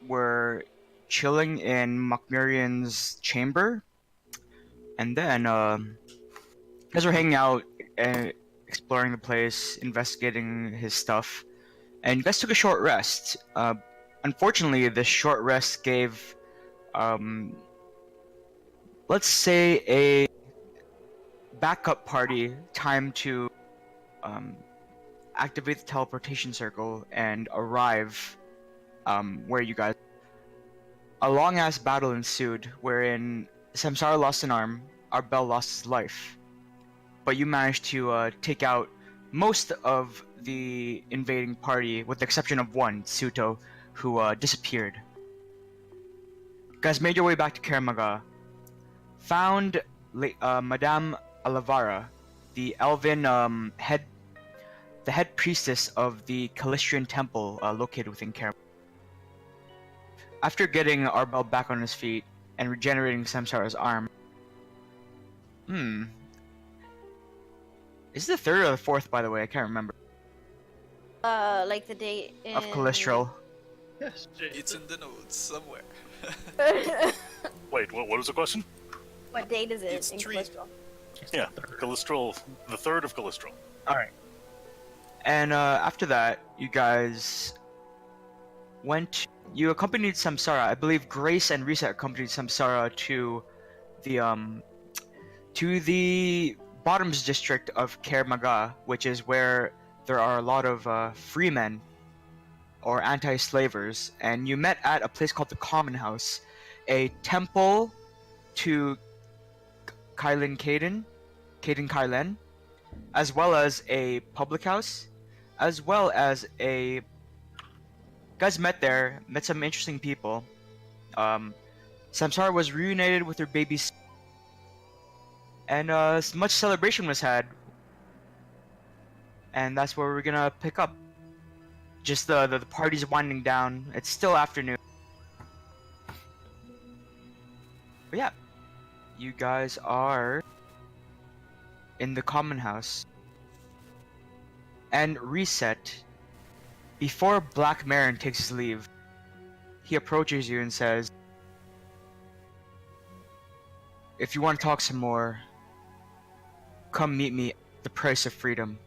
were chilling in Macmillan's chamber, and then as we're hanging out and exploring the place, investigating his stuff, and you guys took a short rest. Unfortunately, this short rest gave, um, let's say, a backup party time to um, activate the teleportation circle and arrive where you guys. A long-ass battle ensued, wherein Samsara lost an arm, Arbel lost his life, but you managed to take out most of the invading party, with the exception of one, Suto, who disappeared. You guys made your way back to Kermaga, found Madame Alavara, the elven the head priestess of the Calistrian temple located within Kermaga. After getting Arbel back on his feet and regenerating Samsara's arm, is it the third or the fourth, by the way? I can't remember. Like the date in... Of Calistral. Yes, It's in the notes somewhere. Wait, what was the question? What date is it It's in 3. Calistral? Yeah, Calistral, the third of Calistral. Alright. And after that, you guys went... You accompanied Samsara. I believe Grace and Risa accompanied Samsara to the bottoms district of Kermaga, which is where there are a lot of freemen or anti-slavers, and you met at a place called the Common House, a temple to Kaiden Kailen, as well as a public house, as well as a... You guys met there, met some interesting people. Samsara was reunited with her baby, and much celebration was had. And that's where we're gonna pick up. Just the party's winding down. It's still afternoon. But yeah, you guys are in the common house. And Reset, before Black Marin takes his leave, he approaches you and says, "If you want to talk some more, come meet me at the price of freedom.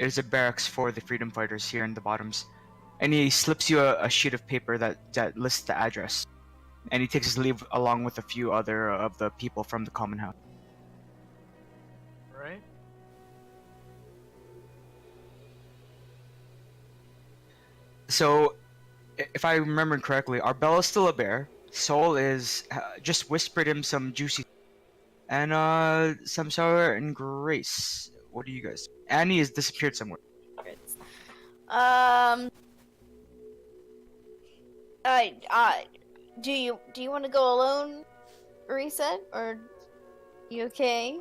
It is a barracks for the freedom fighters here in the bottoms." And he slips you a sheet of paper that lists the address. And he takes his leave along with a few other of the people from the common house. right? So, if I remember correctly, Arbel is still a bear. Soul is just whispered him some juicy, and Samsara and Grace. What do you guys? Annie has disappeared somewhere. Do you want to go alone, Reset, or you okay?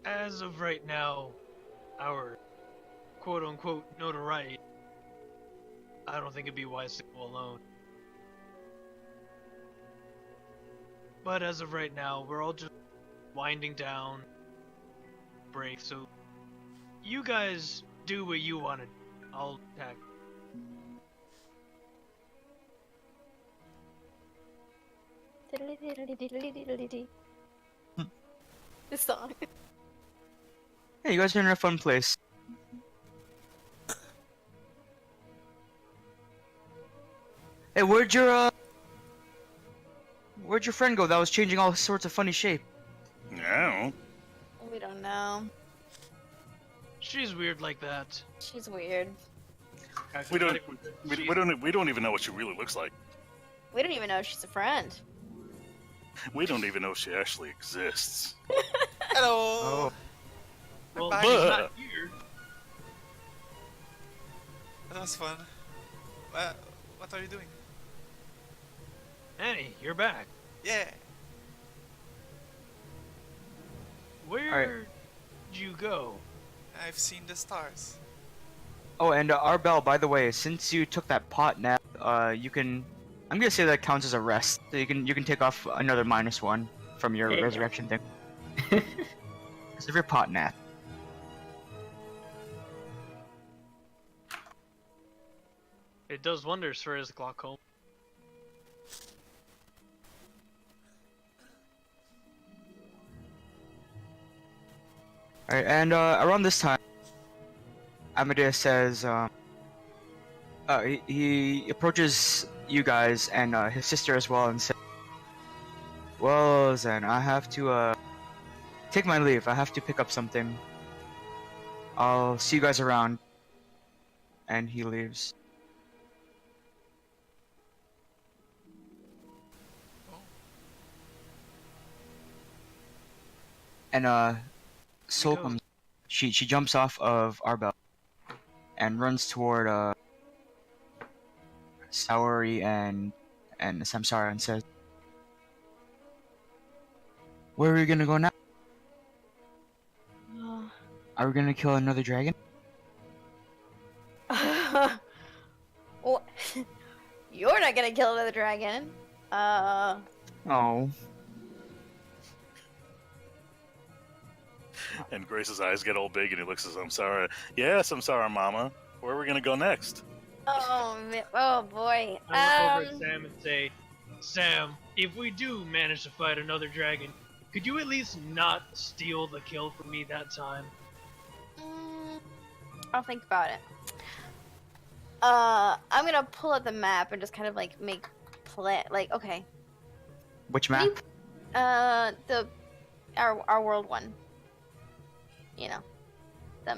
As of right now, our quote-unquote notoriety, I don't think it'd be wise to go alone. But as of right now, we're all just winding down break, so you guys do what you want to do. I'll attack. This song. Hey, you guys are in a fun place. Hey, where'd your friend go that was changing all sorts of funny shape? No. We don't know. She's weird like that. She's weird. We don't even know what she really looks like. We don't even know she's a friend. We don't even know she actually exists. Hello! Well, back. she's not here. That was fun. What are you doing? Annie, you're back. Yeah! Where'd you go? I've seen the stars. Oh, and Arbel, by the way, since you took that pot nap, you can... I'm gonna say that counts as a rest. So you can take off another -1 from your There you resurrection thing. Because of your pot nap. It does wonders for his glaucoma. Alright, and around this time, Amadeus says, he approaches you guys and his sister as well and says, well, Zen, I have to take my leave. I have to pick up something. I'll see you guys around. And he leaves. And Soul goes. comes. She jumps off of Arbel and runs toward Saori and Samsara and says, "Where are we gonna go now? Are we gonna kill another dragon?" What? You're not gonna kill another dragon. Oh. And Grace's eyes get all big, and he looks at Samsara. Yeah, Samsara, Mama. Where are we gonna go next? Oh boy. I look over at Sam and say, Sam, if we do manage to fight another dragon, could you at least not steal the kill from me that time? I'll think about it. I'm gonna pull up the map and just kind of like make okay. Which map? Our world one. You know.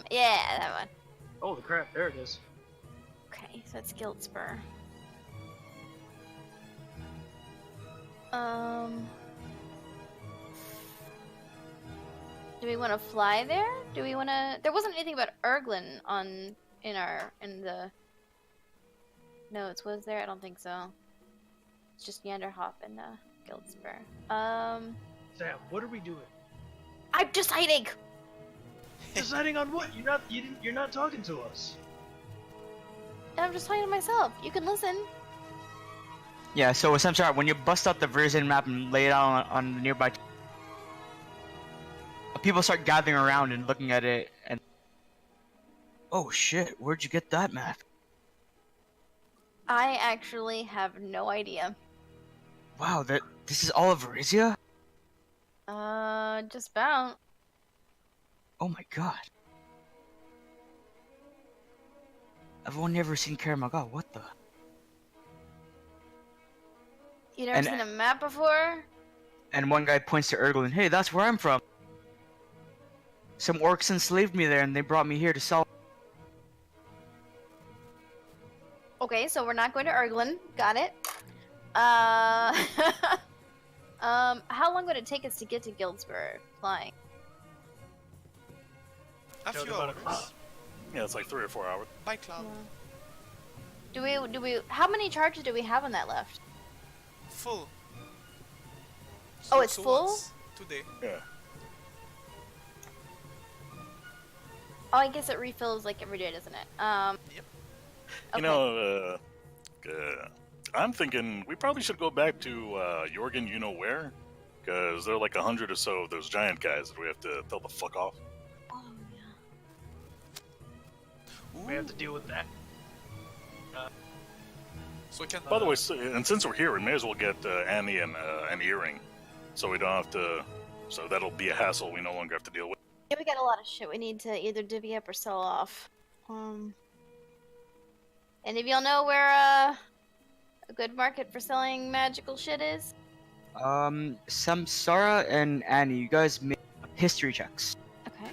Yeah, that one. Holy crap, there it is. Okay, so it's Guildspur. Do we want to fly there? Do we want to? There wasn't anything about Erglin in the notes, was there? I don't think so. It's just Yanderhof and Guildspur. Sam, what are we doing? I'm deciding. Deciding on what? You're not talking to us. I'm just talking to myself. You can listen. Yeah, so Samsara, when you bust out the Version map and lay it out on the nearby, people start gathering around and looking at it and, oh shit, where'd you get that map? I actually have no idea. Wow, this is all of Varizia? Just about. Oh my god. I've only ever seen Karamaga, what the? You never seen a map before? And one guy points to Erglin, hey, that's where I'm from. Some orcs enslaved me there and they brought me here to sell. Okay, so we're not going to Erglin. Got it. How long would it take us to get to Guildspur flying? A few About a hours. Yeah, it's like 3 or 4 hours. By cloud. Do we? How many charges do we have on that left? Full. Oh, it's full? once today. Yeah. Oh, I guess it refills like every day, doesn't it? Yep. You know, I'm thinking we probably should go back to Jorgen, you know where? Because there are like 100 or so of those giant guys that we have to tell the fuck off. Oh, yeah. We have to deal with that. So we can. By the way, and since we're here, we may as well get Annie and an earring, so we don't have to. So that'll be a hassle we no longer have to deal with. Yeah, we got a lot of shit we need to either divvy up or sell off. Any of y'all know where a good market for selling magical shit is? Samsara and Annie, you guys make history checks. Okay.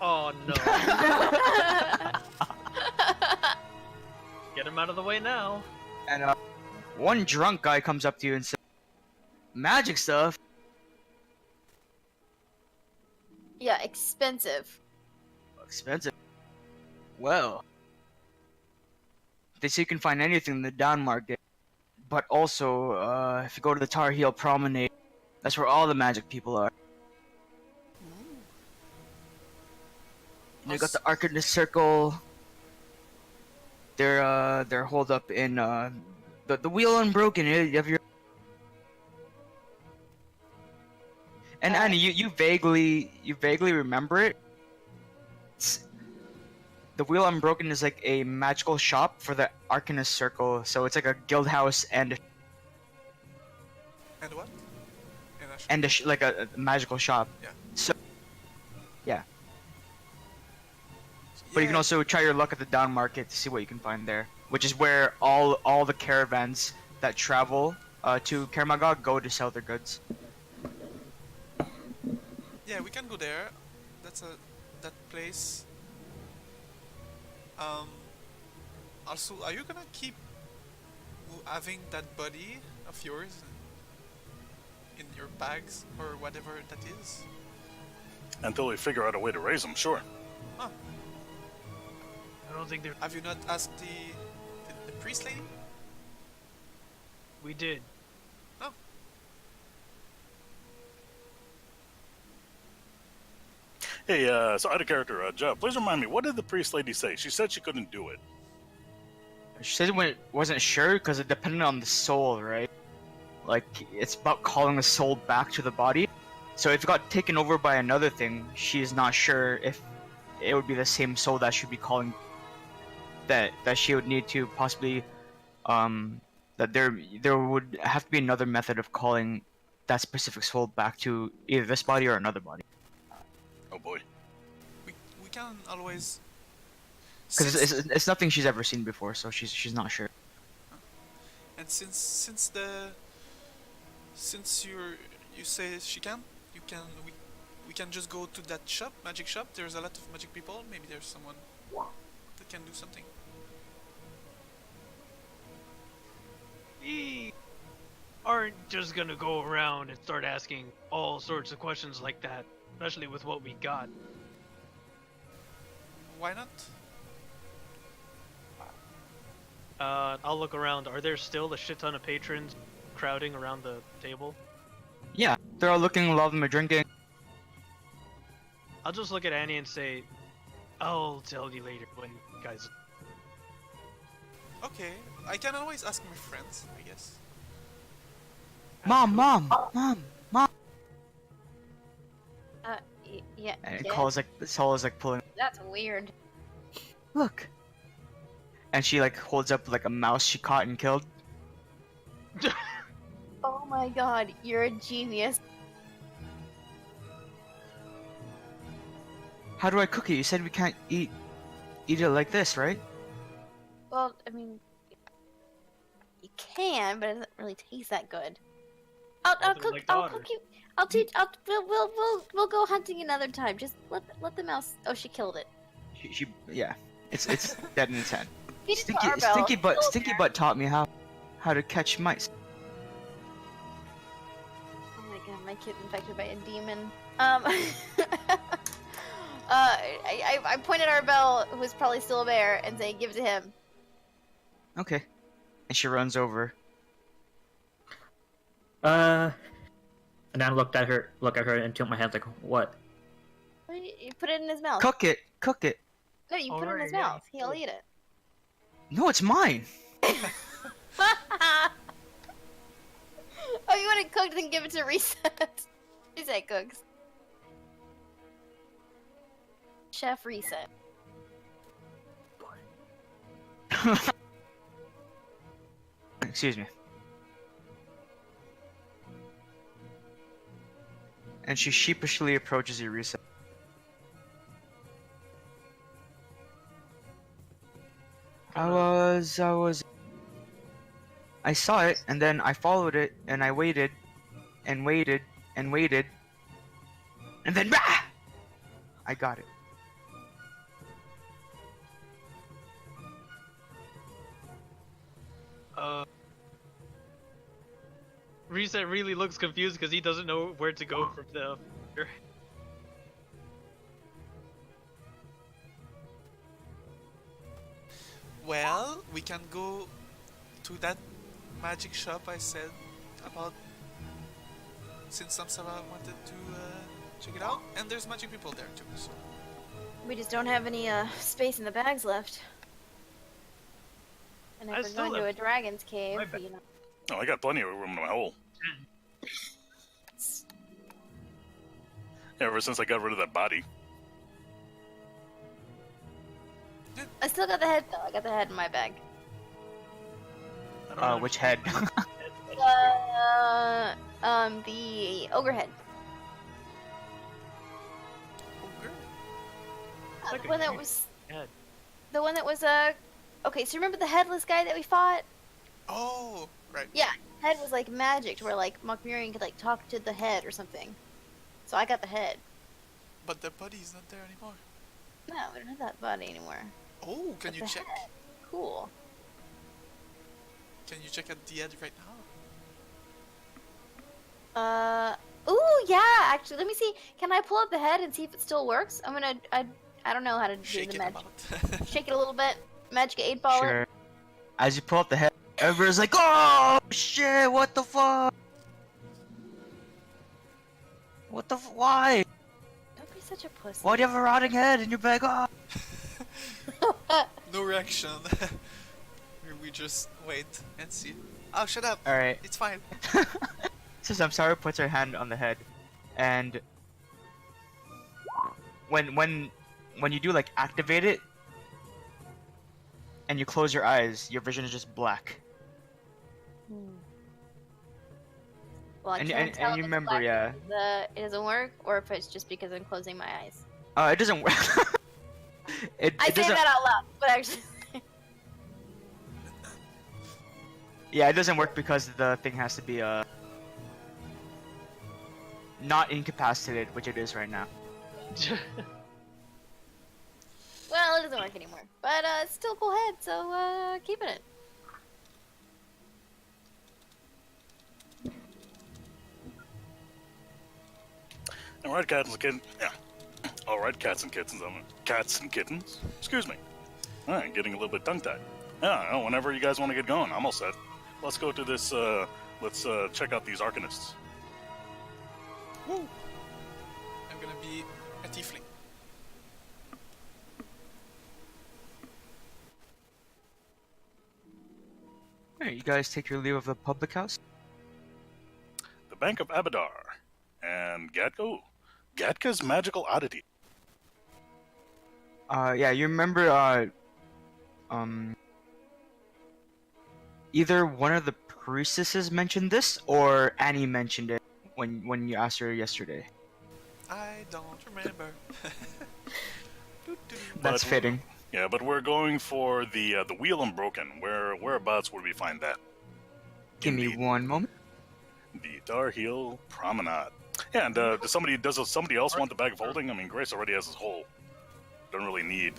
Oh no. Get him out of the way now. And one drunk guy comes up to you and says, magic stuff? Yeah, expensive. Expensive. Well, they say you can find anything in the down market, but also, if you go to the Tar Heel Promenade, that's where all the magic people are. You got the Arcanist Circle. They're holed up in the Wheel Unbroken. You have your and Annie, you vaguely remember it. the Wheel Unbroken is like a magical shop for the Arcanist Circle. So it's like a guild house and And what? like a magical shop. Yeah. So yeah. But you can also try your luck at the down market to see what you can find there, which is where all the caravans that travel to Kermagog go to sell their goods. Yeah, we can go there. That's that place. Also, are you gonna keep having that body of yours in your bags or whatever that is? Until we figure out a way to raise them, sure. Huh. I don't think they're. Have you not asked the priest lady? We did. Oh. Hey, so out of character, Jeff, please remind me, what did the priest lady say? She said she couldn't do it. She said it wasn't sure because it depended on the soul, right? Like, it's about calling the soul back to the body. So if it got taken over by another thing, she's not sure if it would be the same soul that should be calling. That she would need to possibly, that there would have to be another method of calling that specific soul back to either this body or another body. Oh boy. We can always. Because Since- it's nothing she's ever seen before, so she's not sure. And since you say she can, we can just go to that shop, magic shop. There's a lot of magic people. Maybe there's someone that can do something. We aren't just gonna go around and start asking all sorts of questions like that, especially with what we got. Why not? I'll look around. Are there still a shit ton of patrons crowding around the table? Yeah, they're all looking, a lot of them are drinking. I'll just look at Annie and say, I'll tell you later when you guys... Okay, I can always ask my friends, I guess. Mom! Yeah. And yeah, Saul is like pulling. That's weird. Look. And she like holds up like a mouse she caught and killed. Oh my god, you're a genius. How do I cook it? You said we can't eat it like this, right? Well, I mean, you can, but it doesn't really taste that good. I'll Nothing cook. like I'll daughter. cook you. I'll teach. We'll go hunting another time. Just let the mouse. Oh, she killed it. She yeah. It's dead in its head. Feed it to Arbel. Stinky butt taught me how to catch mice. Oh my god, my kid's infected by a demon. I point at Arbel, who's probably still a bear, and say, "Give it to him." Okay. And she runs over. And I look at her, and tilt my head like, what? You put it in his mouth. Cook it. No, you put it in his Alright, yeah. mouth. He'll eat it. No, it's mine. Oh, you want it cooked, then give it to Reset. Reset cooks. Chef Reset. Excuse me. And she sheepishly approaches Eureka. I saw it, and then I followed it, and I waited, and waited, and waited, and then bah! I got it. Reset really looks confused because he doesn't know where to go from the... Well, we can go to that magic shop I said about since Samsara wanted to check it out, and there's magic people there too. So. We just don't have any space in the bags left. And I if we're still going to a have dragon's cave, my bag. you know. Oh, I got plenty of room in my hole. Ever since I got rid of that body. I still got the head though. I got the head in my bag. I don't know Which head? The ogre head. Ogre? Like The a one that huge was. head. The one that was Okay, so remember the headless guy that we fought? Oh, right. Yeah, head was like magic, where like Mokmurian could like talk to the head or something. So I got the head. But the body's not there anymore. No, we don't have that body anymore. Oh, can But you the check? head. Cool. Can you check at the head right now? Ooh, yeah. Actually, let me see. Can I pull up the head and see if it still works? I don't know how to do Shake the it magic. about. Shake it a little bit. Magic 8-ball it. Sure. As you pull out the head, everyone's like, "Oh shit! What the fuck? Why? Don't be such a pussy. Why do you have a rotting head in your bag? Oh." No reaction. We just wait and see. Oh, shut up. All right. It's fine. Says Samsara puts her hand on the head, and when you do like activate it, and you close your eyes, your vision is just black. Well, I And- can't and- tell and you if it's remember, black yeah. because, it doesn't work, or if it's just because I'm closing my eyes. It doesn't work. it I say doesn't. that out loud, but actually, Yeah, it doesn't work because the thing has to be not incapacitated, which it is right now. well, it doesn't work anymore. But it's still a cool head, so keeping it. All right, cats and kittens. Yeah. All right, cats and kittens. Cats and kittens. Excuse me. All right, getting a little bit tongue-tied. Yeah, well, whenever you guys want to get going, I'm all set. Let's go to this. Let's check out these arcanists. Woo! I'm gonna be a tiefling. Alright, you guys take your leave of the public house. The Bank of Abadar and Gatko. Gatka's magical oddity. Yeah, you remember, either one of the priestesses mentioned this, or Annie mentioned it when you asked her yesterday. I don't remember. That's But- fitting. Yeah, but we're going for the Wheel Unbroken. Whereabouts would we find that? Give me Indeed. one moment. The Darhill Promenade. Yeah, and does somebody else want the bag of holding? I mean, Grace already has his whole. Don't really need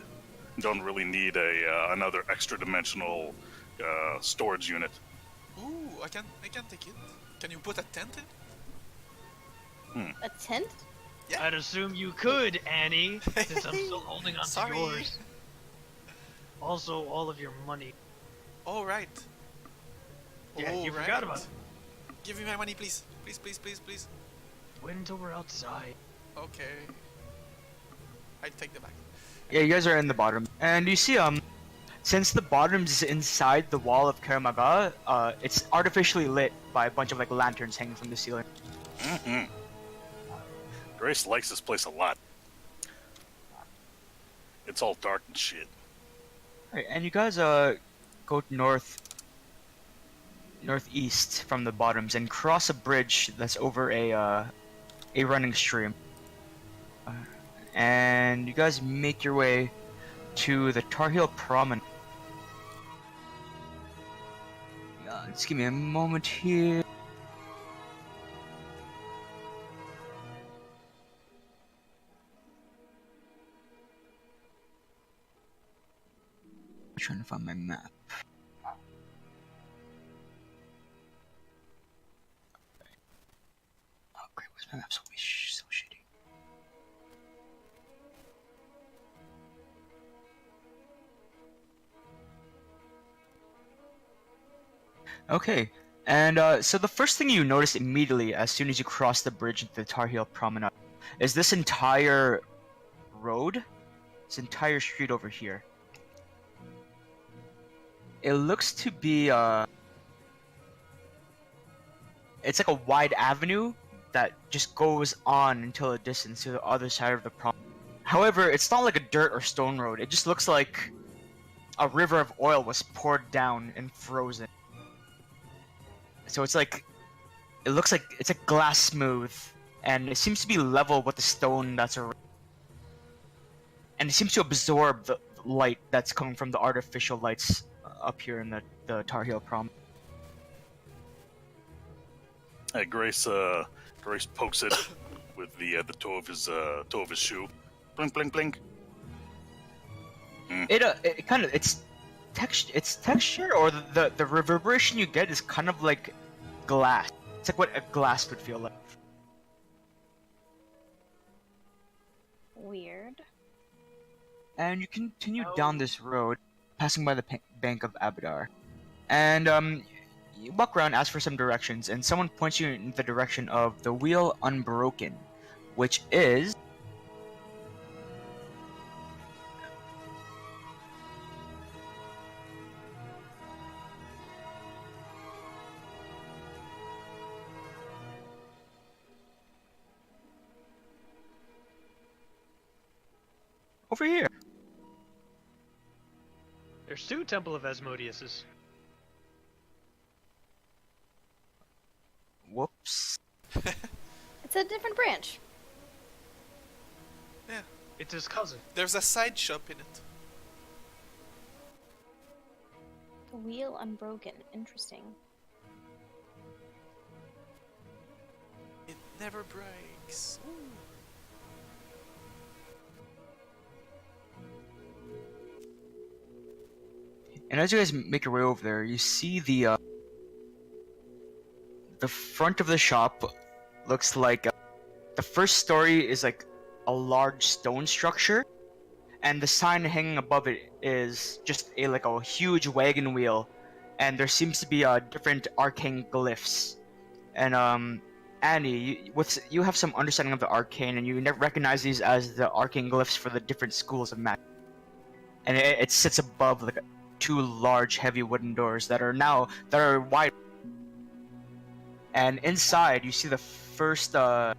a another extra dimensional storage unit. Ooh, I can take it. Can you put a tent in? A tent? Yeah. I'd assume you could, Annie, since I'm still holding on to Sorry. yours. Also, all of your money. All right. Yeah, you All forgot about it. Give me my money, please. Please, please, please, please. Wait until we're outside. Okay. I take the bag. Yeah, you guys are in the bottom, and you see since the bottom's inside the wall of Karamaga, it's artificially lit by a bunch of like lanterns hanging from the ceiling. Mm-hmm. Grace likes this place a lot. It's all dark and shit. Alright, and you guys go northeast from the bottoms and cross a bridge that's over a running stream. And you guys make your way to the Tar Heel Promenade. Just give me a moment here. I'm trying to find my map. Oh great, where's my map? So shitty. Okay, and so the first thing you notice immediately as soon as you cross the bridge into the Tar Heel Promenade is this entire road, this entire street over here. It looks to be it's like a wide avenue that just goes on until a distance to the other side of the promenade. However, it's not like a dirt or stone road. It just looks like a river of oil was poured down and frozen. So it's like, it looks like it's a glass smooth, and it seems to be level with the stone that's around. And it seems to absorb the light that's coming from the artificial lights up here in the Tar Heel Prom. Hey, Grace pokes it with the toe of his shoe. Blink, blink, blink. It kind of its texture or the reverberation you get is kind of like glass. It's like what a glass would feel like. Weird. And you continue down this road, passing by the bank of Abadar, and you walk around, ask for some directions, and someone points you in the direction of the Wheel Unbroken, which is over here. There's 2 Temple of Asmodeus's. Whoops. It's a different branch. Yeah. It's his cousin. There's a side shop in it. The Wheel Unbroken. Interesting. It never breaks. Ooh. And as you guys make your way over there, you see the front of the shop looks like the first story is like a large stone structure, and the sign hanging above it is just a huge wagon wheel, and there seems to be different arcane glyphs. And Annie, you have some understanding of the arcane, and you never recognize these as the arcane glyphs for the different schools of magic. And it sits above like 2 large heavy wooden doors that are wide. And inside you see the first floor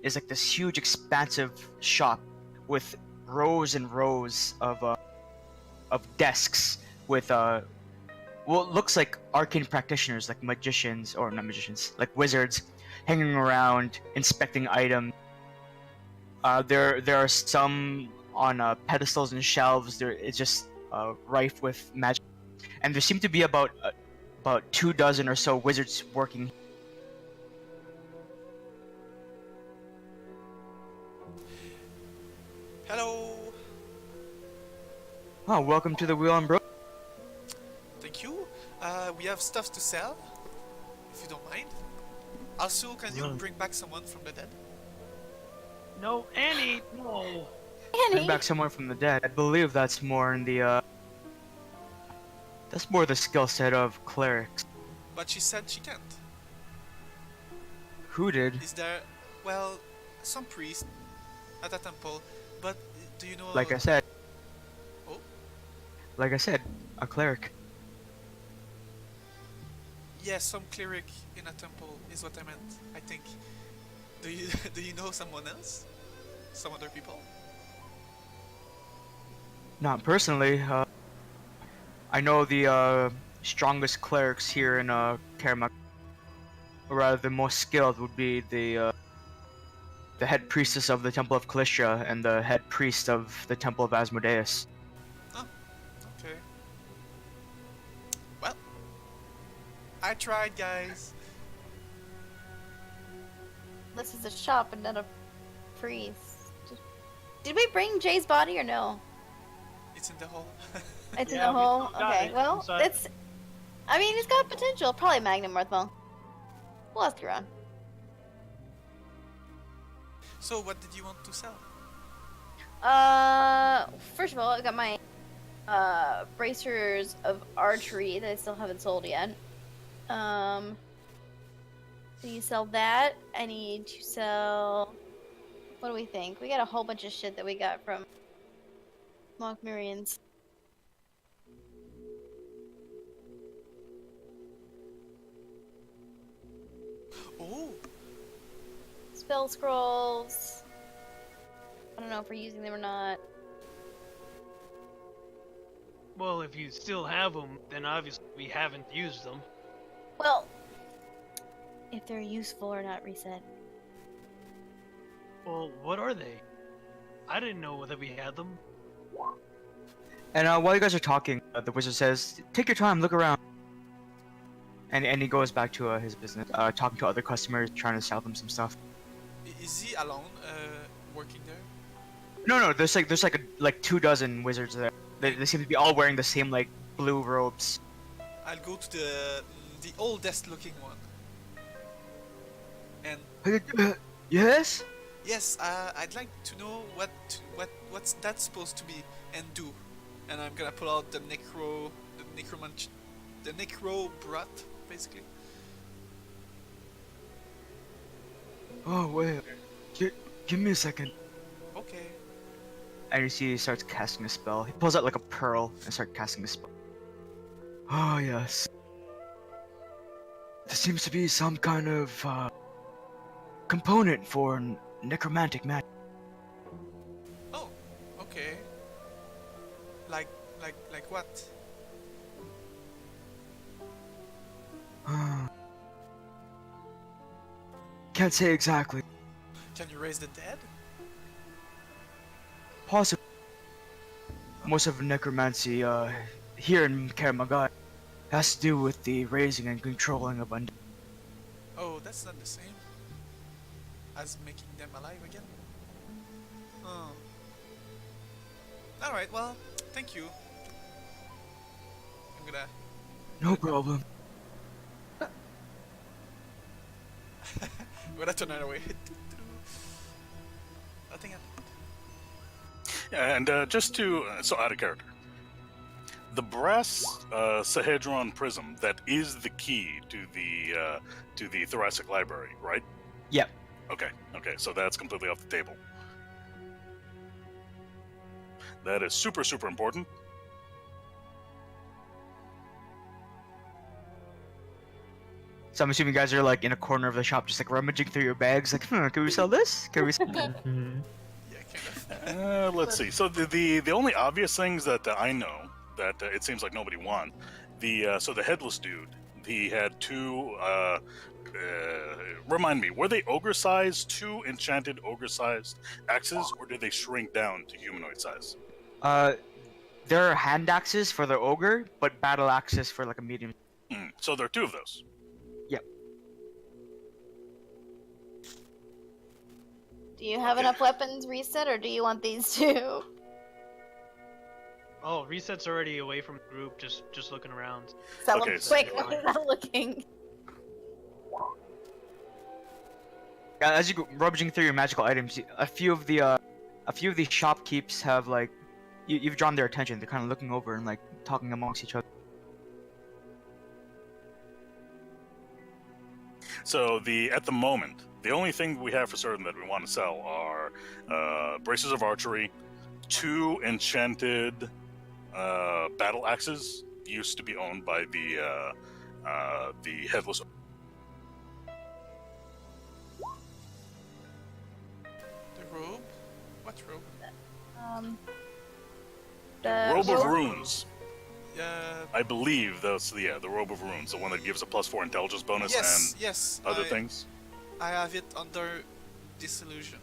is like this huge expansive shop with rows and rows of desks with what looks like arcane practitioners, like magicians, or not magicians, like wizards, hanging around inspecting items. There are some on pedestals and shelves. It's just rife with magic, and there seem to be about 24 or so wizards working. Hello. Oh, welcome to the Wheel and Bro. Thank you. We have stuff to sell, if you don't mind. Also, can you bring back someone from the dead? No, Annie, no. Bring Annie! back someone from the dead. I believe that's more in the that's more the skill set of clerics. But she said she can't. Who did? Is there, well, some priest at a temple, but do you know... Like I said. Oh? Like I said, a cleric. Yes, some cleric in a temple is what I meant, I think. Do you do you know someone else? Some other people? Not personally. I know the strongest clerics here in Karamak. Or rather, the most skilled would be the head priestess of the Temple of Callistia and the head priest of the Temple of Asmodeus. Oh, okay. Well, I tried, guys. This is a shop and not a priest. Did we bring Jay's body or no? It's in the hole. It's in Yeah, the we hole? still got Okay, it well, inside. it's... I mean, it's got potential. Probably Magnum Worthwell. We'll ask around. So, what did you want to sell? First of all, I got my, bracers of archery that I still haven't sold yet. So you sell that. I need to sell... What do we think? We got a whole bunch of shit that we got from Mockmirians. Oh, Spell scrolls. I don't know if we're using them or not. Well, if you still have them, then obviously we haven't used them. Well, if they're useful or not, Reset. Well, what are they? I didn't know that we had them. And while you guys are talking, the wizard says, "Take your time, look around." And he goes back to his business, talking to other customers, trying to sell them some stuff. Is he alone working there? No, there's like 24 wizards there. They seem to be all wearing the same like blue robes. I'll go to the oldest looking one. And Yes? yes, I'd like to know what's that supposed to be and do. And I'm gonna pull out the necro brat, basically. Oh wait, give me a second. Okay. And you see he starts casting a spell. He pulls out like a pearl and starts casting a spell. Oh yes. There seems to be some kind of component for necromantic magic. Oh, okay. Like what? Can't say exactly. Can you raise the dead? Possibly. Most of necromancy here in Kermagai has to do with the raising and controlling of undead. Oh, that's not the same as making them alive again. Oh. Alright, well, thank you. I'm gonna... No problem. I'm gonna turn it away. Nothing happened. Yeah, and just to so out of character, the brass Sahedron prism that is the key to the thoracic library, right? Yep. Okay, so that's completely off the table. That is super important. So I'm assuming you guys are like in a corner of the shop, just like rummaging through your bags, like, can we sell this? Can we sell that? Mhm. Yeah, kind of. Let's see. So the only obvious things that I know that it seems like nobody won. So the headless dude, he had two. Remind me, were they ogre-sized, two enchanted ogre-sized axes, or did they shrink down to humanoid size? There are hand axes for the ogre, but battle axes for like a medium. So there are two of those. Yep. Do you have enough weapons, Reset, or do you want these two? Oh, Reset's already away from the group, just looking around. Sell Okay, them so- quick, I'm not looking. As you go rummaging through your magical items, a few of the shopkeepers have like, you've drawn their attention. They're kind of looking over and like talking amongst each other. So at the moment, the only thing we have for certain that we want to sell are braces of archery, two enchanted battle axes used to be owned by the headless. The robe? What robe? The Robe of Runes. Yeah. I believe that's the Robe of Runes, the one that gives a +4 intelligence bonus Yes, yes. and other things. I have it under disillusion.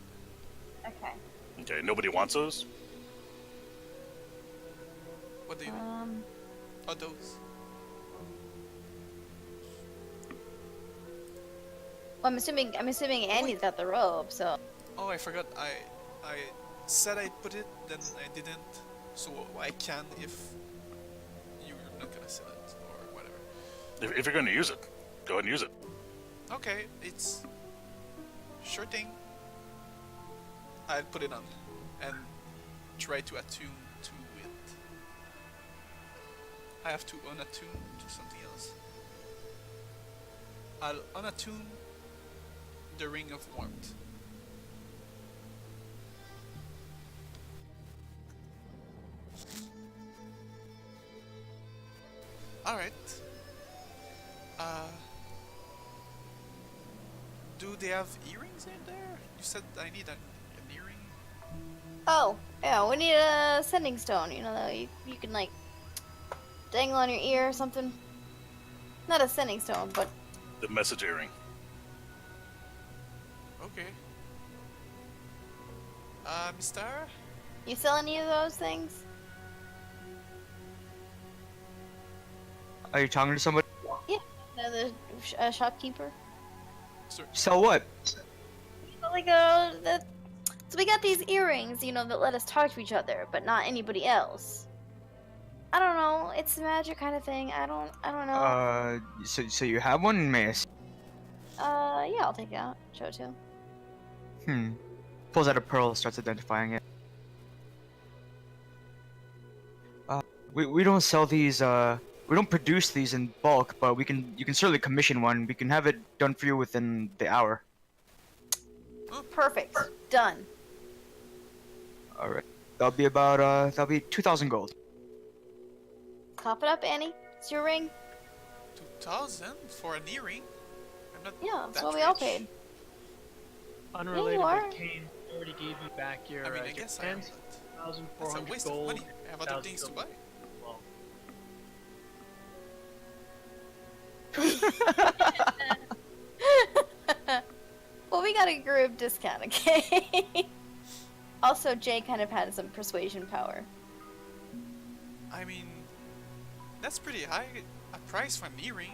Okay. Okay, nobody wants those. What do you mean? Oh, those. Well, I'm assuming Annie's got the robe, so. Oh, I forgot. I said I put it, then I didn't. So I can if you're not gonna sell it or whatever. If you're going to use it, go ahead and use it. Okay, it's sure thing. I'll put it on and try to attune to it. I have to unattune to something else. I'll unattune the Ring of Warmth. Alright. Do they have earrings in there? You said I need an earring. Oh, yeah, we need a sending stone. You know, you can like dangle on your ear or something? Not a sending stone, but The message earring. Okay. Mister? you sell any of those things? Are you talking to somebody? The shopkeeper. Sell what? Like so we got these earrings, you know, that let us talk to each other, but not anybody else. I don't know. It's a magic kind of thing. I don't know. So you have one, Mace? Yeah, I'll take it out. Show it to him. Pulls out a pearl, starts identifying it. We don't sell these, we don't produce these in bulk, but you can certainly commission one. We can have it done for you within the hour. Perfect. Done. Alright. That'll be 2,000 gold. Cop it up, Annie. It's your ring. 2,000 for an earring? I'm not Yeah, that's that what we all rich. paid. Unrelated, you are. but Kane already gave you back your, I mean, I your guess I am, pants, but that's a 1,400 waste gold. of money. I have other 1,000 things to gold. buy. Well, we got a group discount, okay? Also, Jay kind of had some persuasion power. I mean, that's pretty high a price for an earring,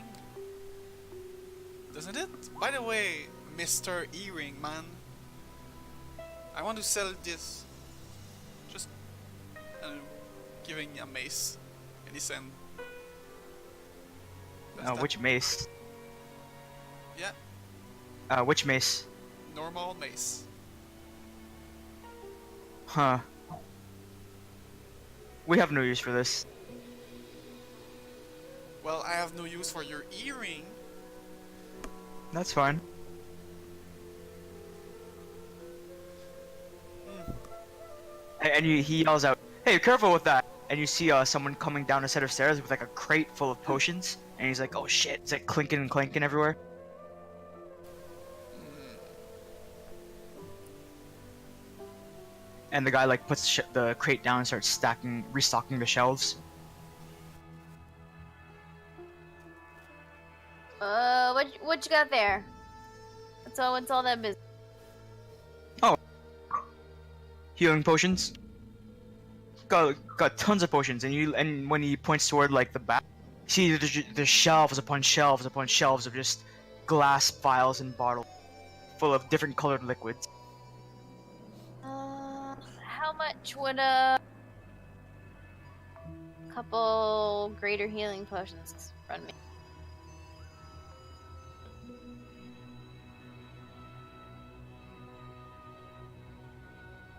doesn't it? By the way, Mr. Earring Man, I want to sell this. Just giving a mace in his hand. Does that- Which mace? Yeah, Which mace? normal mace. Huh. We have no use for this. Well, I have no use for your earring. That's fine. And he yells out, "Hey, careful with that!" And you see someone coming down a set of stairs with like a crate full of potions, and he's like, "Oh shit!" It's like clinking and clanking everywhere. And the guy like puts the crate down and starts restocking the shelves. What you got there? What's all that business? Healing potions. Got tons of potions, and when he points toward like the back, you see there's shelves upon shelves upon shelves of just glass vials and bottles full of different colored liquids. How much would a couple greater healing potions run me?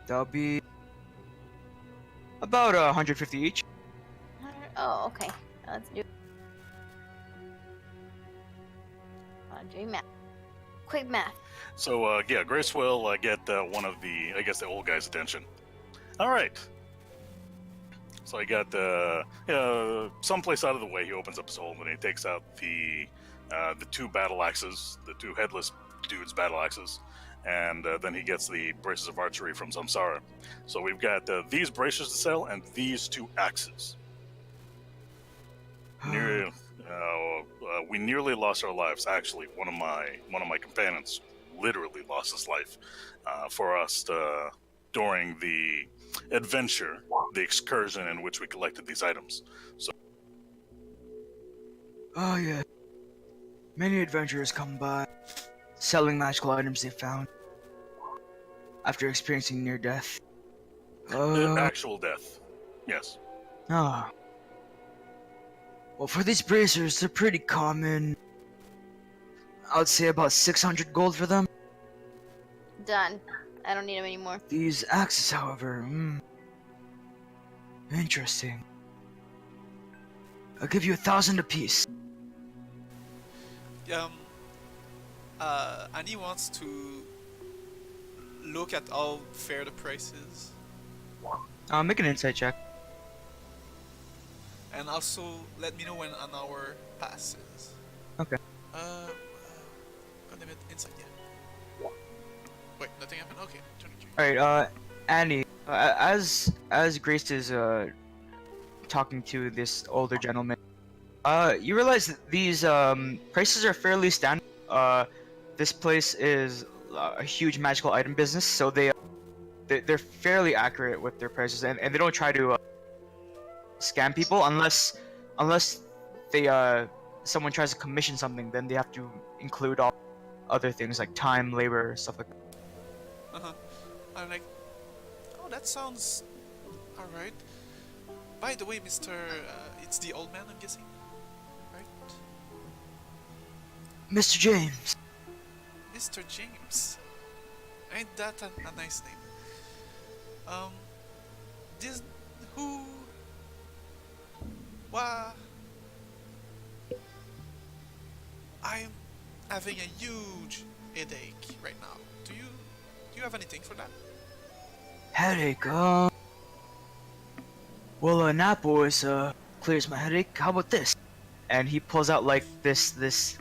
That'll be about 150 each. Oh, okay. Let's do. Doing math. Quick math. So, yeah, Grace will get one of the, I guess, the old guy's attention. All right. So I got someplace out of the way. He opens up his hole and he takes out the two battle axes, the two headless dudes' battle axes, and then he gets the braces of archery from Samsara. So we've got these braces to sell and these two axes. We nearly lost our lives. Actually, one of my companions literally lost his life for us during the adventure, the excursion in which we collected these items. So, Oh yeah. Many adventurers come by, selling magical items they found after experiencing near death. actual death. Yes. Ah. Well, for these bracers, they're pretty common. I would say about 600 gold for them. Done. I don't need them anymore. These axes, however, interesting. I'll give you 1,000 apiece. Annie wants to look at how fair the price is, Make an insight check. and also let me know when an hour passes. Okay. God damn it, inside, yeah. Wait, nothing happened? Okay, turn it. Alright, Annie, as Grace is talking to this older gentleman, You realize that these prices are fairly standard. This place is a huge magical item business, so they're fairly accurate with their prices, and they don't try to scam people unless they someone tries to commission something, then they have to include all other things like time, labor, stuff like that. Uh-huh. I'm like, oh, that sounds alright. By the way, Mr. It's the old man, I'm guessing, right? Mr. James. Mr. James. Ain't that a nice name? This who? Why? I'm having a huge headache right now. Do you have anything for that? Headache, well, an apple is, clears my headache. How about this? And he pulls out, like, this,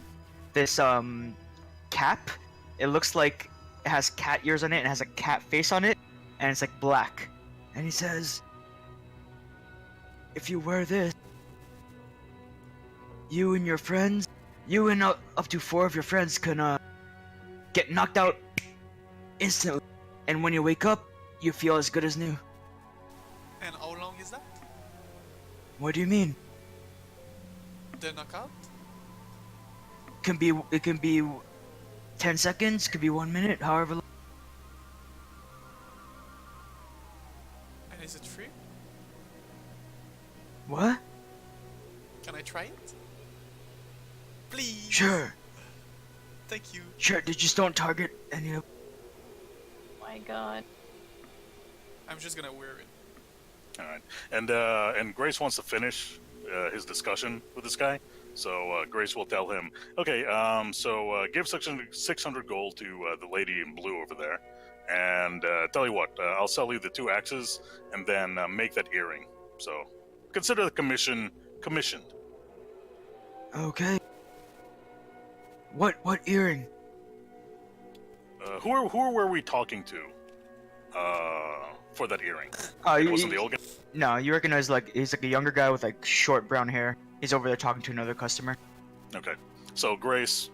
cap. It looks like it has cat ears on it and has a cat face on it, and it's, like, black. And he says, if you wear this, you and your friends, you and up to 4 of your friends can, get knocked out instantly. And when you wake up, you feel as good as new. And how long is that? What do you mean? The knockout? It can be 10 seconds, could be 1 minute, however long. And is it free? What? Can I try it? Please. Sure. Thank you. Sure, just don't target any of. My God. I'm just gonna wear it. All right, and Grace wants to finish his discussion with this guy. So Grace will tell him, okay, give 600 gold to the lady in blue over there, and tell you what, I'll sell you the 2 axes, and then make that earring. So consider the commissioned. Okay. What earring? Who were we talking to? For that earring. You, Wasn't the old guy? No, you recognize he's like a younger guy with like short brown hair. He's over there talking to another customer. Okay, so Grace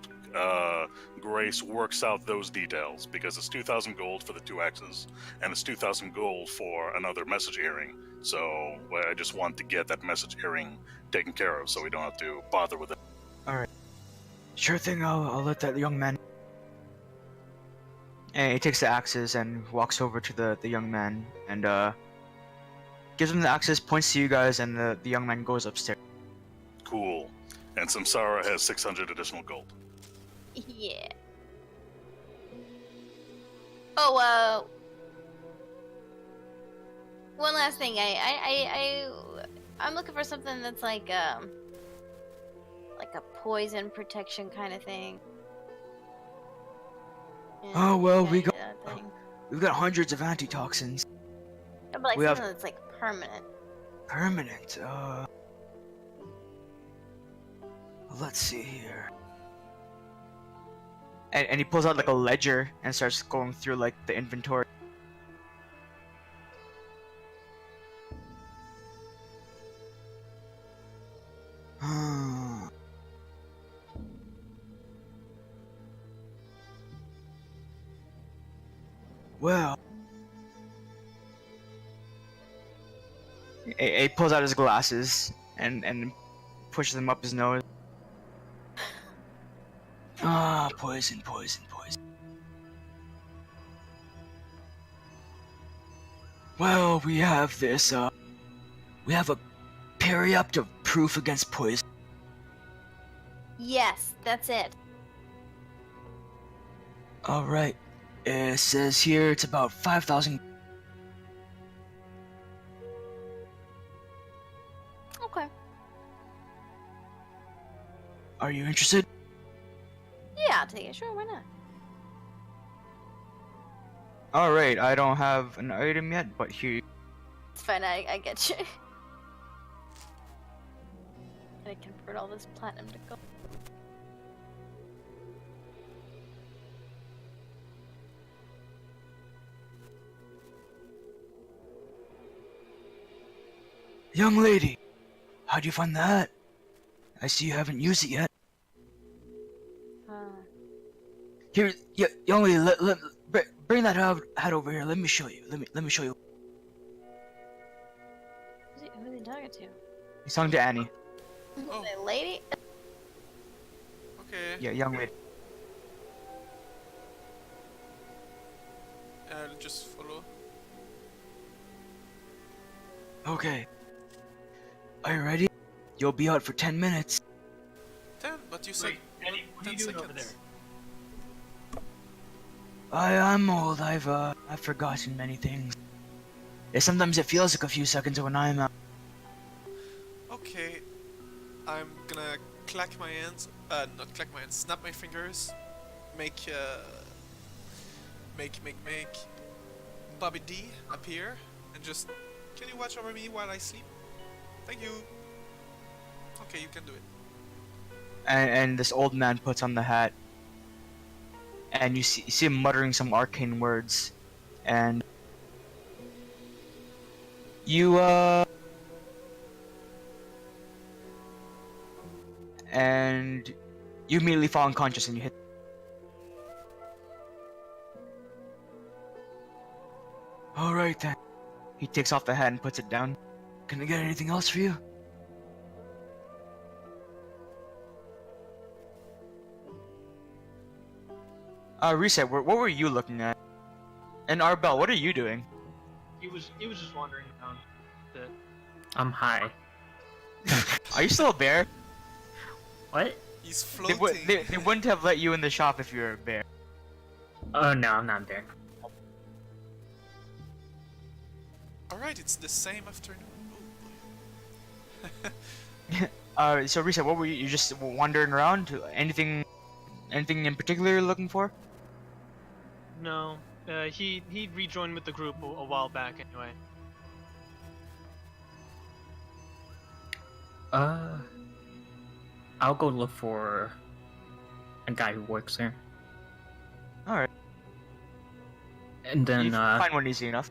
works out those details because it's 2,000 gold for the 2 axes, and it's 2,000 gold for another message earring. So I just want to get that message earring taken care of, so we don't have to bother with it. All right. Sure thing. I'll let that young man. And he takes the axes and walks over to the young man and gives him the axes, points to you guys, and the young man goes upstairs. Cool. And Samsara has 600 additional gold. Yeah. Oh, one last thing. I'm looking for something that's like a poison protection kind of thing. Oh, well, we've thing. got hundreds of antitoxins. No, but like we something have- that's like permanent. Permanent. Let's see here. And he pulls out like a ledger and starts going through like the inventory. Well, he pulls out his glasses and pushes them up his nose. Ah, poison. Well, we have this, we have a periaptive proof against poison. Yes, that's it. Alright. It says here it's about 5,000. Okay. Are you interested? Yeah, I'll take it. Sure, why not? Alright, I don't have an item yet, but here. It's fine. I get you. I convert all this platinum to gold. Young lady, how'd you find that? I see you haven't used it yet. Uh, Here, young lady, bring that hat over here. Let me show you. Let me show you. who's he talking to? He's talking to Annie. Oh. The lady? Okay. Yeah, young lady. I'll just follow. Okay. Are you ready? You'll be out for 10 minutes. 10, but you said Wait, Eddie, what are 10 you doing seconds. over there? I'm old. I've forgotten many things. Yeah, sometimes it feels like a few seconds when I'm out. Okay, I'm gonna clack my hands, not clack my hands, snap my fingers, make Bobby D appear, and just, can you watch over me while I sleep? Thank you. Okay, you can do it. And this old man puts on the hat. And you see him muttering some arcane words. And you, and you immediately fall unconscious and you hit. Alright then. He takes off the hat and puts it down. Can I get anything else for you? Reset, what were you looking at? And Arbel, what are you doing? He was just wandering around. The I'm high. Are you still a bear? What? He's They, floating. they wouldn't have let you in the shop if you were a bear. Oh no, I'm not there. Alright, it's the same afternoon. Oh boy. So Reset, what were you just wandering around? Anything in particular you're looking for? no, he rejoined with the group a while back anyway. I'll go look for a guy who works there. Alright. And then You find one easy enough.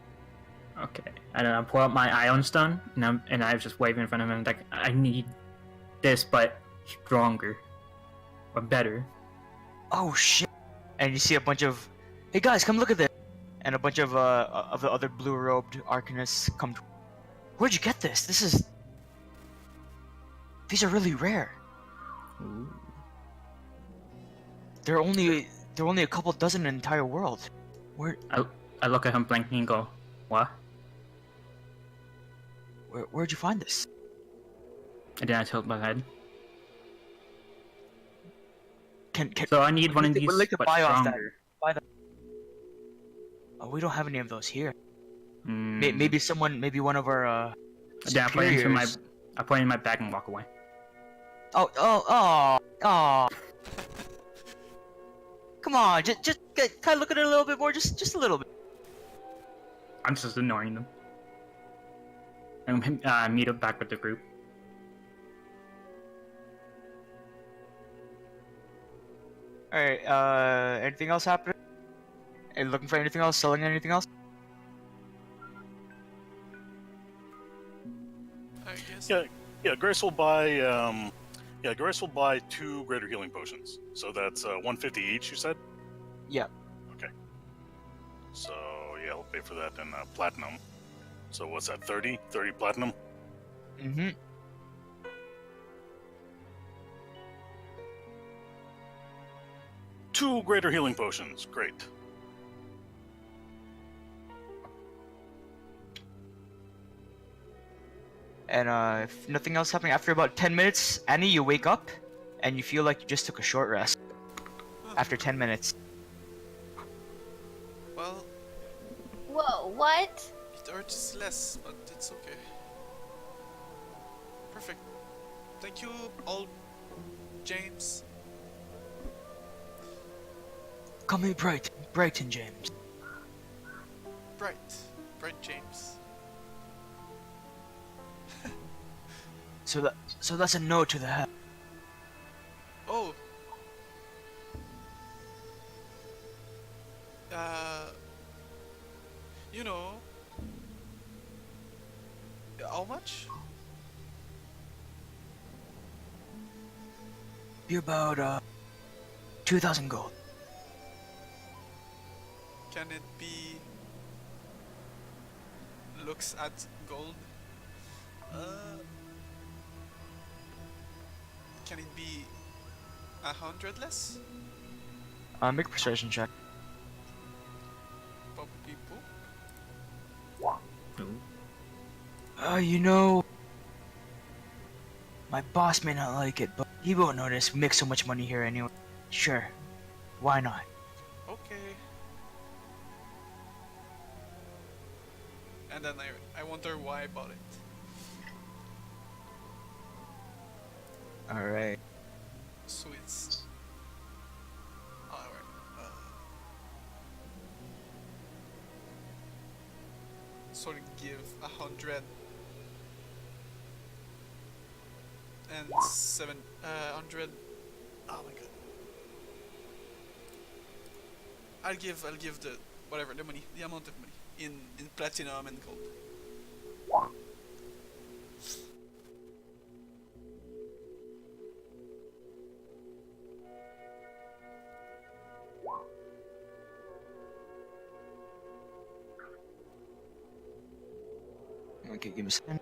okay. And then I pull out my ion stone and I just wave in front of him like I need this but stronger. Or better. Oh shit! And you see a bunch of, hey guys, come look at this! And a bunch of the other blue-robed arcanists come. Where'd you get this? These are really rare. Ooh. There are only a couple dozen in the entire world. I look at him blankly and go, what? Where'd you find this? And then I tilt my head. Can So I need one of these We'd like to but buy off that. stronger. Oh, we don't have any of those here. Mm. Maybe one of our Then I put it into superiors. I put it in my bag and walk away. Oh. Come on, just can I look at it a little bit more? Just a little bit. I'm just ignoring them. And meet up back with the group. Alright, anything else happening? And looking for anything else? Selling anything else? I guess. Yeah, Grace will buy. Grace will buy 2 greater healing potions. So that's 150 each. You said. Yeah. Okay. So yeah, I'll pay for that in platinum. So what's that? 30 platinum. Mm-hmm. Two greater healing potions. Great. And if nothing else happening, after about 10 minutes, Annie, you wake up, and you feel like you just took a short rest. After 10 minutes. Well, Whoa, what? it hurts less, but it's okay. Perfect. Thank you, all James. Call me Brighton James. Bright James. So that's a no to the hat. Oh. You know. How much? Be about 2,000 gold. Can it be looks at gold? Can it be 100 less? Make a persuasion check. Probably poop. You know, my boss may not like it, but he won't notice. We make so much money here anyway. Sure, why not? Okay. And then I wonder why I bought it. All right. So it's alright. So to give 100 and 700. Oh my god. I'll give the whatever the money, the amount of money in platinum and gold. Okay, give me a second.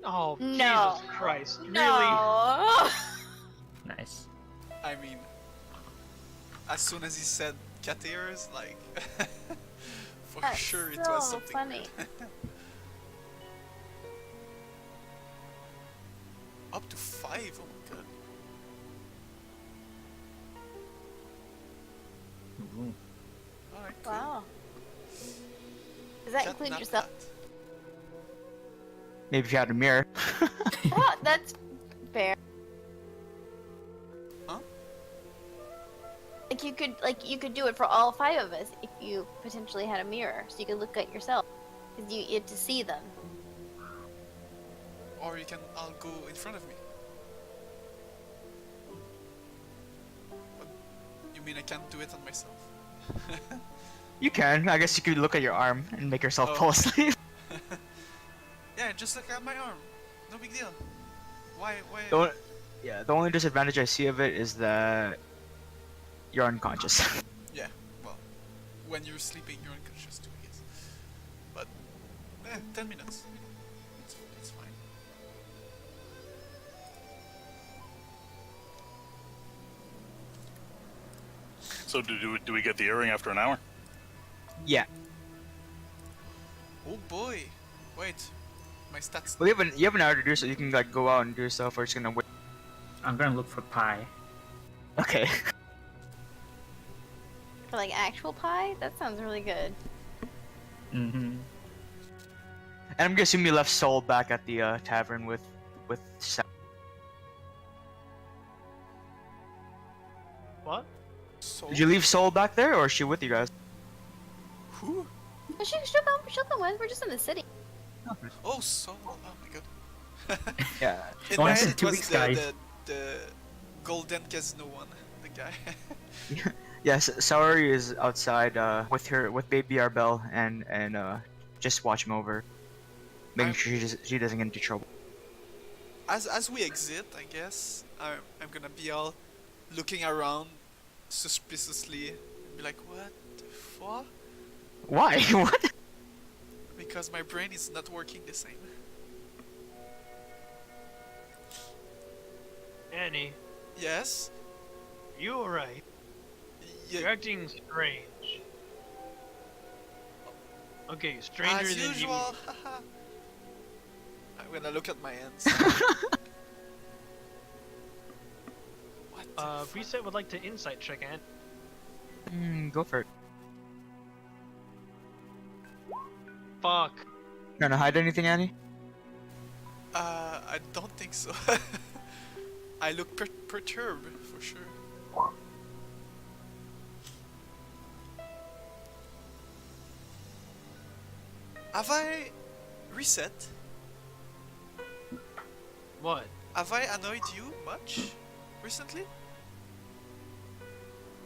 Oh, No. Jesus Christ. Really? No. Nice. I mean, as soon as he said cat ears, like, for That's sure it so was something. funny. Up to 5, oh my god. Ooh. Alright, cool. Wow. Does that include Catnap yourself? that. Maybe if you had a mirror. Oh, that's fair. Huh? Like you could do it for all 5 of us if you potentially had a mirror, so you could look at yourself, because you get to see them. Or you can, I'll go in front of me. What? You mean I can't do it on myself? You can. I guess you could look at your arm and make yourself Oh. fall asleep. Yeah, just look at my arm. No big deal. Why? The only disadvantage I see of it is that you're unconscious. Yeah, well, when you're sleeping, you're unconscious too, I guess. But, 10 minutes. It's fine. So do we get the earring after an hour? Yeah. Oh boy! Wait, my stats. Well, you have an hour to do so. You can like go out and do stuff, or just gonna wait. I'm gonna look for pie. Okay. For like actual pie? That sounds really good. Mm-hmm. And I'm guessing you left Soul back at the tavern with Sam. What? So, Did you leave Soul back there, or is she with you guys? who? But she'll come with. We're just in the city. Oh, so. Oh my god. Yeah. In Only my for head, it 2 was weeks, guys. the Golden Casino one. The guy. Yes, Saori is outside with baby Arbel and just watching over, making I'm- sure she doesn't get into trouble. As we exit, I guess I'm gonna be all looking around suspiciously, be like, what the fuck? Why? What? Because my brain is not working the same. Annie, Yes. you alright? You're Yeah. acting strange. Okay, stranger As than usual. Haha. I'm gonna look at my hands. What? you. the Reset would like to insight check, Annie. Go for it. Fuck. Trying to hide anything, Annie? I don't think so. I look perturbed for sure. Have I reset? What? Have I annoyed you much recently?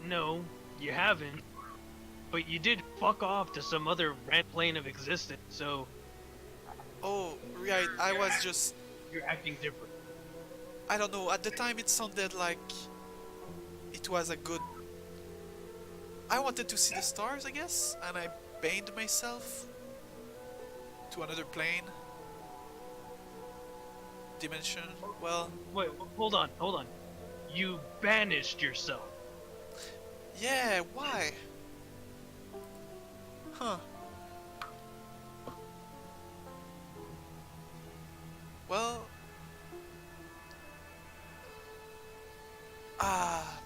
No, you haven't. But you did fuck off to some other rant plane of existence, so Oh, right. I was just. you're acting different. I don't know. At the time, it sounded like it was a good. I wanted to see the stars, I guess, and I baned myself to another plane. Dimension. Well, Wait, hold on. You banished yourself. yeah, why? Huh. Well. Ah.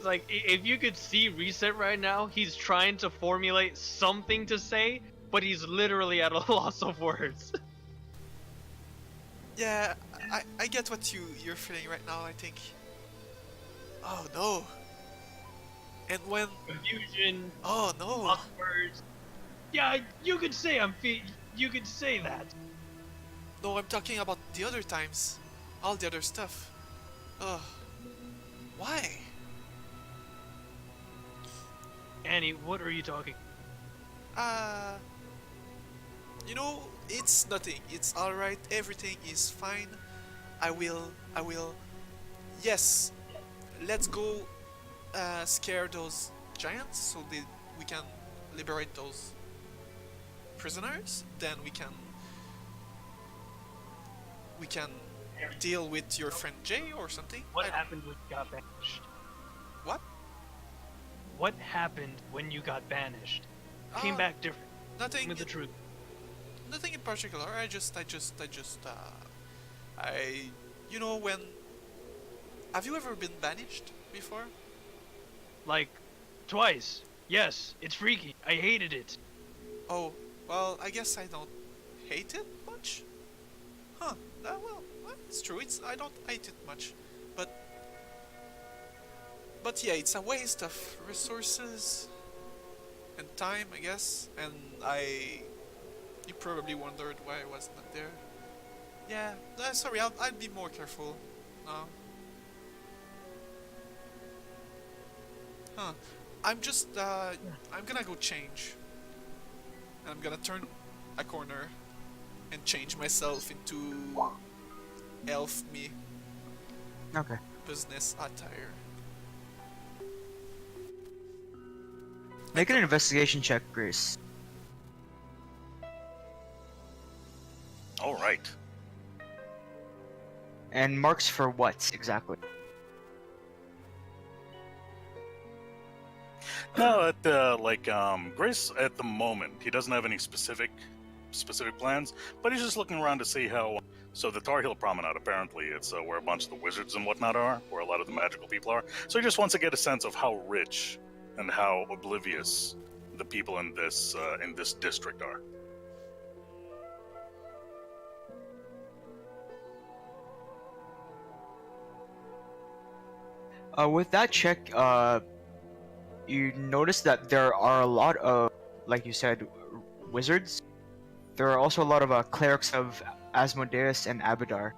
Like, if you could see Reset right now, he's trying to formulate something to say, but he's literally at a loss of words. Yeah, I get what you're feeling right now, I think. Oh no. And when. Confusion, Oh no. lost words. Yeah, you could say you could say that. No, I'm talking about the other times. All the other stuff. Ugh. Why? Annie, what are you talking? Uh. You know, it's nothing. It's alright. Everything is fine. I will. Yes. Let's go scare those giants so we can liberate those prisoners. Then we can deal with your friend Jay or something. What I- happened when you got banished? What? What happened when you got banished? Came Ah, back different. Nothing. With the truth. Nothing in particular. You know when. Have you ever been banished before? Like, twice. Yes, it's freaky. I hated it. Oh, well, I guess I don't hate it much. Huh? Well, it's true. I don't hate it much, but yeah, it's a waste of resources and time, I guess. And you probably wondered why I was not there. Yeah, sorry. I'll be more careful. Huh? I'm just I'm gonna go change. And I'm gonna turn a corner and change myself into elf me Okay. business attire. Make an investigation check, Grace. All right. And marks for what exactly? No, Grace at the moment, he doesn't have any specific plans, but he's just looking around to see how. So the Tar Heel Promenade, apparently, it's where a bunch of the wizards and whatnot are, where a lot of the magical people are. So he just wants to get a sense of how rich and how oblivious the people in this district are. With that check, you notice that there are a lot of, like you said, wizards. There are also a lot of clerics of Asmodeus and Abadar.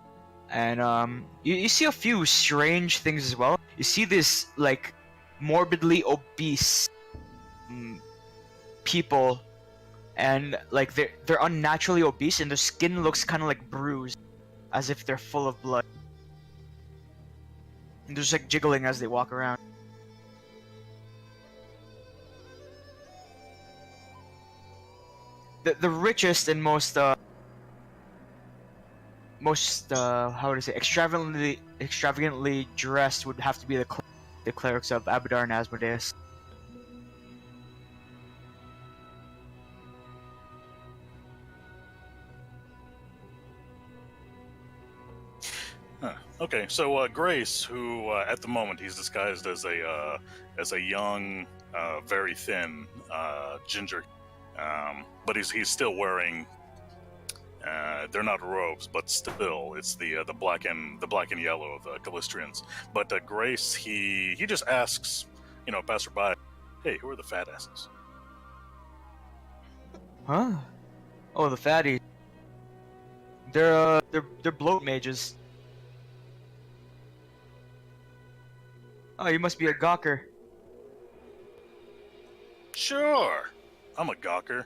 And you see a few strange things as well. You see this, like, morbidly obese people, and like they're unnaturally obese, and their skin looks kind of like bruised, as if they're full of blood. And they're just like jiggling as they walk around. The richest and most how would I say, extravagantly dressed would have to be the clerics of Abadar and Asmodeus. Huh. Okay, so Grace, who at the moment he's disguised as a young, very thin ginger, but he's still wearing. They're not robes, but still, it's the black and yellow of Callistrians. But Grace, he just asks, passerby, "Hey, who are the fat asses?" Huh? Oh, the fatty. They're bloat mages. Oh, you must be a gawker. Sure. I'm a gawker.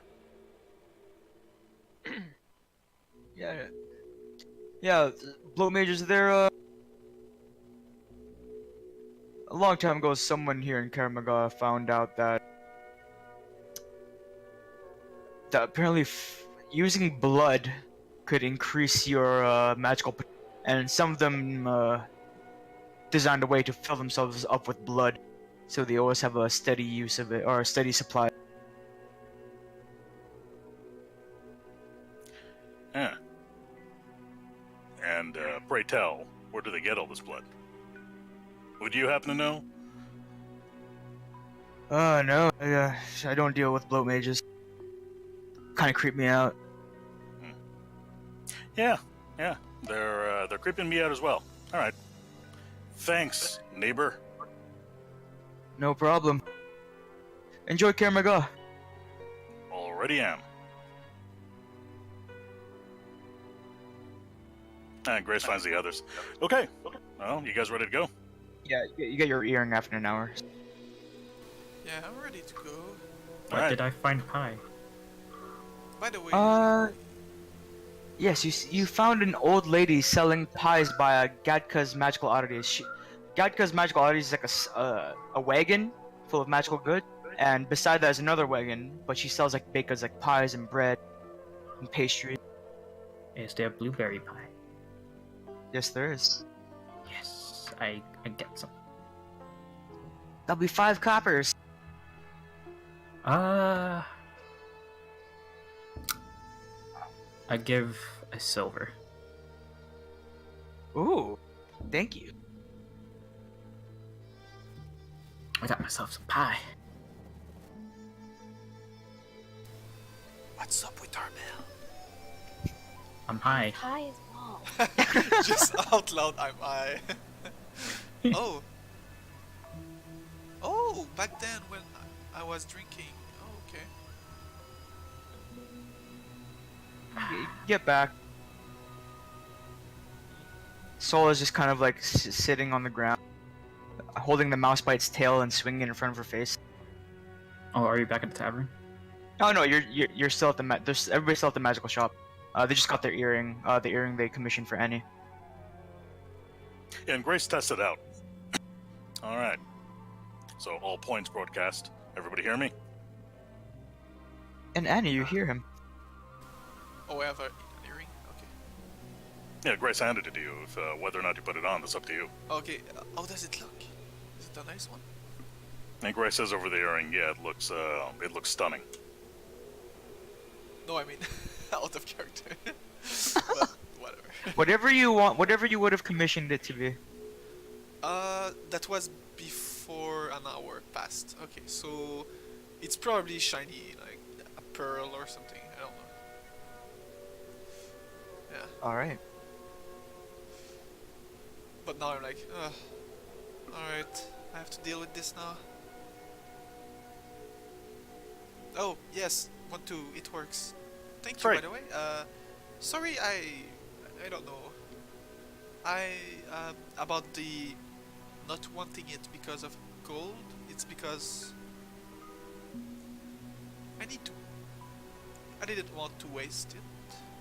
Yeah. Yeah, bloat mages, they're, a long time ago, someone here in Karamaga found out that apparently using blood could increase your and some of them designed a way to fill themselves up with blood, so they always have a steady use of it or a steady supply. Yeah. And pray tell, where do they get all this blood? Would you happen to know? No, I don't deal with bloat mages. Kind of creep me out. Yeah. They're creeping me out as well. All right. Thanks, neighbor. No problem. Enjoy Karamaga. Already am. And Grace finds the others. Okay. Well, you guys ready to go? Yeah, you get your earring after an hour. Yeah, I'm ready to go. What Alright. did I find pie? By the way, Yes, you found an old lady selling pies by Gadka's Magical Oddities. Gadka's Magical Oddities is like a wagon full of magical goods, and beside that is another wagon, but she sells like baked goods like pies and bread and pastry. Is there blueberry pie? Yes, there is. Yes, I get some. That'll be 5 coppers. I give a silver. Ooh, thank you. I got myself some pie. what's up with our bell? I'm high. Pie is small. Just out loud, I'm I. Oh. Oh, back then when I was drinking. Oh, okay. Get back. Soul is just kind of like sitting on the ground, holding the mouse by its tail and swinging it in front of her face. Oh, are you back at the tavern? Oh no, you're still at the there's everybody's still at the magical shop. They just got their earring, the earring they commissioned for Annie. Yeah, and Grace tested out. All right. So all points broadcast. Everybody hear me? And Annie, you hear him. Oh, I have an earring? Okay. Yeah, Grace handed it to you. If, whether or not you put it on, that's up to you. Okay, how does it look? Is it a nice one? And Grace says over the earring, yeah, it looks stunning. No, I mean, out of character. But, whatever. Whatever you want, whatever you would have commissioned it to be. That was before an hour passed. Okay, so it's probably shiny, like a pearl or something. I don't know. Yeah, All right. but now I'm like, alright, I have to deal with this now. Oh, yes, 1-2, it works. Thank you, Right. by the way. Sorry, I don't know. About the not wanting it because of gold, it's because I didn't want to waste it,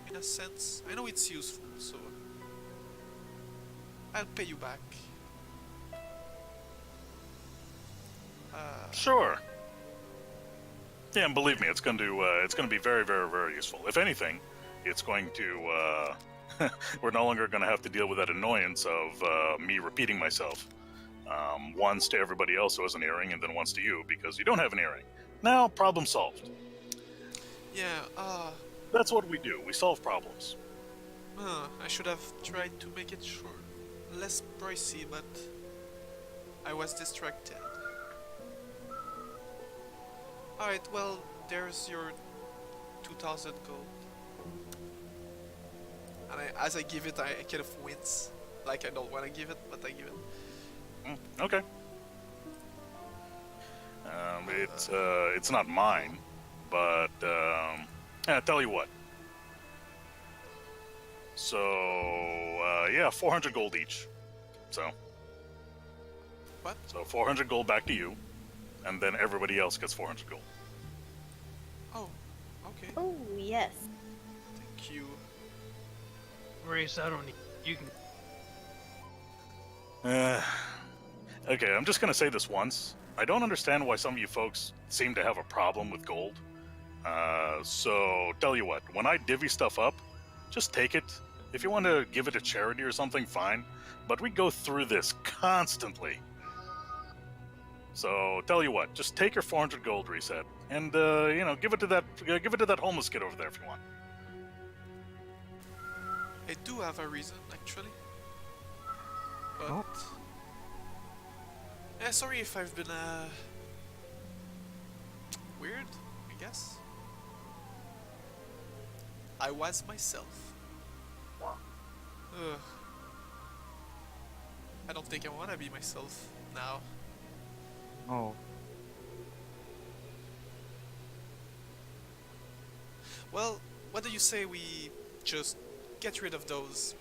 in a sense. I know it's useful, so I'll pay you back. Sure. Yeah, and believe me, it's going to be very, very, very useful. If anything, it's going to we're no longer going to have to deal with that annoyance of me repeating myself. Once to everybody else who has an earring, and then once to you because you don't have an earring. Now, problem solved. Yeah, That's what we do. We solve problems. I should have tried to make it short, less pricey, but I was distracted. Alright, well, there's your 2,000 gold. And as I give it, I kind of wince. Like I don't want to give it, but I give it. Okay. It's not mine, but I tell you what. So, yeah, 400 gold each. So. What? So 400 gold back to you, and then everybody else gets 400 gold. Oh, okay. Oh yes. Thank you. Race, I don't need. You can. Okay, I'm just gonna say this once. I don't understand why some of you folks seem to have a problem with gold. So tell you what, when I divvy stuff up, just take it. If you want to give it to charity or something, fine. But we go through this constantly. So tell you what, just take your 400 gold reset, and give it to that homeless kid over there if you want. I do have a reason, actually. But... Oh. Yeah, sorry if I've been, weird, I guess. I was myself. Ugh. I don't think I wanna be myself now. Oh. Well, what do you say we just get rid of those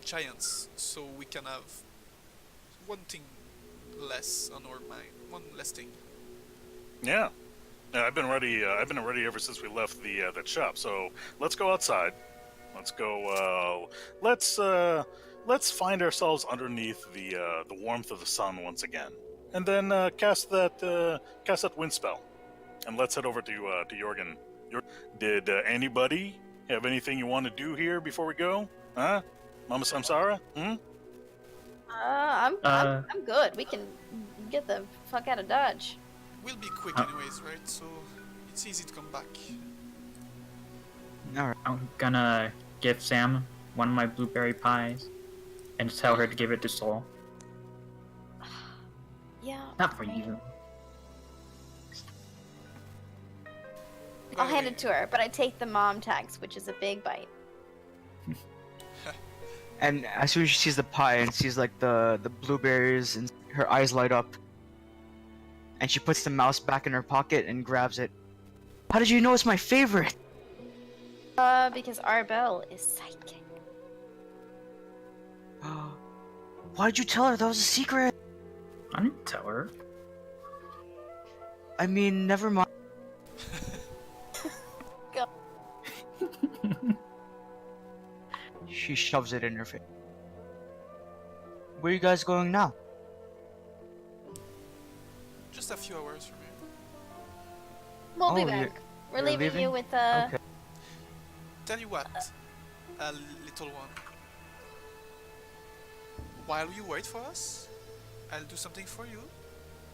giants so we can have one thing less on our mind, one less thing. Yeah. I've been ready. I've been ready ever since we left the that shop. So let's go outside. Let's go. Let's find ourselves underneath the warmth of the sun once again, and then cast that wind spell, and let's head over to Jorgen. Did anybody have anything you want to do here before we go? Huh, Mama Samsara? Hmm. I'm good. We can get the fuck out of Dodge. We'll be quick anyways, right? So it's easy to come back. Alright. I'm gonna give Sam one of my blueberry pies and tell her to give it to Soul. Yeah. Not for you. I'll hand it to her, but I take the mom tax, which is a big bite. And as soon as she sees the pie and sees like the blueberries, and her eyes light up. And she puts the mouse back in her pocket and grabs it. How did you know it's my favorite? Because Arbel is psychic. Why'd you tell her that was a secret? I didn't tell her. I mean, never mind. Go. She shoves it in her face. Where are you guys going now? Just a few hours from here. We'll be Oh, back. We're you're leaving leaving? you with Okay. Tell you what, little one. While you wait for us, I'll do something for you,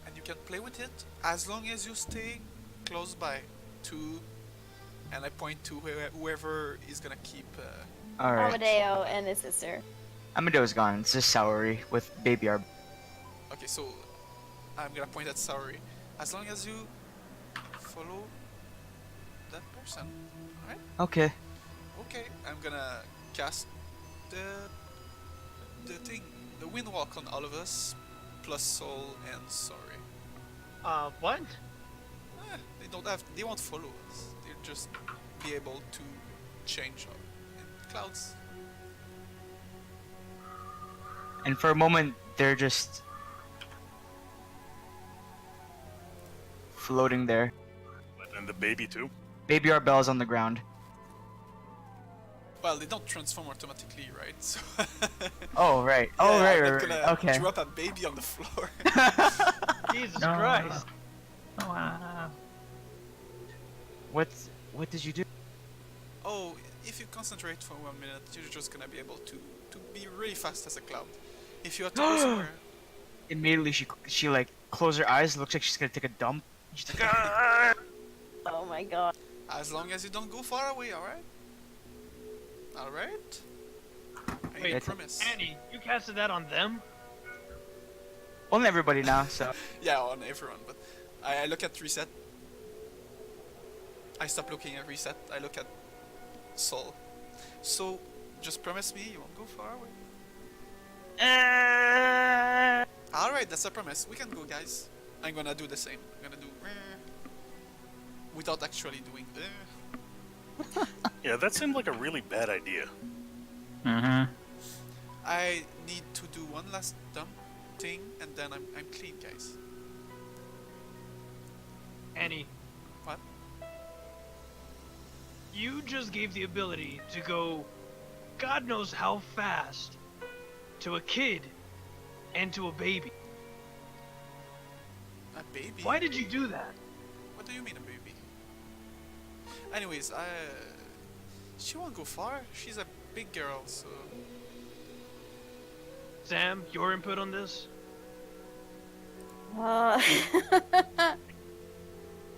and you can play with it as long as you stay close by to, and I point to whoever is gonna keep. Alright. Amadeo and his sister. Amadeo's gone. It's just Soury with Baby Arb. Okay, so I'm gonna point at Sauri. As long as you follow that person, alright? Okay. Okay, I'm gonna cast the thing, the wind walk on all of us, plus Soul and Sorry. What? They won't follow us. They'll just be able to change up in clouds. And for a moment, they're just floating there. And the baby too. Baby Arbel's on the ground. Well, they don't transform automatically, right? So Oh right. Oh yeah, right. I'm Right, not right. gonna Okay. drop a baby on the floor. Jesus No. Christ. Wow. What did you do? Oh, if you concentrate for 1 minute, you're just gonna be able to be really fast as a cloud. If you have to go somewhere, Immediately she like closed her eyes. Looks like she's gonna take a dump. She's like, "Ah!" Oh my god. as long as you don't go far away, alright? Alright? I Wait, promise. Annie, you casted that on them? On everybody now. So Yeah, on everyone, but I look at reset. I stop looking at reset. I look at Soul. So, just promise me you won't go far away. Alright, that's a promise. We can go, guys. I'm gonna do the same. I'm gonna do without actually doing Yeah, that seemed like a really bad idea. Mm-hmm. I need to do one last dumb thing, and then I'm clean, guys. Annie, What? you just gave the ability to go God knows how fast to a kid and to a baby. A baby? Why did you do that? What do you mean a baby? Anyways, she won't go far. She's a big girl, so Sam, your input on this?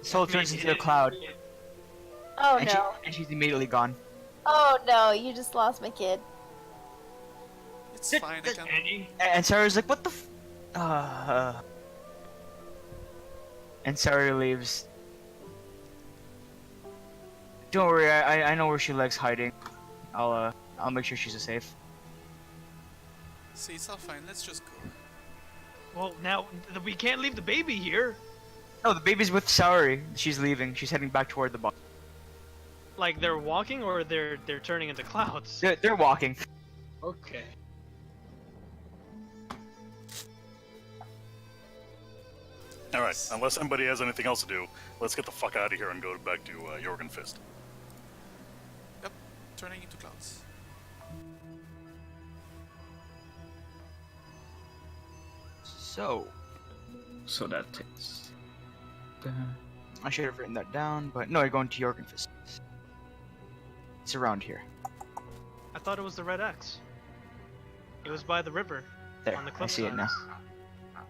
Soul turns into a cloud, Oh and, no. and she's immediately gone. Oh no, you just lost my kid. it's fine. I can. Annie? And Sarah's like, "What the?" And Sarah leaves. Don't worry, I know where she likes hiding. I'll make sure she's safe. See, it's all fine. Let's just go. Well, now we can't leave the baby here. No, the baby's with Saori. She's leaving. She's heading back toward the box. Like they're walking or they're turning into clouds. They're walking. Okay. All right, unless anybody has anything else to do, let's get the fuck out of here and go back to Jorgenfist. Yep, turning into clouds. So that takes. I should have written that down, but no, you're going to Jorgenfist. It's around here. I thought it was the red X. It was by the river. There, On the I cliff see it now. sides.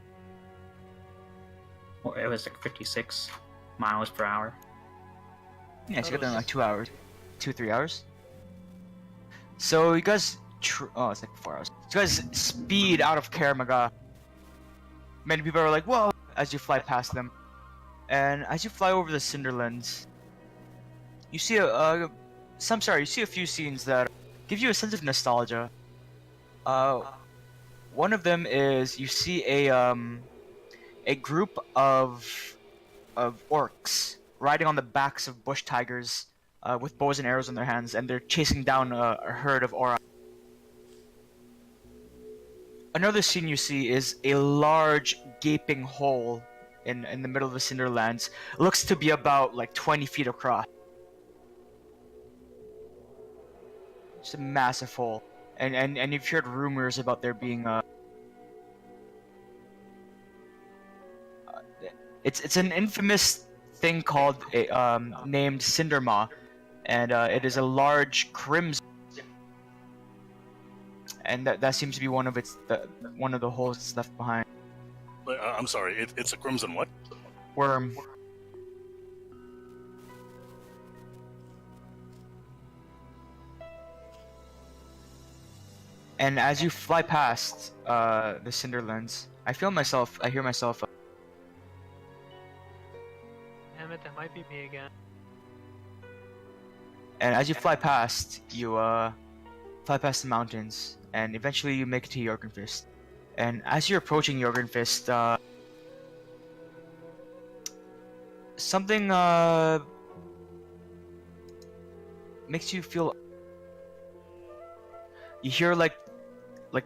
Well, it was like 56 miles per hour. Yeah, so Thought you got it there in was- like 2 hours, 3 hours. So you guys, oh, it's like 4 hours. So you guys speed out of Karamaga. Many people are like, "Whoa!" as you fly past them, and as you fly over the Cinderlands, you see you see a few scenes that give you a sense of nostalgia. One of them is you see a group of orcs riding on the backs of bush tigers with bows and arrows in their hands, and they're chasing down a herd of ora. Another scene you see is a large gaping hole in the middle of the Cinderlands. It looks to be about like 20 feet across. It's a massive hole, and you've heard rumors about there being it's an infamous thing called named Cindermaw, and it is a large crimson, and that seems to be one of one of the holes that's left behind. I'm sorry, it's a crimson what? Worm. And as you fly past the Cinderlands, I hear myself. Damn it, that might be me again. And as you fly past, you fly past the mountains, and eventually you make it to Jorgenfist. And as you're approaching Jorgenfist, something makes you feel. You hear like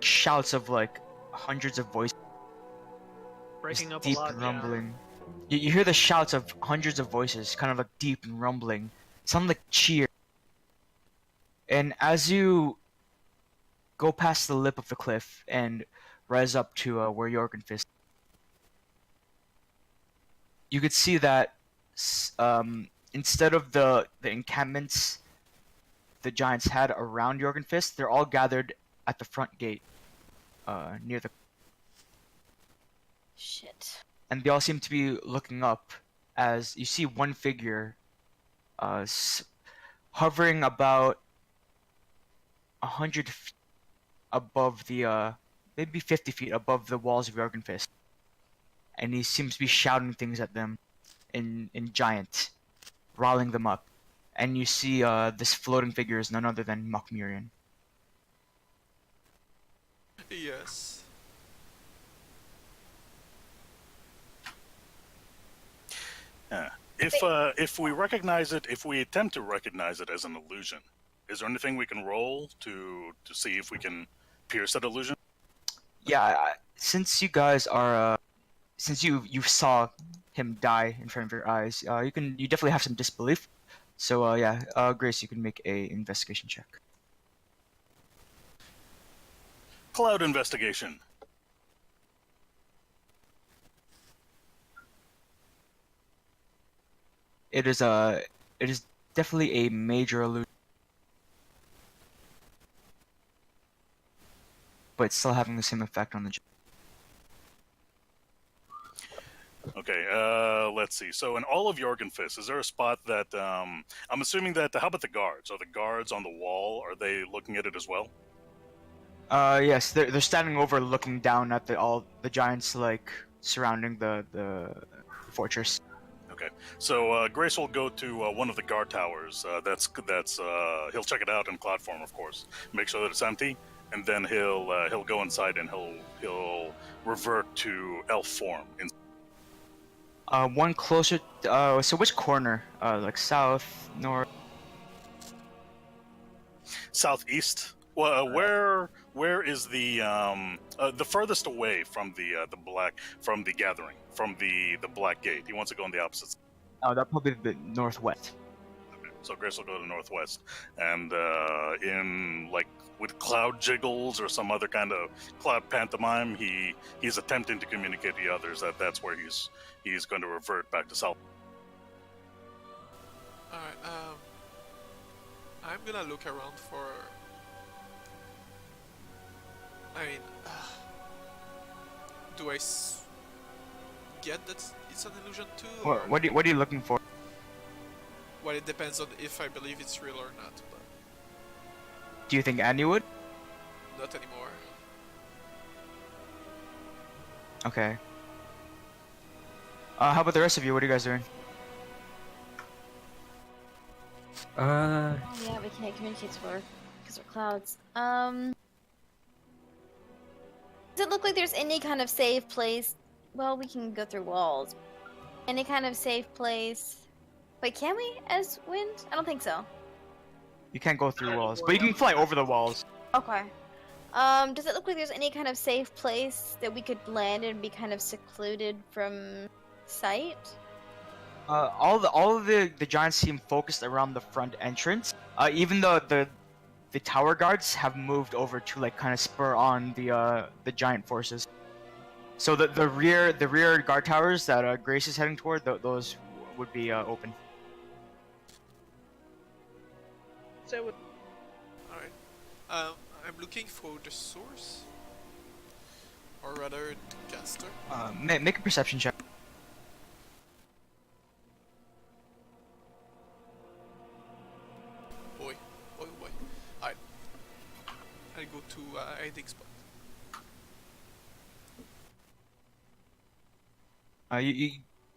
shouts of like hundreds of voices. Breaking This up deep a lot. rumbling. You hear the shouts of hundreds of voices, kind of like deep and rumbling. Sound like cheer. And as you go past the lip of the cliff and rise up to where Jorgenfist, you could see that instead of the encampments the giants had around Jorgenfist, they're all gathered at the front gate, near the. Shit. And they all seem to be looking up as you see one figure hovering about 100 feet above the maybe 50 feet above the walls of Jorgenfist, and he seems to be shouting things at them in giant, riling them up. And you see this floating figure is none other than Mokmurian. Yes. if we recognize it, if we attempt to recognize it as an illusion, is there anything we can roll to see if we can pierce that illusion? Yeah, since you guys are, since you saw him die in front of your eyes, you definitely have some disbelief. So yeah, Grace, you can make a investigation check. Cloud investigation. It is definitely a major illusion, but it's still having the same effect on the. Okay, let's see. So in all of Jorgenfist, is there a spot that I'm assuming that? How about the guards? Are the guards on the wall? Are they looking at it as well? Yes, they're standing over, looking down at all the giants like surrounding the fortress. Okay, so Grace will go to one of the guard towers. That's he'll check it out in cloud form, of course. Make sure that it's empty, and then he'll go inside and he'll revert to elf form. One closer. So which corner? Like south, north. Southeast. Well, where is the furthest away from the gathering, from the black gate? He wants to go on the opposite side. Oh, that probably the northwest. Okay. So Grace will go to northwest, and in like with cloud jiggles or some other kind of cloud pantomime, he's attempting to communicate to the others that that's where he's going to revert back to south. Alright, I'm gonna look around for... I mean, do I get that it's an illusion too? Or... What are you looking for? Well, it depends on if I believe it's real or not, but Do you think Annie would? not anymore. Okay. How about the rest of you? What are you guys doing? Oh yeah, we can't communicate because we're clouds. Does it look like there's any kind of safe place? Well, we can go through walls. Any kind of safe place? Wait, can we as wind? I don't think so. You can't go through walls, but you can fly over the walls. Okay. Does it look like there's any kind of safe place that we could land and be kind of secluded from sight? All of the giants seem focused around the front entrance. Even though the tower guards have moved over to like kind of spur on the giant forces. So the rear guard towers that Grace is heading toward, those would be open. So alright. I'm looking for the source. Or rather, the caster. Make a perception check. Boy. Alright. I go to hiding spot.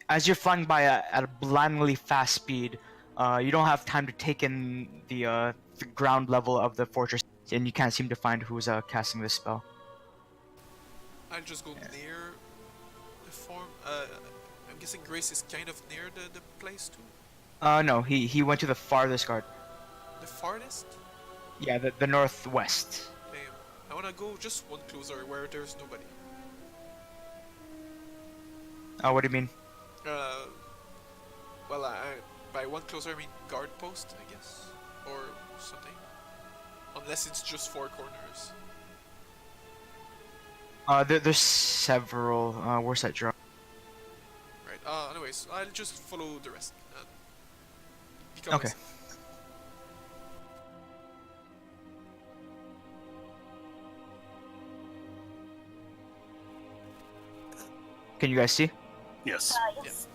As you're flying by at a blindly fast speed, you don't have time to take in the ground level of the fortress, and you can't seem to find who's casting this spell. I'll just go near the form. I'm guessing Grace is kind of near the place too. No, he went to the farthest guard. The farthest? Yeah, the northwest. Damn. I wanna go just one closer where there's nobody. What do you mean? Well, by one closer I mean guard post, I guess, or something. Unless it's just four corners. There's several. Where's that drop? Right. Anyways, I'll just follow the rest. Okay. Can you guys see? Yes. Yes.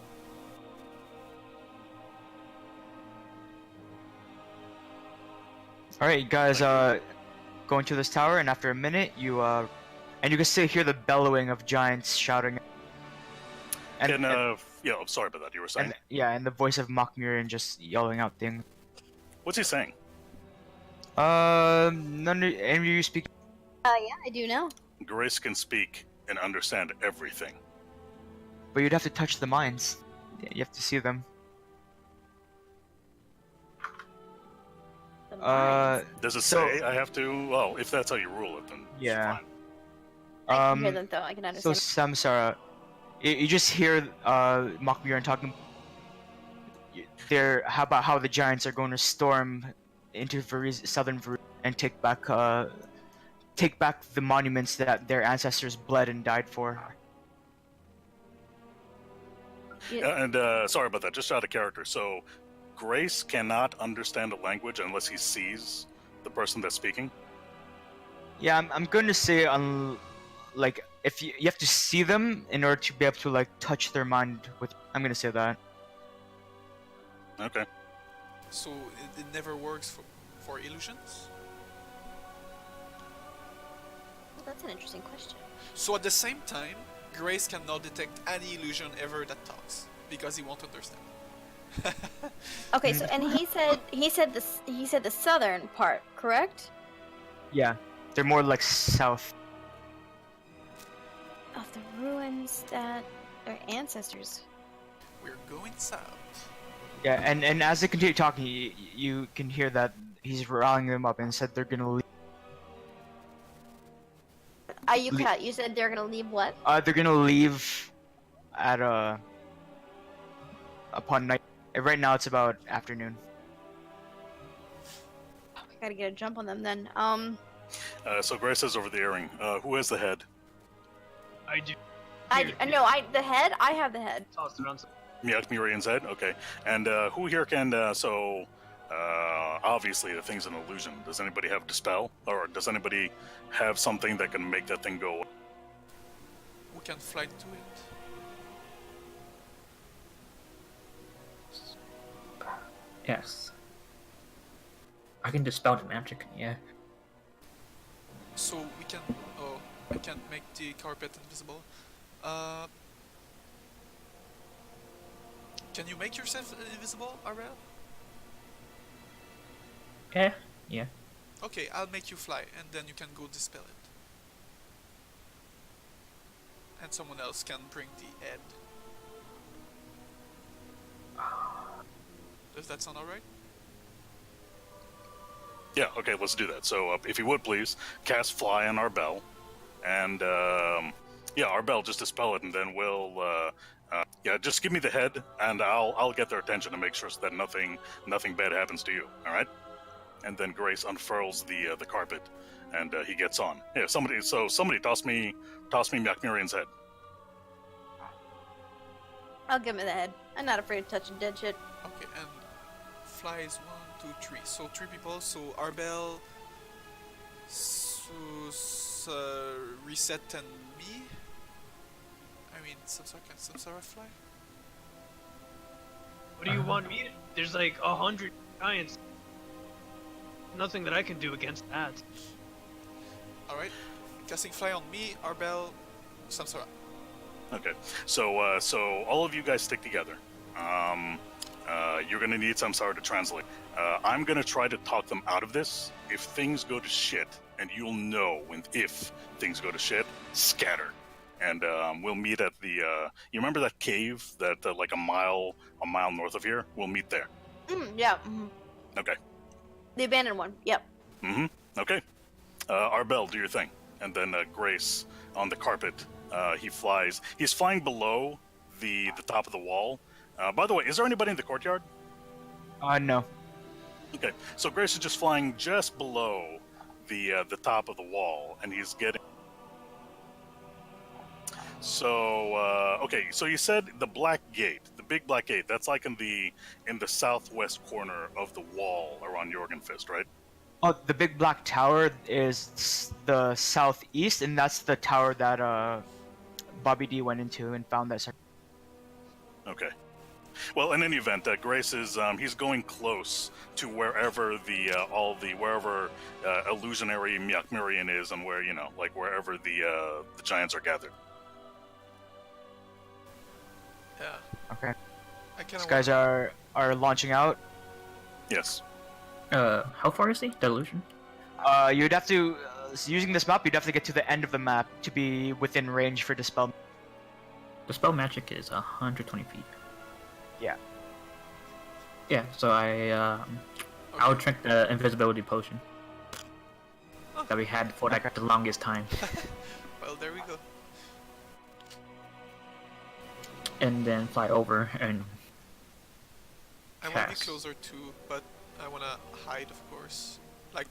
All right, you guys. Go into this tower, and after a minute, you can still hear the bellowing of giants shouting. Yeah, I'm sorry about that. You were saying? And the voice of Makmurian just yelling out things. What's he saying? None of any of you speak. Yeah, I do know. Grace can speak and understand everything. But you'd have to touch the mines. You have to see them. Does it So- say I have to? Well, if that's how you rule it, then Yeah. fine. I can hear them though. I can So understand. Samsara, you just hear Makmuran talking. There, how about how the giants are going to storm into southern Varese and take back the monuments that their ancestors bled and died for. And sorry about that. Just out of character. So, Grace cannot understand a language unless he sees the person that's speaking. Yeah, I'm going to say like if you have to see them in order to be able to like touch their mind with. I'm going to say that. Okay. So it never works for illusions? Well, that's an interesting question. So at the same time, Grace cannot detect any illusion ever that talks because he won't understand. Okay, so and he said the southern part, correct? Yeah, they're more like south. Of the ruins that their ancestors. We're going south. Yeah, and as they continue talking, you can hear that he's rallying them up and said they're gonna leave. You cut. You said they're gonna leave what? They're gonna leave at upon night. Right now it's about afternoon. We gotta get a jump on them then. So Grace says over the earring, who has the head? I do. The head. I have the head. Tossed around. Some... Murian's head? Okay. And who here can, obviously the thing's an illusion. Does anybody have Dispel? Or does anybody have something that can make that thing go away? We can fly to it. Yes. I can dispel the magic, yeah. So we can... Oh, I can't make the carpet invisible. Can you make yourself invisible, Ariel? Yeah. Okay, I'll make you fly, and then you can go dispel it. And someone else can bring the head. Does that sound alright? Yeah, okay, let's do that. So, if you would please, cast Fly on Arbel. And, Arbel, just dispel it, and then we'll, just give me the head, and I'll get their attention to make sure so that nothing bad happens to you, alright? And then Grace unfurls the carpet, and he gets on. Yeah, somebody toss me Macmurian's head. I'll give him the head. I'm not afraid of touching dead shit. Okay, and fly is 1, 2, 3. So 3 people. So Arbel, Reset, and me. I mean, can Samsara fly? What do you want me to... There's like 100 giants. Nothing that I can do against that. Alright. Casting fly on me, Arbel, Samsara. Okay, so all of you guys stick together. You're gonna need Samsara to translate. I'm gonna try to talk them out of this. If things go to shit, and you'll know if things go to shit, scatter. And we'll meet at the. You remember that cave that like a mile north of here? We'll meet there. Yeah. Okay. The abandoned one. Yep. Okay. Arbel, do your thing, and then Grace on the carpet. He flies. He's flying below the top of the wall. By the way, is there anybody in the courtyard? No. Okay, so Grace is just flying just below the top of the wall, and he's getting. So okay, so you said the black gate, the big black gate. That's like in the southwest corner of the wall around Jorgenfist, right? Oh, the big black tower is the southeast, and that's the tower that Bobby D went into and found that. Okay. Well, in any event, Grace is he's going close to wherever wherever illusionary Myakmirian is, and where wherever the giants are gathered. Yeah. Okay. I These guys are launching out. Yes. How far is he? The illusion? You'd have to using this map. You'd have to get to the end of the map to be within range for dispel. Dispel magic is 120 feet. Yeah. Yeah, so I I'll drink the invisibility potion Oh. that we had for like the longest time, Well, there we go. and then fly over and I want to be cast. closer too, but I want to hide, of course. Like,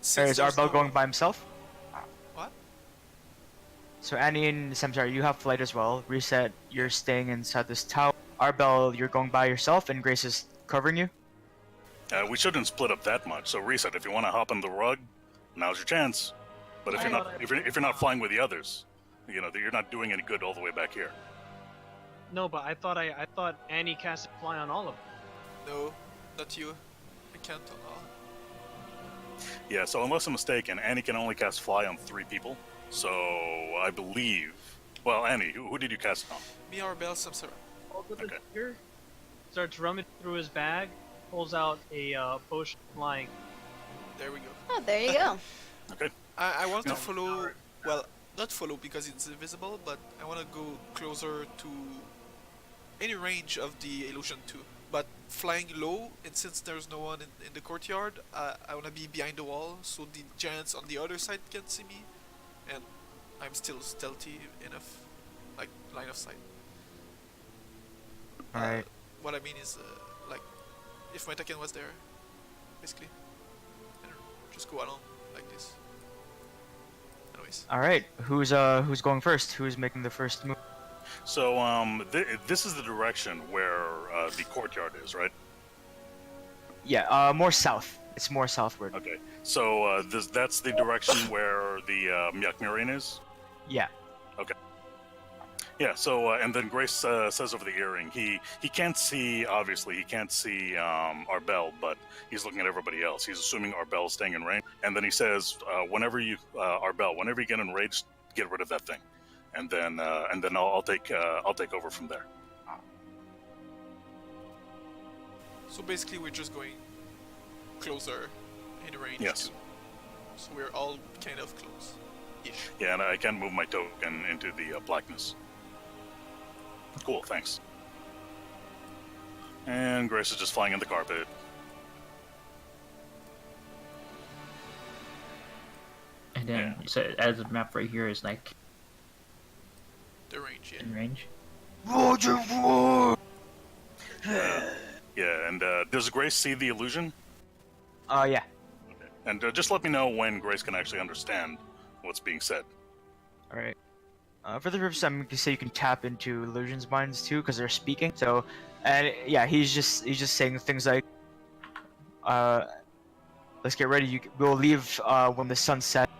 Sorry, since is there's Arbel no going one- by himself? What? So Annie and Samsar, you have flight as well. Reset, you're staying inside this tower. Arbel, you're going by yourself, and Grace is covering you. We shouldn't split up that much. So Reset, if you want to hop on the rug, now's your chance. But if you're not flying with the others, you know, you're not doing any good all the way back here. No, but I thought Annie casted fly on all of them. No, not you. I can't on all. Yeah. So unless I'm mistaken, Annie can only cast fly on 3 people. So I believe. Well, Annie, who did you cast it on? Me, Arbel, Samsara. Okay. Here, starts rummaging through his bag, pulls out a potion of flying. There we go. Oh, there you go. Okay. I want No. to follow. Well, not follow because it's invisible, but I want to go closer to any range of the illusion too. But flying low, and since there's no one in the courtyard, I want to be behind the wall so the giants on the other side can see me, and I'm still stealthy enough, like line of sight. Alright. What I mean is, like, if my Tekken was there, basically, I don't know, just go along like this. Anyways, Alright, who's going first? Who's making the first move? So this is the direction where the courtyard is, right? Yeah, more south. It's more southward. Okay. So that's the direction where the Myakmirian is. Yeah. Yeah. So and then Grace says over the earring, he can't see. Obviously, he can't see Arbel, but he's looking at everybody else. He's assuming Arbel is staying in range, and then he says, whenever you Arbel, whenever you get in range, get rid of that thing, and then I'll take over from there. so basically we're just going closer in range Yes. too. So we're all kind of close. Ish. Yeah, and I can move my token into the blackness. Cool, thanks. And Grace is just flying in the carpet. and then Yeah. so as the map right here is like The range, yeah. in range. Roger, Yeah, and does Grace see the illusion? yeah. Okay. And just let me know when Grace can actually understand what's being said. Alright. For the purpose, I'm gonna say you can tap into illusions minds too, because they're speaking. So, and yeah, he's just saying things like, let's get ready. We'll leave when the sun sets.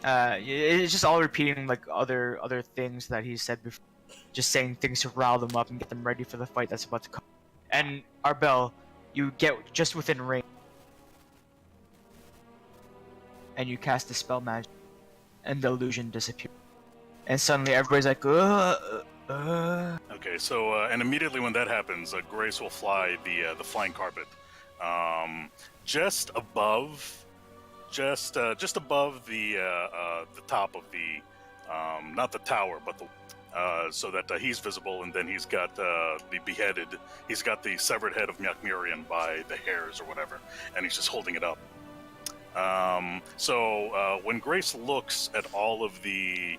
It's just all repeating like other things that he said before. Just saying things to rile them up and get them ready for the fight that's about to come. And Arbel, you get just within range, and you cast the spell magic, and the illusion disappears. And suddenly everybody's like, Okay, so and immediately when that happens, Grace will fly the flying carpet, just above the top of the not the tower, but the so that he's visible, and then he's got the beheaded. He's got the severed head of Myakmirian by the hairs or whatever, and he's just holding it up. So when Grace looks at all of these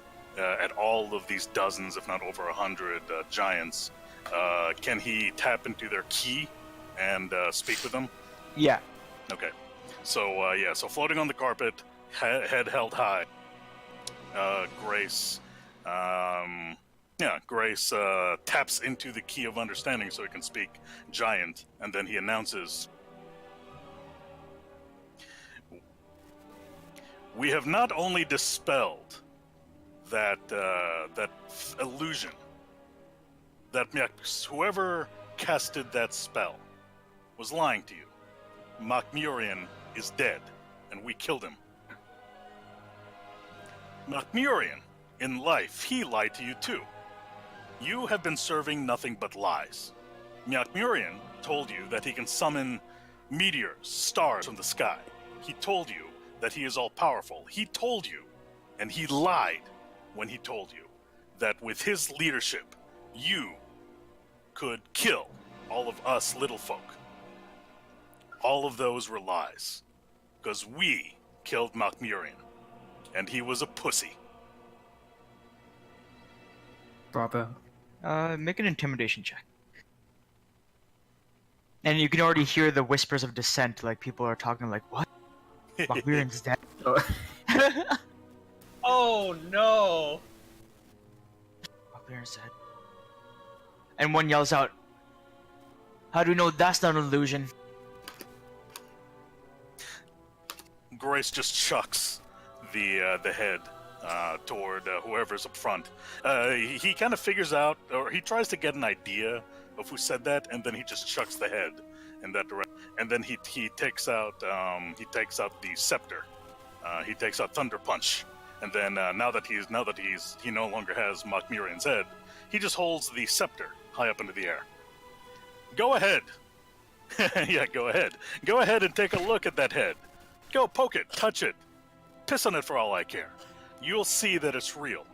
dozens, if not over 100 giants, can he tap into their ki and speak with them? yeah. Okay. So so floating on the carpet, head held high. Grace, Grace taps into the key of understanding so he can speak giant, and then he announces, "We have not only dispelled that illusion, that whoever casted that spell was lying to you. Makmurian is dead, and we killed him. Makmurian, in life, he lied to you too. You have been serving nothing but lies. Makmurian told you that he can summon meteors, stars from the sky. He told you that he is all-powerful. He told you, and he lied when he told you, that with his leadership, you could kill all of us little folk. all of those were lies. Because we killed Makmurian. And he was a pussy. Bravo. Make an intimidation check. And you can already hear the whispers of dissent, like people are talking like, what? Makmurian's dead? Oh, Oh no! Makmurian's dead. And one yells out, how do you know that's not an illusion? Grace just chucks the head toward whoever's up front. He kind of figures out, or he tries to get an idea of who said that, and then he just chucks the head in that direction. And then he takes out the scepter. He takes out Thunder Punch, and then now that he no longer has Makmurian's head, he just holds the scepter high up into the air. Go ahead. Yeah, go ahead. Go ahead and take a look at that head. Go poke it, touch it, piss on it for all I care. You'll see that it's real.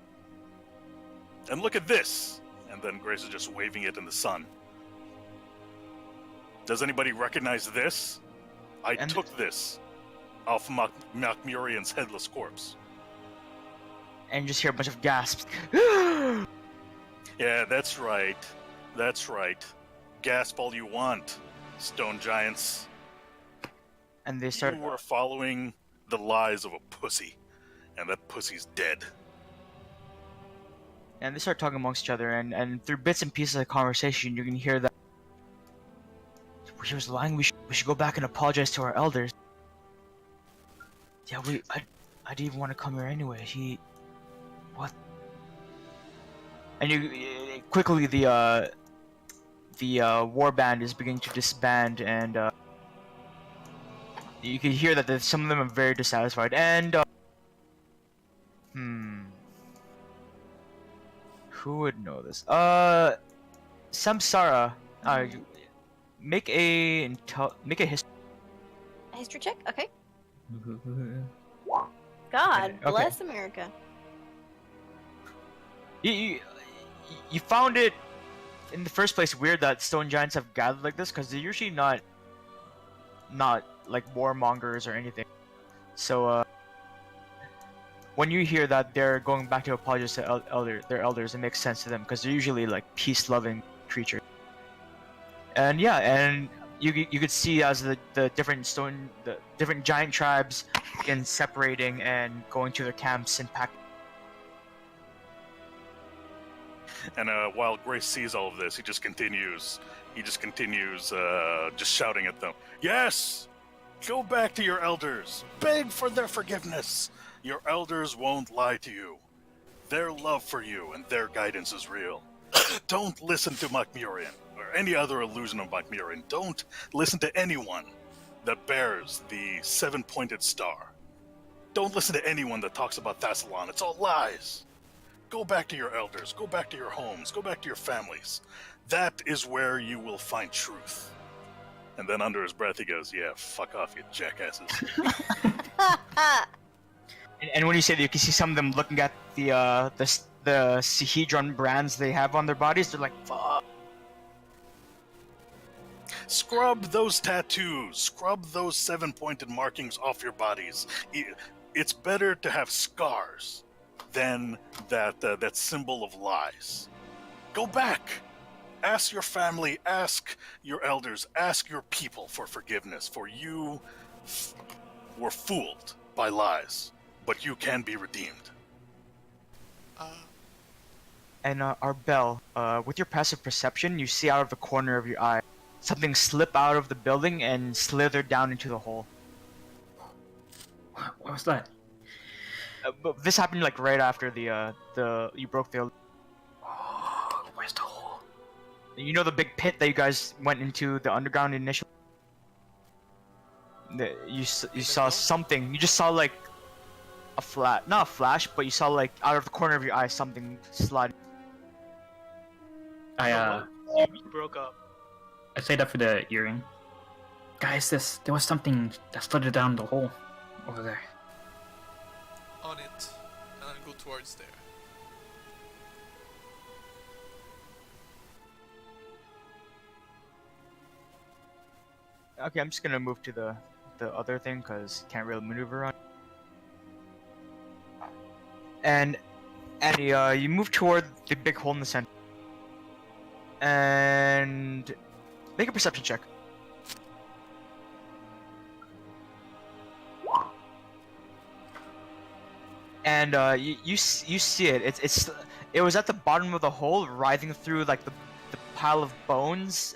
And look at this. And then Grace is just waving it in the sun. Does anybody recognize this? I took this off Makmurian's headless corpse. And you just hear a bunch of gasps. Yeah, that's right. That's right. Gasp all you want, stone giants. And they start. You were following the lies of a pussy, and that pussy's dead. And they start talking amongst each other, and through bits and pieces of conversation, you can hear that he was lying. We should go back and apologize to our elders. Yeah, I didn't want to come here anyway. What? And you quickly the war band is beginning to disband, and you can hear that some of them are very dissatisfied. And who would know this? Samsara, make a history. A history check? Okay. God Okay. bless America. You found it in the first place weird that stone giants have gathered like this, because they're usually not like warmongers or anything. So when you hear that they're going back to apologize to their elders, it makes sense to them because they're usually like peace-loving creatures. And yeah, and you could see as the different giant tribes begin separating and going to their camps and packing. And while Grace sees all of this, he just continues just shouting at them. Yes! Go back to your elders. Beg for their forgiveness. Your elders won't lie to you. Their love for you and their guidance is real. Don't listen to Makmurian or any other illusion of Makmurian. Don't listen to anyone that bears the seven-pointed star. Don't listen to anyone that talks about Thassalon. It's all lies. Go back to your elders. Go back to your homes. Go back to your families. That is where you will find truth. And then under his breath he goes, yeah, fuck off, you jackasses. And when you say that, you can see some of them looking at the Sihedron brands they have on their bodies. They're like, fuck. Scrub those tattoos. Scrub those seven-pointed markings off your bodies. It's better to have scars than that symbol of lies. Go back. Ask your family, ask your elders, ask your people for forgiveness, for you were fooled by lies, but you can be redeemed. And our Bell, with your passive perception, you see out of the corner of your eye something slip out of the building and slither down into the hole. What was that? But this happened like right after you broke the. Oh, where's the hole? You know the big pit that you guys went into the underground initially. You saw something. You just saw like not a flash, but you saw like out of the corner of your eye something slide. You broke up. I say that for the earring. Guys, there was something that slid down the hole over there. On it, and I'll go towards there. Okay, I'm just gonna move to the other thing because can't really maneuver on. And Annie, you move toward the big hole in the center, and make a perception check. And you see it. It was at the bottom of the hole, writhing through like the pile of bones,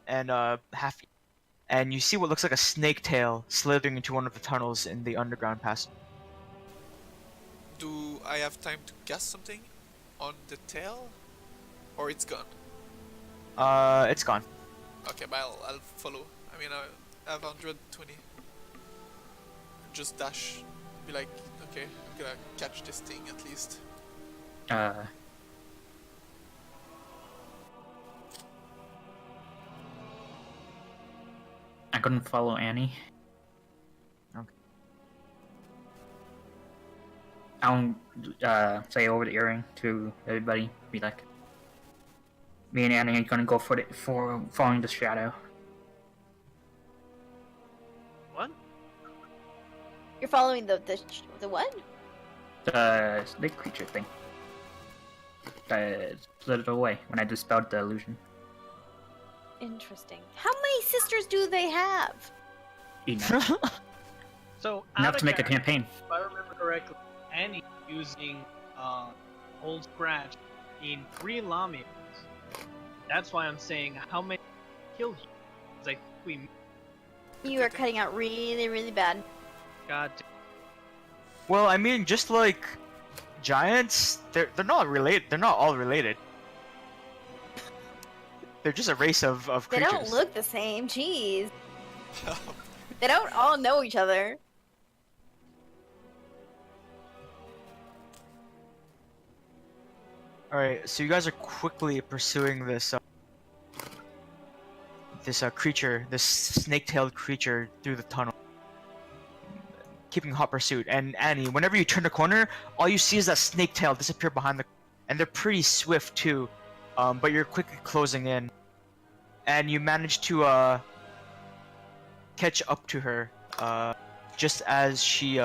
and half. And you see what looks like a snake tail slithering into one of the tunnels in the underground passage. Do I have time to guess something on the tail, or it's gone? It's gone. Okay, but I'll follow. I mean, I have 120. Just dash. Be like, okay, I'm gonna catch this thing at least. I couldn't follow Annie. Okay. I'll say over the earring to everybody. Be like, me and Annie are gonna go for following the shadow. What? You're following the what? The snake creature thing. Split it away when I dispelled the illusion. Interesting. How many sisters do they have? Enough. So Enough out to make a of character, campaign. If I remember correctly, Annie using Old Scratch in 3 Lamias. That's why I'm saying how many kill you. Because I think we You are cutting out really, really bad. got. Well, I mean, just like giants, they're not related. They're not all related. They're just a race of They creatures. don't look the same. Jeez. They don't all know each other. All right, so you guys are quickly pursuing this creature, this snake-tailed creature through the tunnel, keeping hot pursuit. And Annie, whenever you turn the corner, all you see is that snake tail disappear behind the, and they're pretty swift too. But you're quickly closing in, and you manage to catch up to her just as she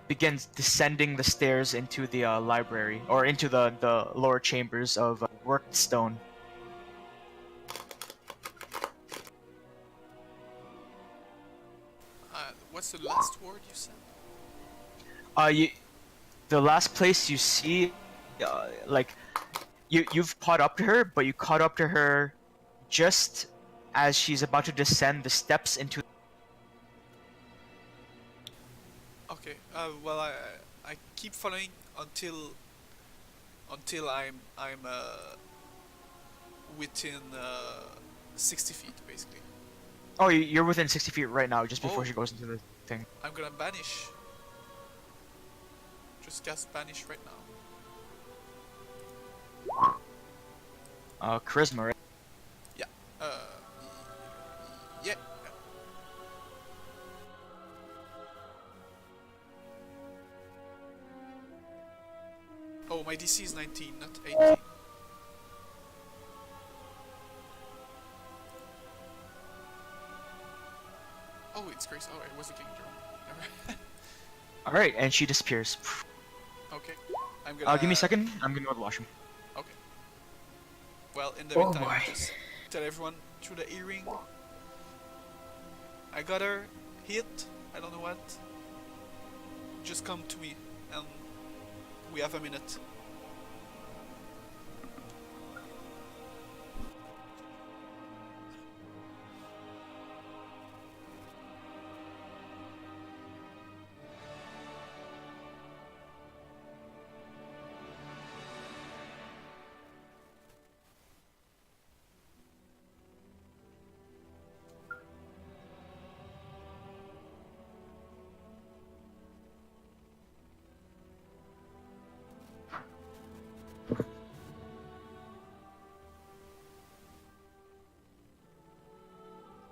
begins descending the stairs into the library, or into the lower chambers of worked stone. What's the last word you said? The last place you see, like, you've caught up to her, but you caught up to her just as she's about to descend the steps into. Okay. Well, I keep following until I'm within 60 feet, basically. Oh, you're within 60 feet right now, just before Oh. she goes into the thing. I'm gonna banish. Just cast banish right now. Charisma, right? Yeah. Yeah. Oh, my DC is 19, not 18. Oh, it's Grace. Oh, I was looking wrong. All right, and she disappears. Okay. I'm gonna. Give me a second. I'm gonna go to the washroom. Okay. Well, in the Oh meantime, boy. just tell everyone through the earring. I got her hit. I don't know what. Just come to me, and we have a minute.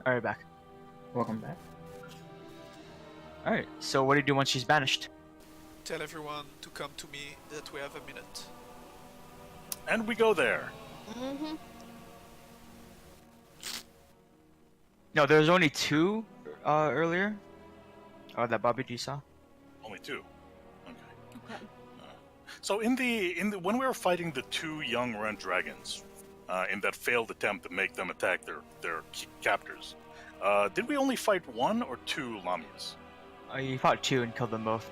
All right, back. Welcome back. All right. So what do you do once she's banished? Tell everyone to come to me that we have a minute. And we go there. Mm-hmm. No, there was only two earlier. Oh, that Bobby G saw. Only two. Okay. Okay. So in the when we were fighting the two young red dragons, in that failed attempt to make them attack their captors, did we only fight one or two Lamias? You fought two and killed them both.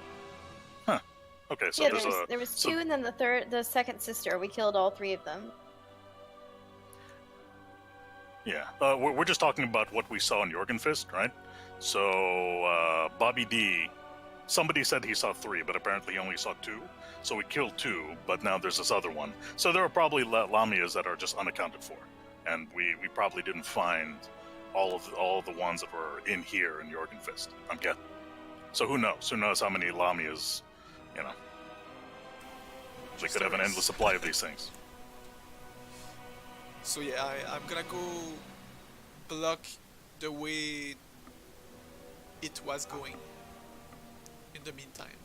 Okay, so Yeah, there's there was so- two, and then the second sister. We killed all three of them. yeah. We're just talking about what we saw in Jorgenfist, right? So Bobby D, somebody said he saw three, but apparently he only saw two. So we killed two, but now there's this other one. So there are probably Lamias that are just unaccounted for, and we probably didn't find all of the ones that were in here in Jorgenfist. I'm guessing. So who knows? Who knows how many Lamias, you know? We could have an endless supply of these things. So yeah, I'm gonna go block the way it was going. In the meantime,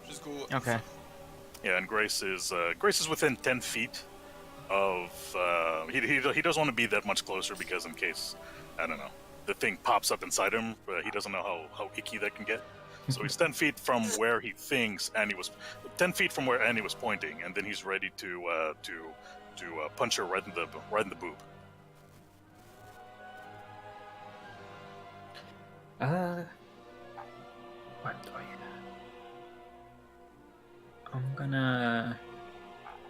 just go. Okay. Yeah, and Grace is within 10 feet of. He doesn't want to be that much closer because in case, I don't know, the thing pops up inside him, he doesn't know how icky that can get. So he's 10 feet from where he thinks Annie was, 10 feet from where Annie was pointing, and then he's ready to punch her right in the boob. What do I I'm gonna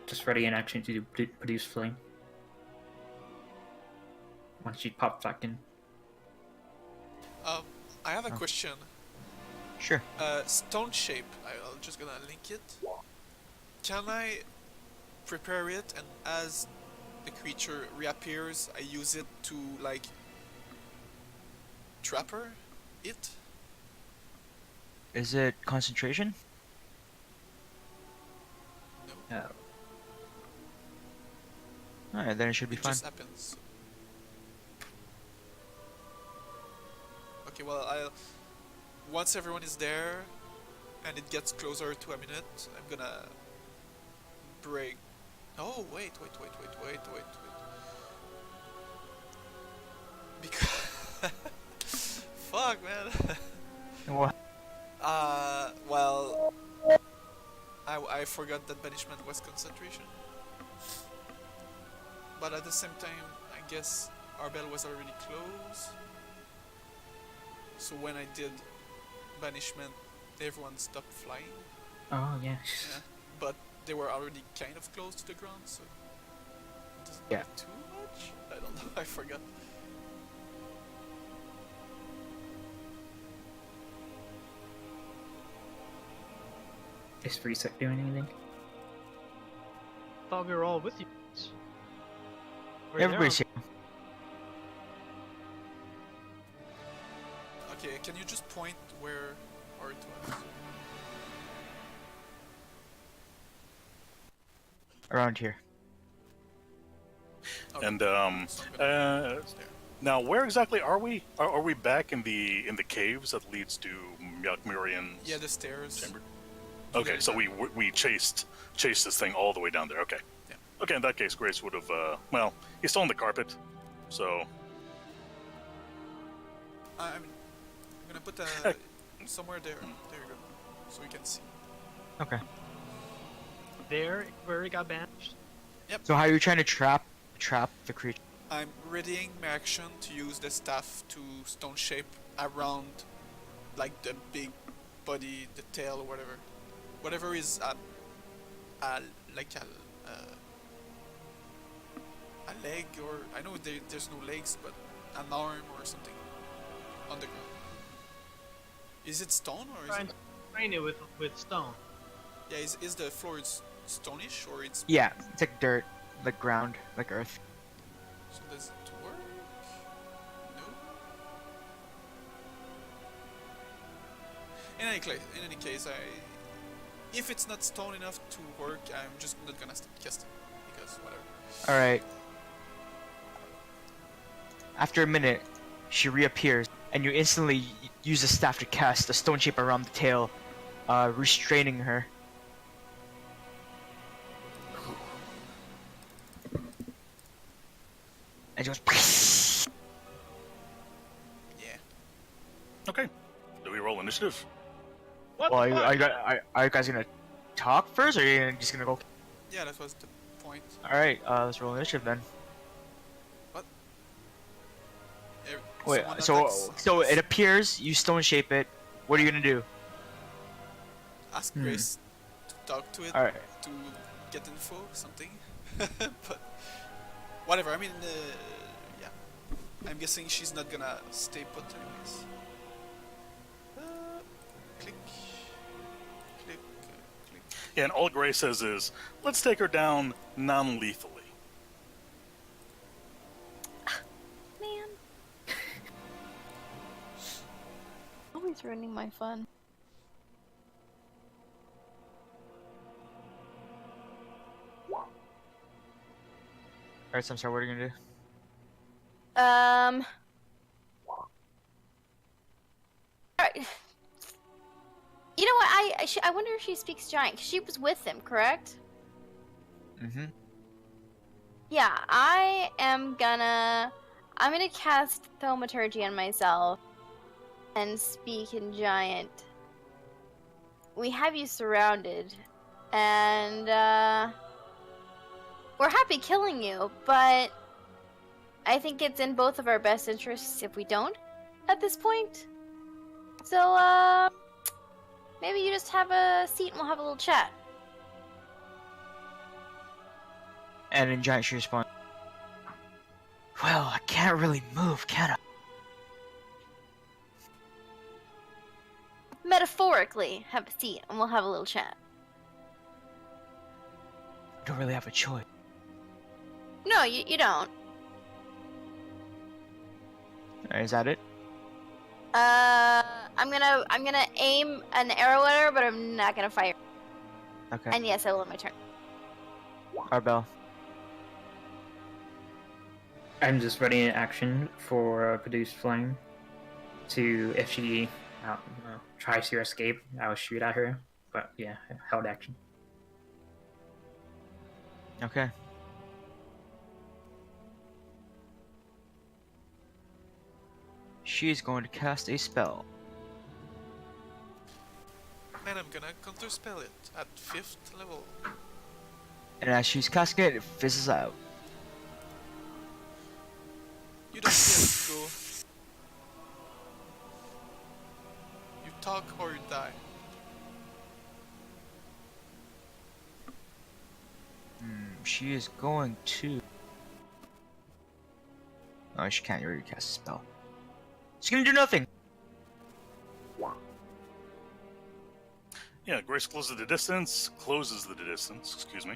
just ready an action to produce flame. Once she pops back in. I have a question. Sure. Stone shape. I'm just gonna link it. Can I prepare it, and as the creature reappears, I use it to like trap her? It? Is it concentration? Oh. Alright, then it should be It fine. just happens. Okay, well, once everyone is there and it gets closer to a minute, I'm gonna break. Oh, wait. Because fuck, man. What? Well, I forgot that banishment was concentration. But at the same time, I guess our bell was already closed. So when I did banishment, everyone stopped flying. Oh yeah. Yeah, but they were already kind of close to the ground, so it doesn't Yeah. matter too much. I don't know. I forgot. Is Reset doing anything? Thought we were all with you. We're there Everybody's here. Okay, can you just point where Art was? Around here. Okay. And So I'm gonna it's there. now where exactly are we? Are we back in the caves that leads to Murian's Yeah, the stairs. chamber? Okay, so we chased this thing all the way down there. Okay. Yeah. Okay, in that case, Grace would have. Well, he's still on the carpet, so I mean, I'm gonna put somewhere there. There you go, so we can see. Okay. there where he got banished. So how are you trying to trap the creature? I'm readying my action to use the staff to stone shape around, like the big body, the tail, or whatever is like a leg, or I know there's no legs, but an arm or something on the ground. Is it stone or is Trying it? to train it with stone. Yeah, is the floor stonish or it's? Yeah, it's like dirt, like ground, like earth. So does it work? No. In any case, if it's not stone enough to work, I'm just not gonna cast it because whatever. Alright. After a minute, she reappears, and you instantly use the staff to cast a stone shape around the tail, restraining her. And she goes. initiative. What Well, the fuck? are you guys gonna talk first, or are you just gonna go? Yeah, that was the point. All right, let's roll initiative then. Every- Wait, someone so it appears you stone shape it. What are you gonna do? ask Grace to talk to it All right. to get info, something. But whatever. I mean, yeah. I'm guessing she's not gonna stay put anyways. Click, click, click. Yeah, and all Gray says is, let's take her down non-lethally. Man. Always ruining my fun. All right, Samsar, what are you gonna do? Alright. You know what? I wonder if she speaks giant. 'Cause she was with him, correct? Mm-hmm. Yeah, I'm gonna cast thaumaturgy on myself and speak in giant. We have you surrounded, and we're happy killing you, but I think it's in both of our best interests if we don't at this point. So maybe you just have a seat and we'll have a little chat. And in giant, she responds, "Well, I can't really move, can I?" Metaphorically, have a seat and we'll have a little chat. I don't really have a choice. No, you don't. Is that it? I'm gonna aim an arrow at her, but I'm not gonna fire. Okay. And yes, I will end my turn. Arbel. I'm just ready in action for produce flame. To if she tries to escape, I'll shoot at her. But yeah, held action. Okay. She's going to cast a spell. And I'm gonna counterspell it at 5th level. And as she's casting it, it fizzes out. You don't get go. You talk or you die. She is going to... Oh, she can't already cast a spell. She's gonna do nothing! Yeah, Grace closes the distance, excuse me,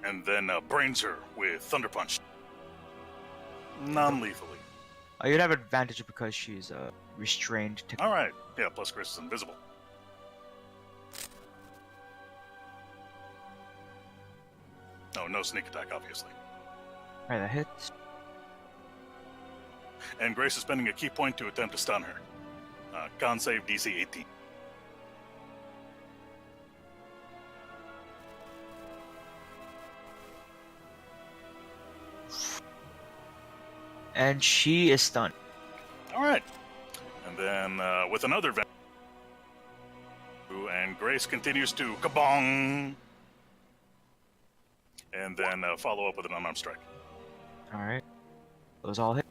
and then brains her with Thunder Punch. Non-lethally. Oh, you'd have advantage because she's restrained to... Alright, yeah, plus Grace is invisible. Oh, no sneak attack, obviously. Alright, that hits. And Grace is spending a key point to attempt to stun her. Con save DC 18. And she is stunned. Alright. And then with another and Grace continues to kabong! And then follow up with an unarmed strike. Alright. Those all hit.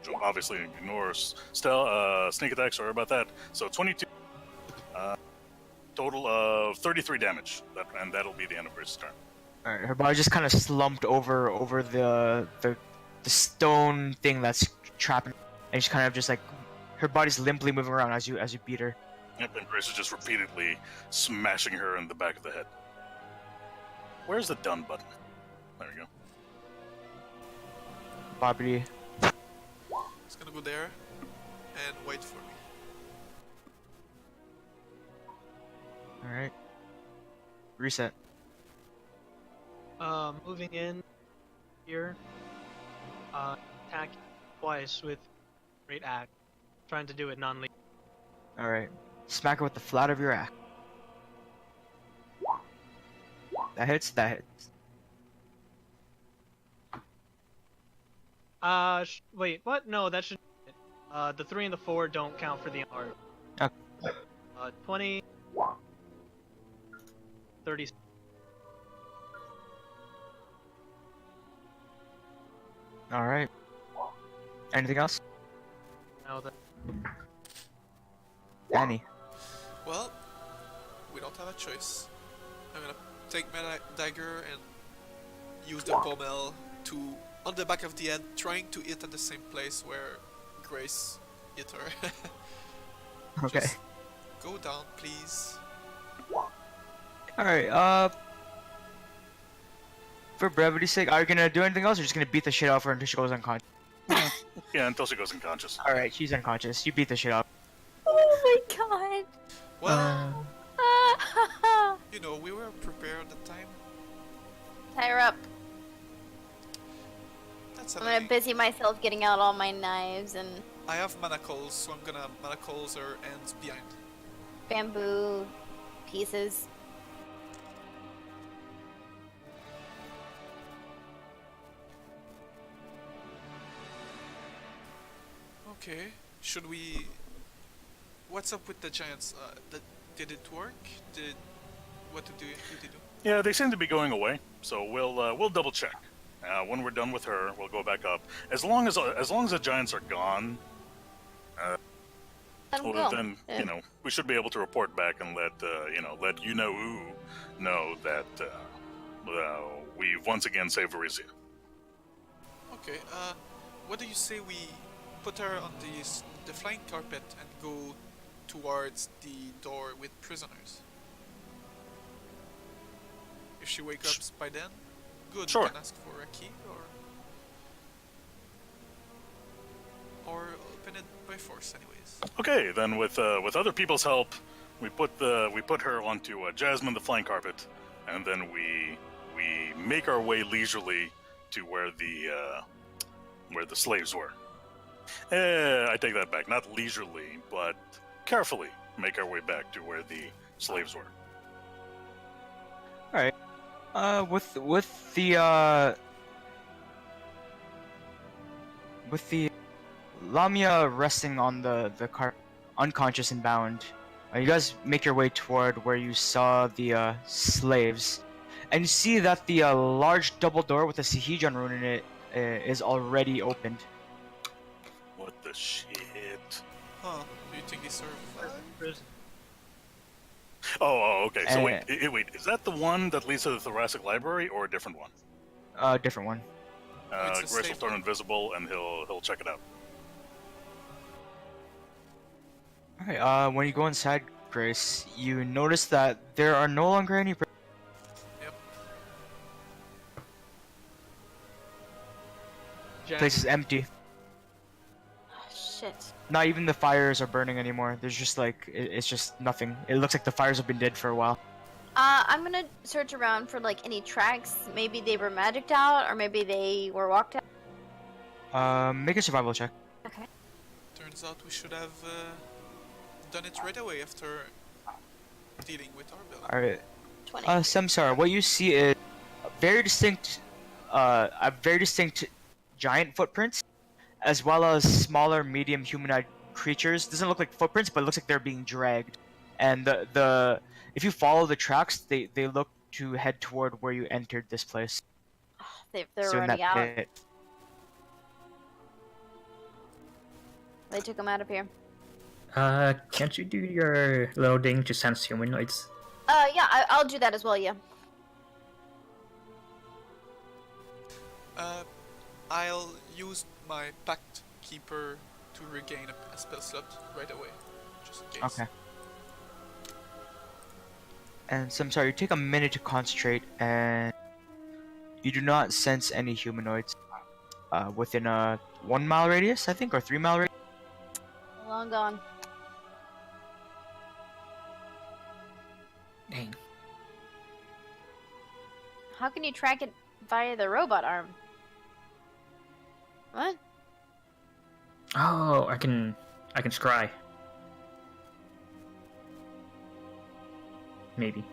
So obviously ignores sneak attack, sorry about that. So 22. Total of 33 damage. And that'll be the end of Grace's turn. Alright, her body just kind of slumped over the stone thing that's trapping, and she's kind of just like, her body's limply moving around as you beat her. Yep, and Grace is just repeatedly smashing her in the back of the head. Where's the done button? There we go. Bobby. It's gonna go there and wait for me. Alright. Reset. Moving in here. Attack twice with great axe. Trying to do it non-lethal. Alright. Smack her with the flat of your axe. That hits, that hits. Wait, what? No, that should. The 3 and the 4 don't count for the art. Okay. 20, 30. All right. Anything else, Now that Danny? Well, we don't have a choice. I'm gonna take my dagger and use the pommel to on the back of the head, trying to hit at the same place where Grace hit her. Okay. Just go down, please. All right. For brevity's sake, are you gonna do anything else, or just gonna beat the shit out of her until she goes unconscious? Yeah, until she goes unconscious. All right, she's unconscious. You beat the shit out. Oh my god. Well, Uh, you know, we were prepared at the time. Tie her up. That's I'm gonna everything. busy myself getting out all my knives and I have manacles, so I'm gonna manacles her ends behind. bamboo pieces. Okay, should we... What's up with the giants? Did it work? What did they do? Yeah, they seem to be going away, so we'll double check. When we're done with her, we'll go back up. As long as the giants are gone, Let 'em well, go. then Yeah. we should be able to report back and let who know that we've once again saved Arisia. Okay, what do you say we put her on the flying carpet and go towards the door with prisoners? If she wakes up by then, good, Sure. we can ask for a key, or open it by force anyways. Okay, then with other people's help, we put her onto Jasmine the flying carpet, and then we make our way leisurely to where the slaves were. I take that back. Not leisurely, but carefully make our way back to where the slaves were. All right. With the Lamia resting on the car, unconscious and bound, you guys make your way toward where you saw the slaves, and you see that the large double door with a Sihijan rune in it is already opened. What the shit? Huh, do you think they survived? prison. Oh, okay. So Eh. wait, is that the one that leads to the thoracic library, or a different one? Different one. It's a Grace will safe turn one. invisible, and he'll check it out. Okay. When you go inside, Grace, you notice that there are no longer any. Yep. Place is empty. Oh, shit. Not even the fires are burning anymore. There's just like it's just nothing. It looks like the fires have been dead for a while. I'm gonna search around for like any tracks. Maybe they were magicked out, or maybe they were walked out. Make a survival check. Okay. Turns out we should have done it right away after dealing with our villain. All right. 20. Samsara, what you see is very distinct, a very distinct giant footprints, as well as smaller, medium humanoid creatures. Doesn't look like footprints, but it looks like they're being dragged. And the if you follow the tracks, they look to head toward where you entered this place. They're So in running that out. pit. They took them out of here. can't you do your loading to sense humanoids? Yeah, I'll do that as well, yeah. I'll use my Pact Keeper to regain a spell slot right away, just in case. Okay. And Samsara, you take a minute to concentrate, and you do not sense any humanoids within a 1 mile radius, I think, or 3 mile radius. Long gone. Dang. How can you track it via the robot arm? What? Oh, I can scry. Maybe.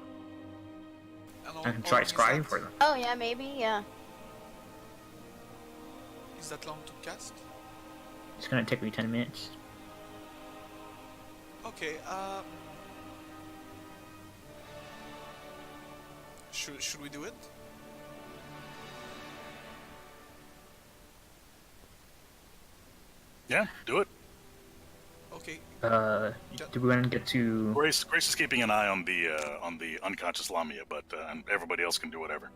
And I can how try long is scrying that? for them. Oh yeah, maybe, yeah. Is that long to cast? It's gonna take me 10 minutes. Okay, Should we do it? Yeah, do it. Okay. Do we want to get to? Grace is keeping an eye on the unconscious Lamia, but and everybody else can do whatever.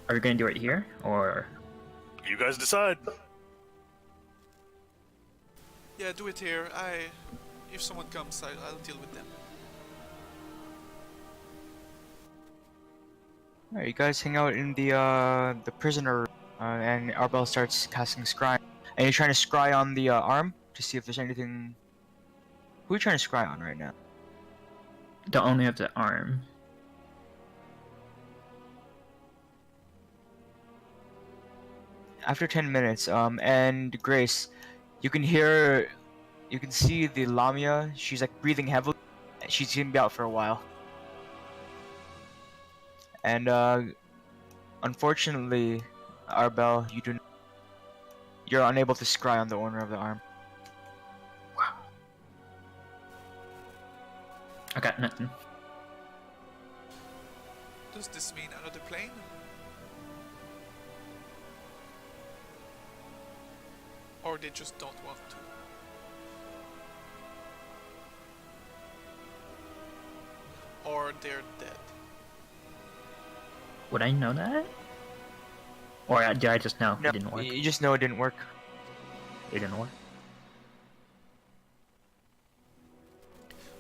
Are we going to do it here or? You guys decide. Yeah, do it here. If someone comes, I'll deal with them. Alright, you guys hang out in the prisoner room, and Arbel starts casting scry. And you're trying to scry on the arm to see if there's anything. Who are you trying to scry on right now? Don't only have the arm. After 10 minutes, and Grace, you can see the Lamia. She's like breathing heavily. She's gonna be out for a while. And unfortunately, Arbel, you're unable to scry on the owner of the arm. I got nothing. Does this mean another plane? Or they just don't want to? Or they're dead? Would I know that? Or did I just know No, it didn't work? you just know it didn't work. It didn't work.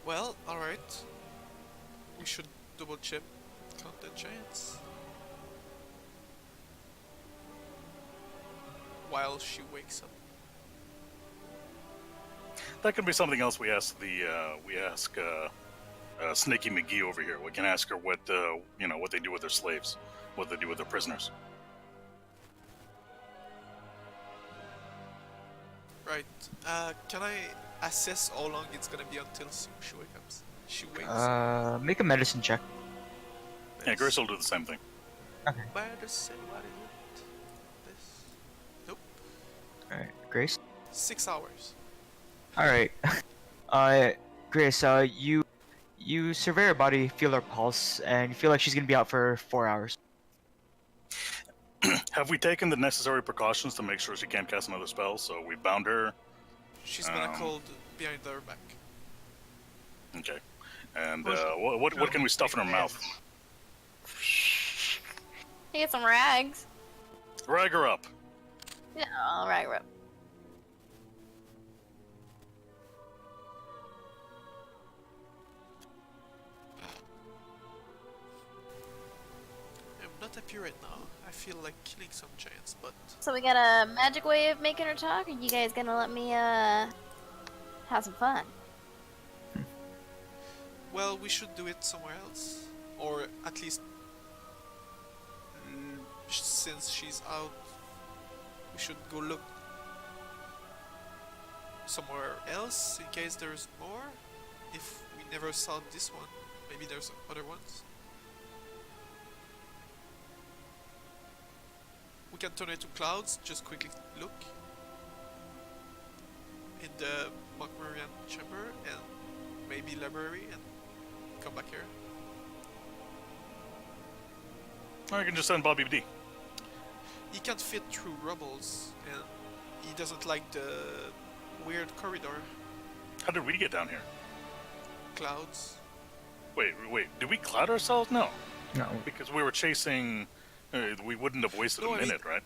Well, alright. We should double check count the giants. While she wakes up. That could be something else. We ask Snaky McGee over here. We can ask her what what they do with their slaves, what they do with their prisoners. Right. Can I assess how long it's gonna be until she wakes? She wakes. Make a medicine check. Yeah, Grace will do the same thing. Medicine, what is it? This. Nope. Alright, Grace. 6 hours. Alright. Grace, you survey her body, feel her pulse, and you feel like she's gonna be out for 4 hours. Have we taken the necessary precautions to make sure she can't cast another spell? So we bound her. She's gonna cold behind her back. Okay. And what can we stuff in her mouth? You get some rags. Rag her up. Yeah, I'll rag her up. I'm not happy right now. I feel like killing some giants, but So we got a magic way of making her talk, or you guys gonna let me have some fun? well, we should do it somewhere else, or at least since she's out, we should go look somewhere else in case there's more. If we never saw this one, maybe there's other ones. We can turn it to clouds, just quickly look in the Mockmarian chamber and maybe library and come back here. Or you can just send Bobby D. He can't fit through rubbles and he doesn't like the weird corridor. How did we get down here? Clouds. Wait, did we cloud ourselves? No, No. because we were chasing. We wouldn't have wasted No, a I mean- minute, right?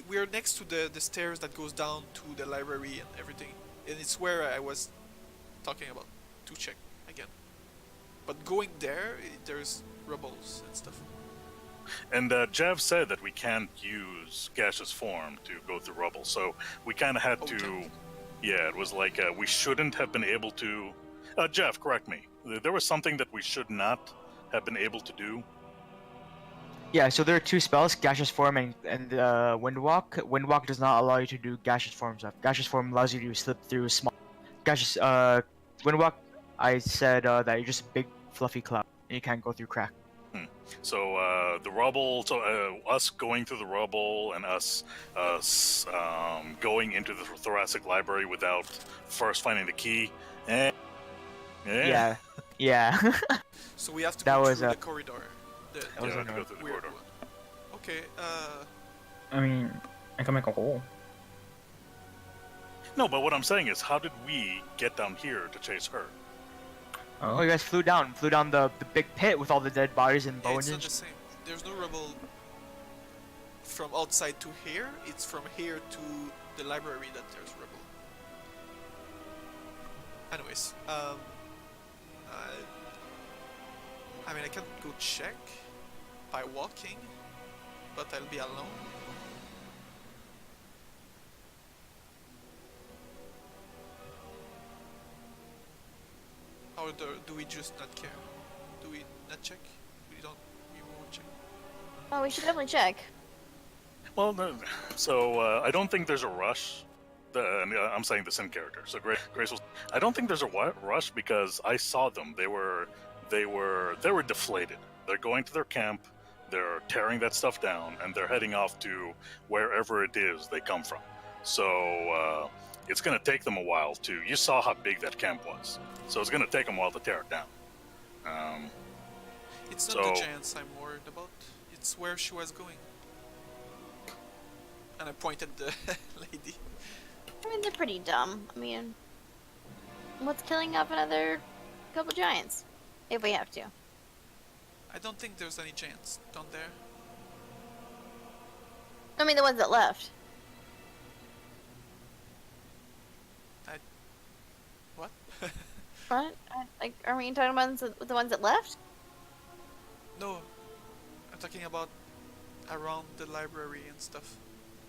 We're next to the stairs that goes down to the library and everything. And it's where I was talking about to check again. But going there, there's rubbles and stuff. And Jav said that we can't use gaseous form to go through rubble, so we kind of had Oh, to. can't. Yeah, it was like we shouldn't have been able to. Jeff, correct me. There was something that we should not have been able to do. Yeah, so there are two spells, Gaseous Form and Windwalk. Windwalk does not allow you to do gaseous form stuff. Gaseous Form allows you to slip through small... Gaseous, Windwalk, I said that you're just a big fluffy cloud, and you can't go through crack. So the rubble, us going through the rubble and us going into the thoracic library without first finding the key. Yeah. Yeah. So we have to That go was through a- the corridor. The, That was Yeah, on to go North. through the weird corridor. one. Okay. I mean, I can make a hole. No, but what I'm saying is, how did we get down here to chase her? Oh, you guys flew down the big pit with all the dead bodies and Yeah, bones it's and not the same. There's no rubble from outside to here. It's from here to the library that there's rubble. Anyways, I mean, I can go check by walking, but I'll be alone. Or do we just not care? Do we not check? We won't check. Oh, we should definitely check. Well, no, so I don't think there's a rush. I'm saying this in character. So Grace was. I don't think there's a rush because I saw them. They were deflated. They're going to their camp. They're tearing that stuff down, and they're heading off to wherever it is they come from. So it's going to take them a while to. You saw how big that camp was, so it's going to take them a while to tear it down. It's not the So- giants I'm worried about. It's where she was going. And I pointed the lady. I mean, they're pretty dumb. I mean, what's killing off another couple giants? If we have to. I don't think there's any giants down there. I mean, the ones that left. What? What? Like, are we talking about the ones that left? No, I'm talking about around the library and stuff.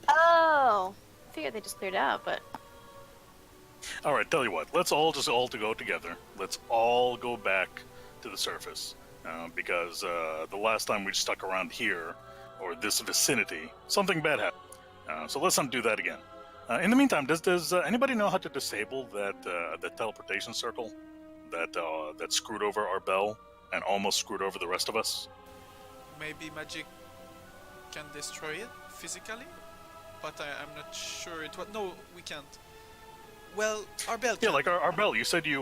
Oh, I figured they just cleared out, but All right, tell you what. Let's all to go together. Let's all go back to the surface because the last time we stuck around here or this vicinity, something bad happened. So let's not do that again. In the meantime, does anybody know how to disable that teleportation circle that screwed over our bell and almost screwed over the rest of us? Maybe magic can destroy it physically, but I'm not sure it was. No, we can't. Well, our bell can. Yeah, like our bell. You said you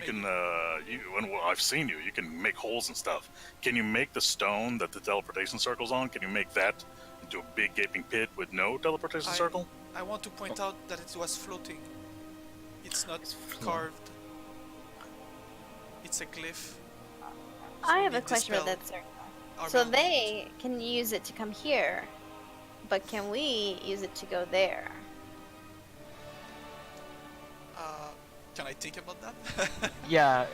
can. And well, I've seen you. You can make holes and stuff. Can you make the stone that the teleportation circle's on? Can you make that into a big gaping pit with no teleportation circle? I want to point out that it was floating. It's not floating. carved. It's a glyph. I we have a need to question about spell that circle. our So bell. they can use it to come here, but can we use it to go there? Can I think about that? Yeah,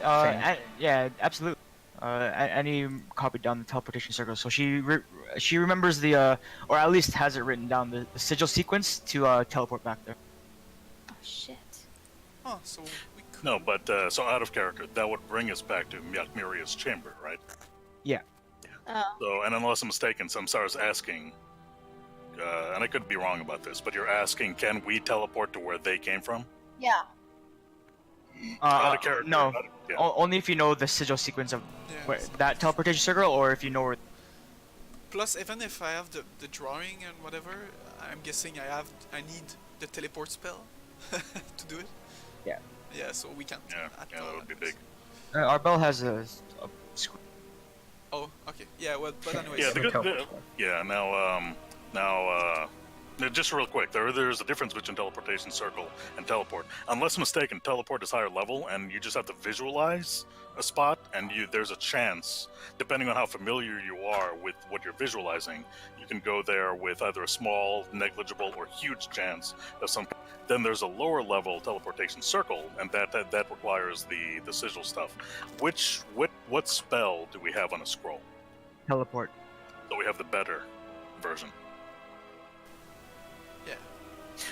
Same. yeah, absolutely. Any copy down the teleportation circle. So she remembers the or at least has it written down the sigil sequence to teleport back there. Oh shit. Oh, so we could. No, but so out of character, that would bring us back to Myakmiria's chamber, right? Oh. So, and unless I'm mistaken, Samsara's asking, and I could be wrong about this, but you're asking, can we teleport to where they came from? Yeah. Out of character. No, Yeah. only if you know the sigil sequence of Yeah. that teleportation circle, or if you know where. Plus, even if I have the drawing and whatever, I'm guessing I need the teleport spell to do it. Yeah. Yeah, so we can't. Yeah, at yeah, all, that would be I guess. big. Our bell has a Oh, okay. Yeah, well, but anyways. Yeah, So the teleport good, spell. yeah. Now, just real quick, there's a difference between teleportation circle and teleport. Unless mistaken, teleport is higher level, and you just have to visualize a spot, and there's a chance, depending on how familiar you are with what you're visualizing, you can go there with either a small, negligible, or huge chance of some. Then there's a lower level teleportation circle, and that requires the sigil stuff. What spell do we have on a scroll? teleport. So we have the better version. Yeah.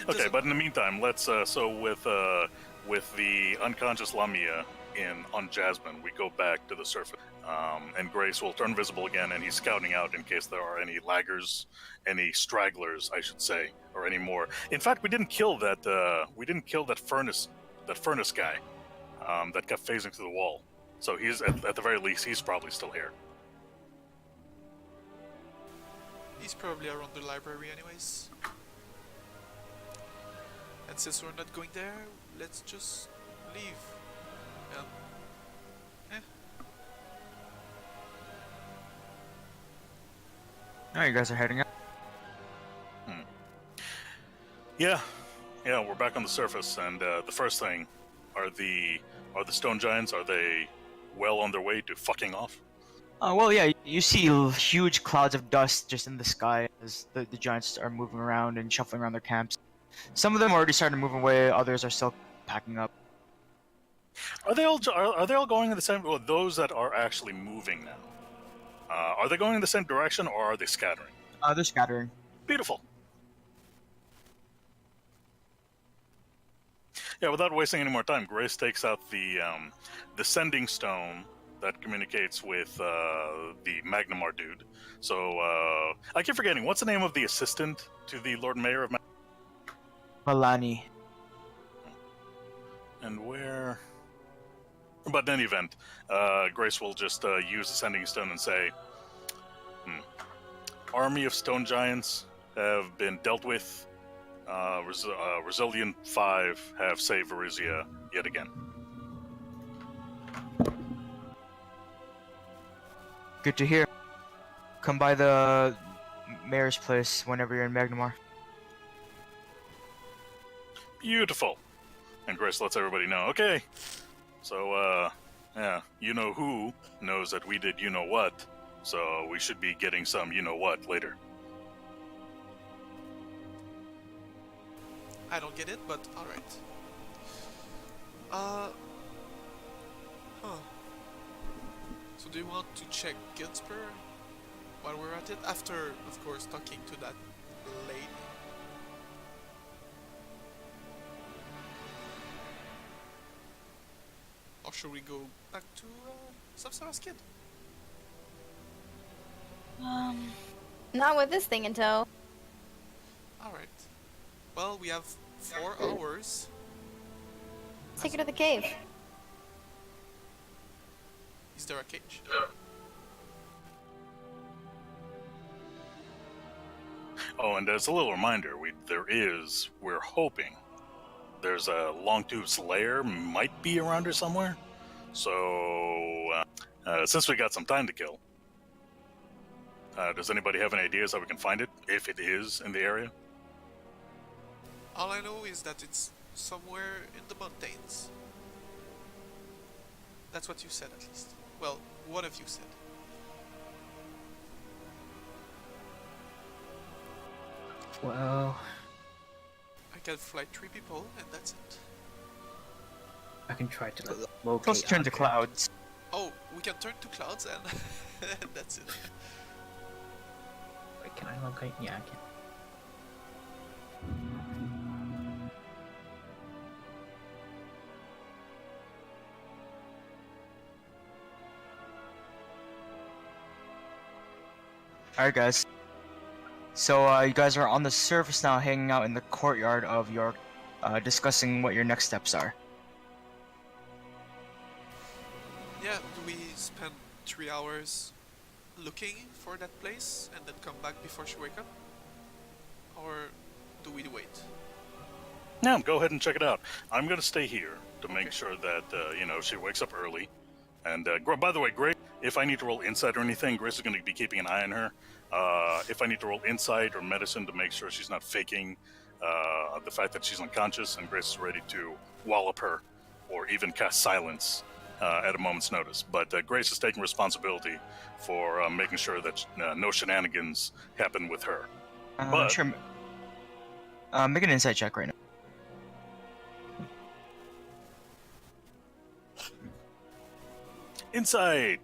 Okay, Doesn't- but in the meantime, let's so with the unconscious Lamia on Jasmine, we go back to the surface, and Grace will turn visible again, and he's scouting out in case there are any laggers, any stragglers, I should say, or any more. In fact, we didn't kill that furnace guy that kept phasing through the wall. So he's at the very least he's probably still here. He's probably around the library anyways. And since we're not going there, let's just leave. Yeah. Now you guys are heading out. Yeah, we're back on the surface, and the first thing, are the stone giants, are they well on their way to fucking off? Well, yeah, you see huge clouds of dust just in the sky as the giants are moving around and shuffling around their camps. Some of them already started moving away, others are still packing up. Are they all going in the same? Well, those that are actually moving now, are they going in the same direction or are they scattering? They're scattering. Beautiful. Yeah, without wasting any more time, Grace takes out the sending stone that communicates with the Magnamar dude. So I keep forgetting, what's the name of the assistant to the Lord Mayor of Malani. And where? But in any event, Grace will just use the sending stone and say, Army of stone giants have been dealt with. Resilient 5 have saved Varizia yet again. Good to hear. Come by the mayor's place whenever you're in Magnamar. Beautiful. And Grace lets everybody know, okay. So, yeah, you know who knows that we did you know what, so we should be getting some you know what later. I don't get it, but alright. So do you want to check Ginsper while we're at it? After, of course, talking to that lady. Or should we go back to Samsara's kid? Not with this thing in tow. Alright. Well, we have 4 hours. Let's take her to the cave. Is there a cage? Oh, and as a little reminder, we're hoping, there's a Longtooth's lair, might be around here somewhere. So, since we got some time to kill, does anybody have any ideas how we can find it, if it is in the area? All I know is that it's somewhere in the mountains. That's what you said, at least. Well, one of you said. Well, I can fly 3 people, and that's it. I can try to locate. Plus turn to object. clouds. Oh, we can turn to clouds, and and that's it. Wait, can I locate? Yeah, I can. Alright, guys. So, you guys are on the surface now, hanging out in the courtyard of York, discussing what your next steps are. Yeah, do we spend 3 hours looking for that place and then come back before she wake up? Or do we wait? No, go ahead and check it out. I'm going to stay here to make sure that, she wakes up early. And, by the way, Grace, if I need to roll insight or anything, Grace is going to be keeping an eye on her. If I need to roll insight or medicine to make sure she's not faking the fact that she's unconscious, and Grace is ready to wallop her or even cast silence at a moment's notice. But Grace is taking responsibility for making sure that no shenanigans happen with her. But- Sure. Make an insight check right now. Insight!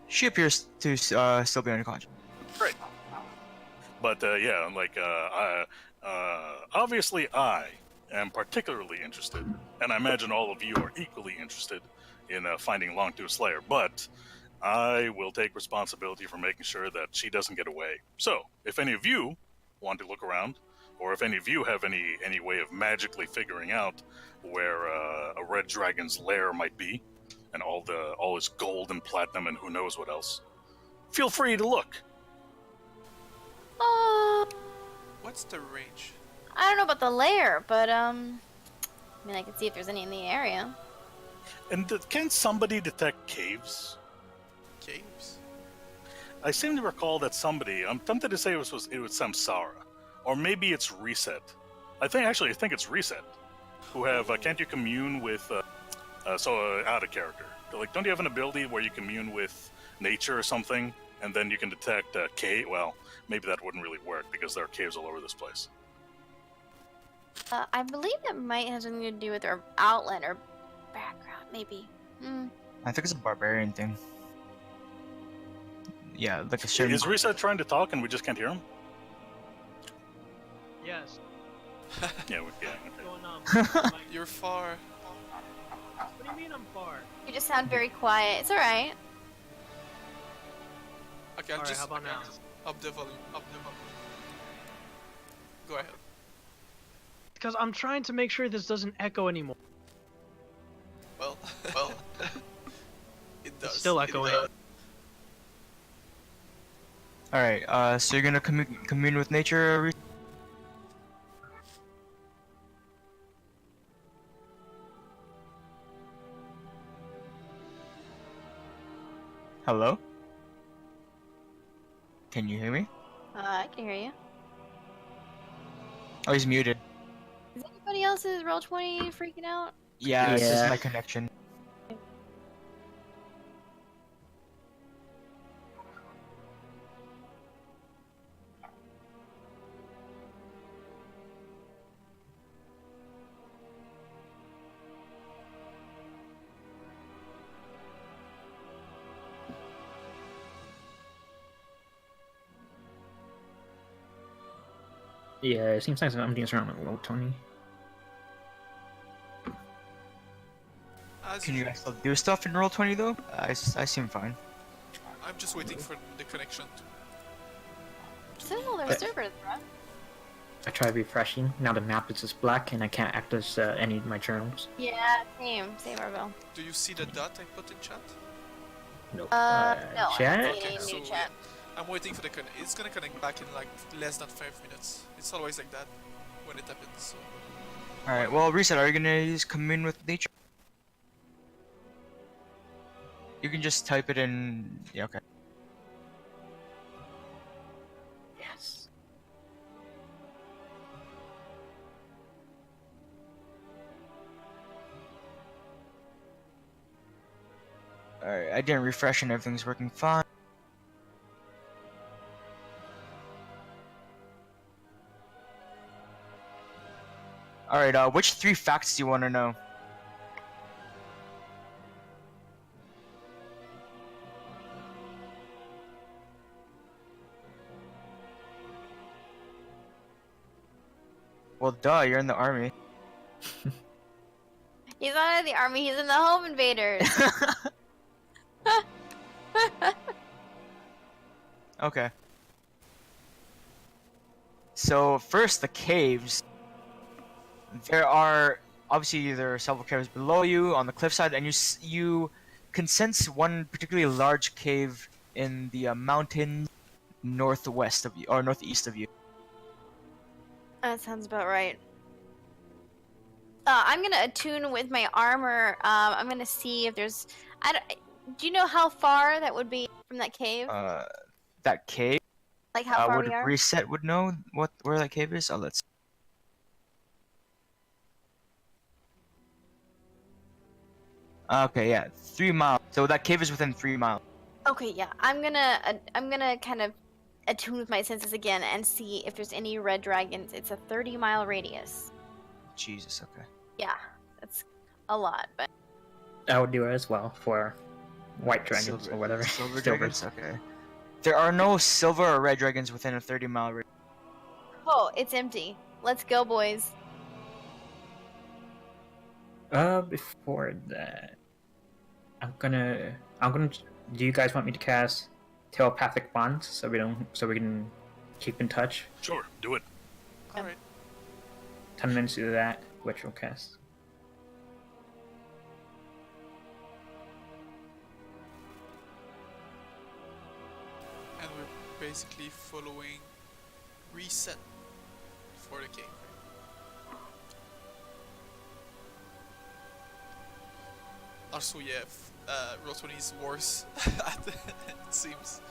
She appears to still be unconscious. Great. But obviously I am particularly interested, and I imagine all of you are equally interested in finding Longtooth Slayer, but I will take responsibility for making sure that she doesn't get away. So, if any of you want to look around, or if any of you have any way of magically figuring out where a red dragon's lair might be, and all his gold and platinum and who knows what else, feel free to look. What's the range? I don't know about the lair, but I can see if there's any in the area. And can somebody detect caves? Caves? I seem to recall that somebody, I'm tempted to say it was Samsara, or maybe it's Reset. I think it's Reset, who have can't you commune with out of character? Like, don't you have an ability where you commune with nature or something, and then you can detect cave? Well, maybe that wouldn't really work because there are caves all over this place. I believe that might have something to do with our outlet or background, maybe. I think it's a barbarian thing. Yeah, like a certain. Is Reset trying to talk and we just can't hear him? Yes. Yeah, What's going on? You're far. What do you mean I'm far? You just sound very quiet. It's alright. Okay, I'll Alright, just how about now? up the volume. Go ahead. Because I'm trying to make sure this doesn't echo anymore. Well, it does. It's still echoing. All right. So you're gonna commune with nature. Hello. Can you hear me? I can hear you. Oh, he's muted. Is anybody else's Roll20 freaking out? Yeah, it's just Yeah. my connection. Yeah, it seems like something's wrong with Roll20. As Can you usual, guys still do stuff in Roll20 though? I seem fine. I'm just waiting for the connection to. Send all their But- servers, bro. I try refreshing. Now the map is just black and I can't access any of my journals. Yeah, same, Marvel. Do you see the dot I put in chat? Nope. No, I chat? haven't seen any So, new chat. I'm waiting for the It's gonna connect back in like less than 5 minutes. It's always like that when it happens. So. All right. Well, Reset. Are you gonna use commune with nature? You can just type it in. Yeah. Okay. Yes. All right. I didn't refresh and everything's working fine. All right. Which 3 facts do you want to know? Well, duh. You're in the army. He's not in the army, he's in the home invaders. Okay. So first, the caves. There are obviously there are several caves below you on the cliffside, and you can sense one particularly large cave in the mountains northwest of you or northeast of you. That sounds about right. I'm gonna attune with my armor. I'm gonna see if there's. Do you know how far that would be from that cave? That cave. Like how far Would we are? Reset would know where that cave is? Oh, let's. Okay, yeah, 3 miles. So that cave is within 3 miles. Okay, yeah. I'm gonna kind of attune with my senses again and see if there's any red dragons. It's a 30-mile radius. Jesus. Okay. Yeah, that's a lot, but I would do it as well for white dragons Silver- or whatever. Silver Silvers. dragons. Okay. There are no silver or red dragons within a 30-mile radius. oh, it's empty. Let's go, boys. Before that, I'm gonna. Do you guys want me to cast telepathic bonds so we can keep in touch? Sure, do it. Alright. 10 minutes to do that, which will cast. And we're basically following reset for the game. Also, yeah, Roll20 is worse, it seems.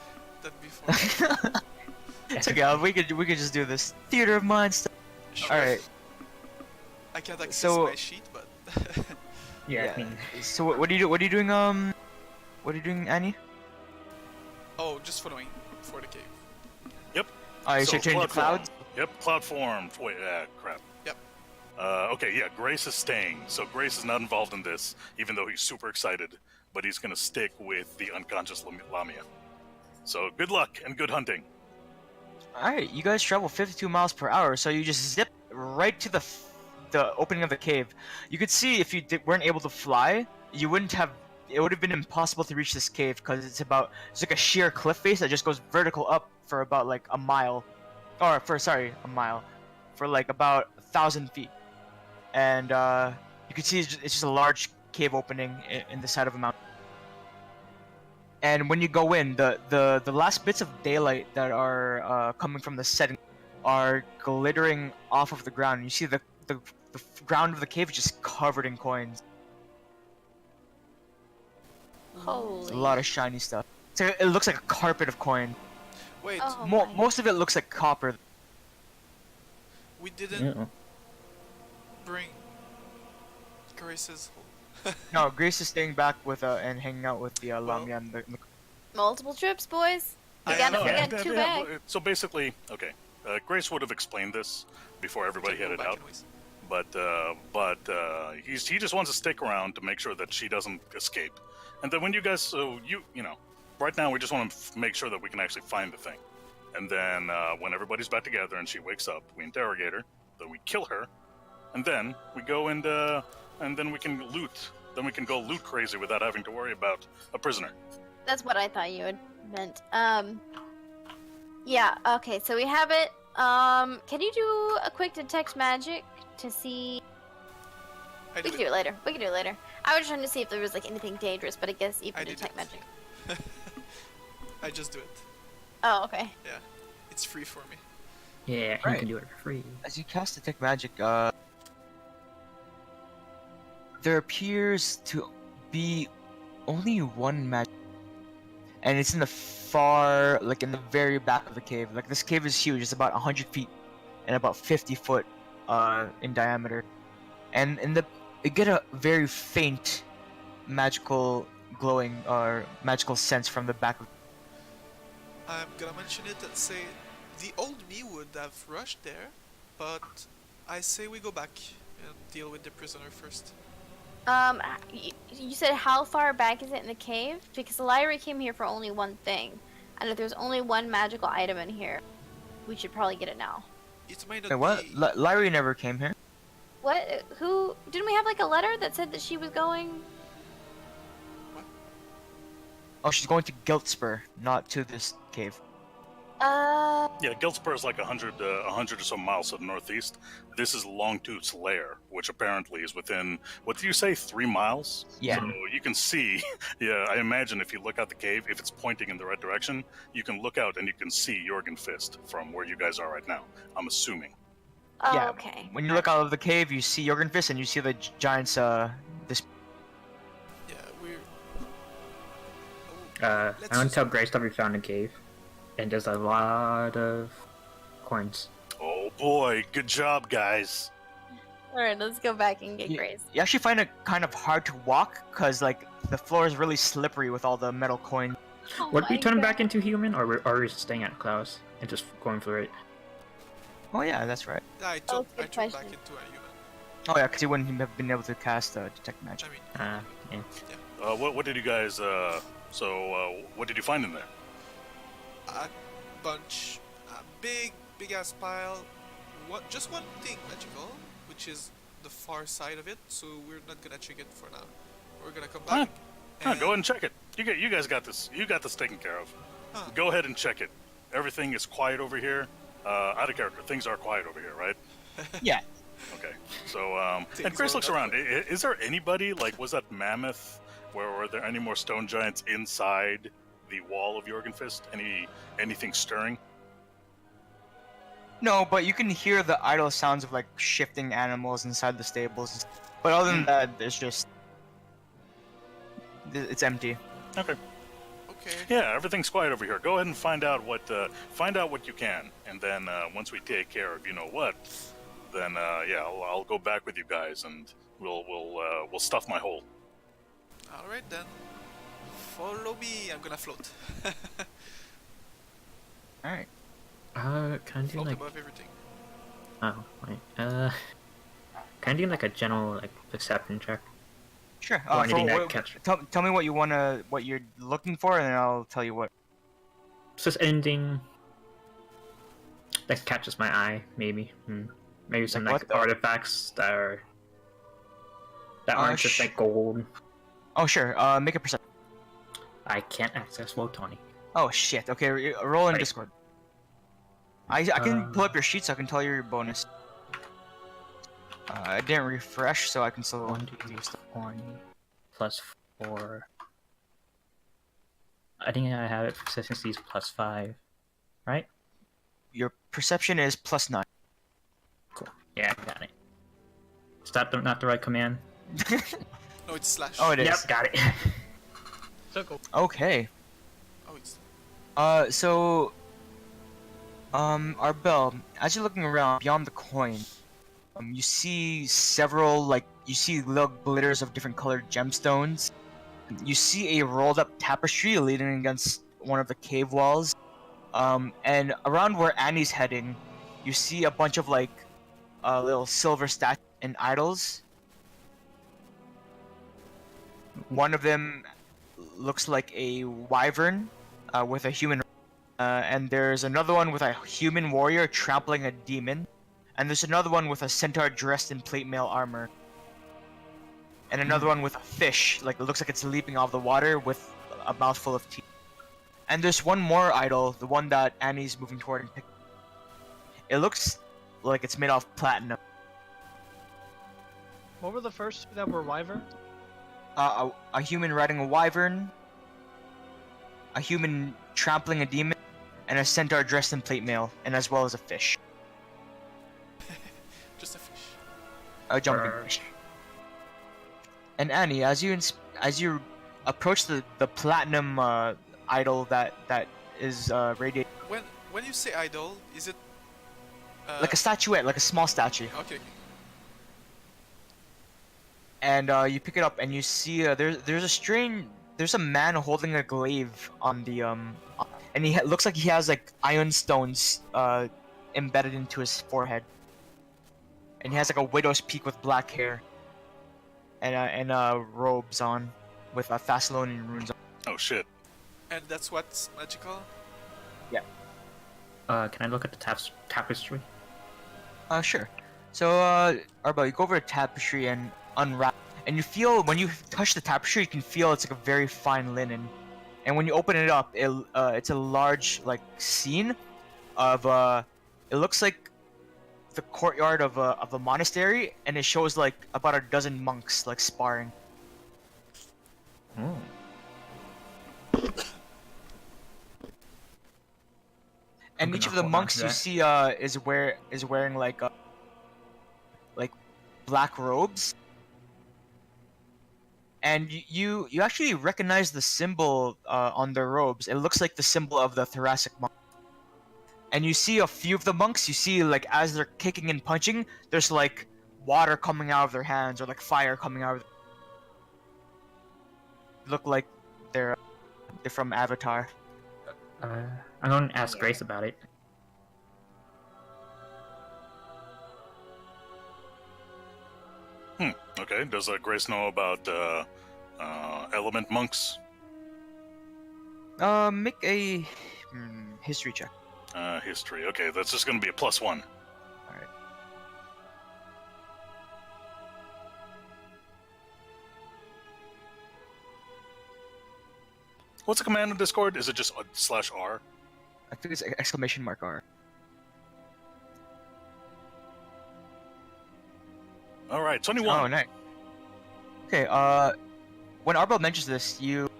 than before. It's okay. We could just do this theater of mind stuff. Sure. All right. I can't access So- my sheet, but Yeah, I mean, So what are you What are you doing? What are you doing, Annie? oh, just following for the cave. You should change the form. clouds. Yep, cloud form. Wait, crap. Yep. Okay, yeah, Grace is staying. So Grace is not involved in this, even though he's super excited. But he's gonna stick with the unconscious Lamia. So good luck and good hunting. All right, you guys travel 52 miles per hour, so you just zip right to the opening of the cave. You could see if you weren't able to fly, you wouldn't have. It would have been impossible to reach this cave because it's like a sheer cliff face that just goes vertical up for about like a mile, a mile, for like about 1,000 feet, and you can see it's just a large cave opening in the side of a mountain. And when you go in, the last bits of daylight that are coming from the setting are glittering off of the ground. You see the ground of the cave is just covered in coins. Holy. A lot of shiny stuff. It looks like a carpet of coin. Wait, Oh my. Most of it looks like copper. we didn't yeah. bring Grace's. No, Grace is staying back with and hanging out with the Lamia and the Multiple trips, boys. We I gotta know. forget two bags. So basically, okay, Grace would have explained this before everybody Can go headed back out. anyways. But he just wants to stick around to make sure that she doesn't escape. And then when you guys, right now we just want to make sure that we can actually find the thing. And then when everybody's back together and she wakes up, we interrogate her, then we kill her, and then we go and then we can loot. Then we can go loot crazy without having to worry about a prisoner. That's what I thought you had meant. Yeah, okay, so we have it. Can you do a quick detect magic to see? I We did can do it later. We can do it later. I was trying to see if there was like anything dangerous, but I guess even I did detect it. magic. I just do it. Oh, okay. It's free for me. Yeah, you Right. can do it for free. As you cast detect magic, there appears to be only one magic, and it's in the in the very back of the cave. Like this cave is huge; it's about 100 feet and about 50 foot in diameter, and you get a very faint magical glowing or magical sense from the back of. I'm gonna mention it and say the old me would have rushed there, but I say we go back and deal with the prisoner first. You said how far back is it in the cave? Because Lyra came here for only one thing, and if there's only one magical item in here, we should probably get it now. It may not Wait, what? be. Lyrie never came here. What? Who? Didn't we have like a letter that said that she was going? Oh, she's going to Giltspur, not to this cave. Yeah, Giltspur is like 100 or so miles to the northeast. This is Longtooth's lair, which apparently is within, what did you say, 3 miles? Yeah. So you can see, yeah, I imagine if you look out the cave, if it's pointing in the right direction, you can look out and you can see Jorgenfist from where you guys are right now. I'm assuming. Oh, Yeah, okay. When you look out of the cave, you see Jorgenfist and you see the giants. This. Yeah, we're. I Let's want to just- tell Grace that we found a cave, and there's a lot of coins. Oh boy, good job, guys. All right, let's go back and get You, Grace. you actually find it kind of hard to walk because like the floor is really slippery with all the metal coins. Oh Would we my turn God. back into human, or are we staying at Klaus and just going for it? Oh yeah, that's right. I Oh, turned good back question. into a human. Oh yeah, because you wouldn't have been able to cast detect magic. I mean, Yeah. What did you guys, what did you find in there? a bunch, a big ass pile. Just one thing magical, which is the far side of it. So we're not gonna check it for now. We're gonna come back. Go ahead and check it. You guys got this. You got this taken care of. Huh. Go ahead and check it. Everything is quiet over here. Out of character. Things are quiet over here, right? Yeah. Okay. So, and Things Grace are looks not around. Is there anybody, like, was that mammoth? Were there any more stone giants inside the wall of Jorgenfist? Anything stirring? No, but you can hear the idle sounds of like shifting animals inside the stables. But other than that, it's just it's empty. Okay. Okay. Yeah, everything's quiet over here. Go ahead and find out what you can, and then once we take care of you know what, then yeah, I'll go back with you guys, and we'll stuff my hole. All right then. Follow me. I'm gonna float. All right. Can I do Float like? above everything. Oh wait. Can I do like a general like perception check? Sure. Or anything that Tell me what you're looking for, and then I'll tell you what. Just anything that catches my eye, maybe. Maybe some Like like what, though? artifacts that aren't just like gold. Oh, sure. Make a perception. I can't access Wotoni. Oh shit. Okay, roll in Right. Discord. I can pull up your sheet so I can tell you your bonus. I didn't refresh, so I can still 1, 2, 20 plus 4. I think I have it. Proficiency is plus 5, right? Your perception is +9. Cool. Yeah, I got it. Is that not the right command? No, it's slash. Oh, it is. Yep, got it. Circle. Okay. Oh, it's. So, Arbel, as you're looking around beyond the coin, you see several, you see little glitters of different colored gemstones. You see a rolled up tapestry leaning against one of the cave walls. And around where Annie's heading, you see a bunch of, little silver statues and idols. One of them looks like a wyvern with a human. And there's another one with a human warrior trampling a demon. And there's another one with a centaur dressed in plate mail armor. And another one with a fish, it looks like it's leaping out of the water with a mouthful of teeth. And there's one more idol, the one that Annie's moving toward and picking. It looks like it's made of platinum. What were the first two that were wyvern? A human riding a wyvern, a human trampling a demon, and a centaur dressed in plate mail, and as well as a fish. Just a fish. A jumping fish. And Annie, as you approach the platinum idol that is radiating, When you say idol, is it like a statuette, like a small statue, Okay. and you pick it up and you see there's a man holding a glaive on the and he looks like he has iron stones embedded into his forehead, and he has a widow's peak with black hair, and robes on with Thessalonian runes on. Oh shit. And that's what's magical? Can I look at the tapestry? Sure. So, Arbel, you go over to tapestry and unwrap, and you feel, when you touch the tapestry, you can feel it's a very fine linen. And when you open it up, it's a large, scene of, it looks like the courtyard of a monastery, and it shows, about a dozen monks, sparring. Oh. And I'm each gonna of the hold on monks to you that. see is wearing black robes, and you actually recognize the symbol on their robes. It looks like the symbol of the thoracic monk. And you see a few of the monks. You see as they're kicking and punching, there's water coming out of their hands, or fire coming out of. Look like they're from Avatar. I'm gonna ask Grace about it. Okay. Does Grace know about element monks? Make a history check. History. Okay, that's just gonna be a +1. Alright. What's the command in Discord? Is it just /R? I think it's !R. All right, 21. Oh, nice. Okay, when Arbel mentions this, you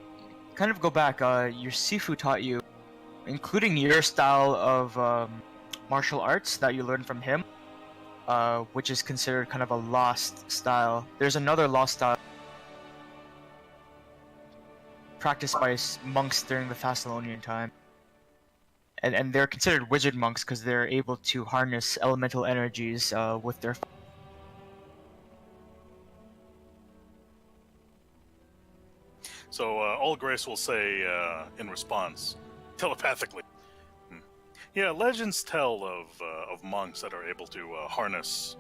kind of go back. Your Sifu taught you, including your style of martial arts that you learned from him, which is considered kind of a lost style. There's another lost style. practiced by monks during the Thessalonian time. And they're considered wizard monks because they're able to harness elemental energies with their. So all Grace will say in response, telepathically. Yeah, legends tell of monks that are able to harness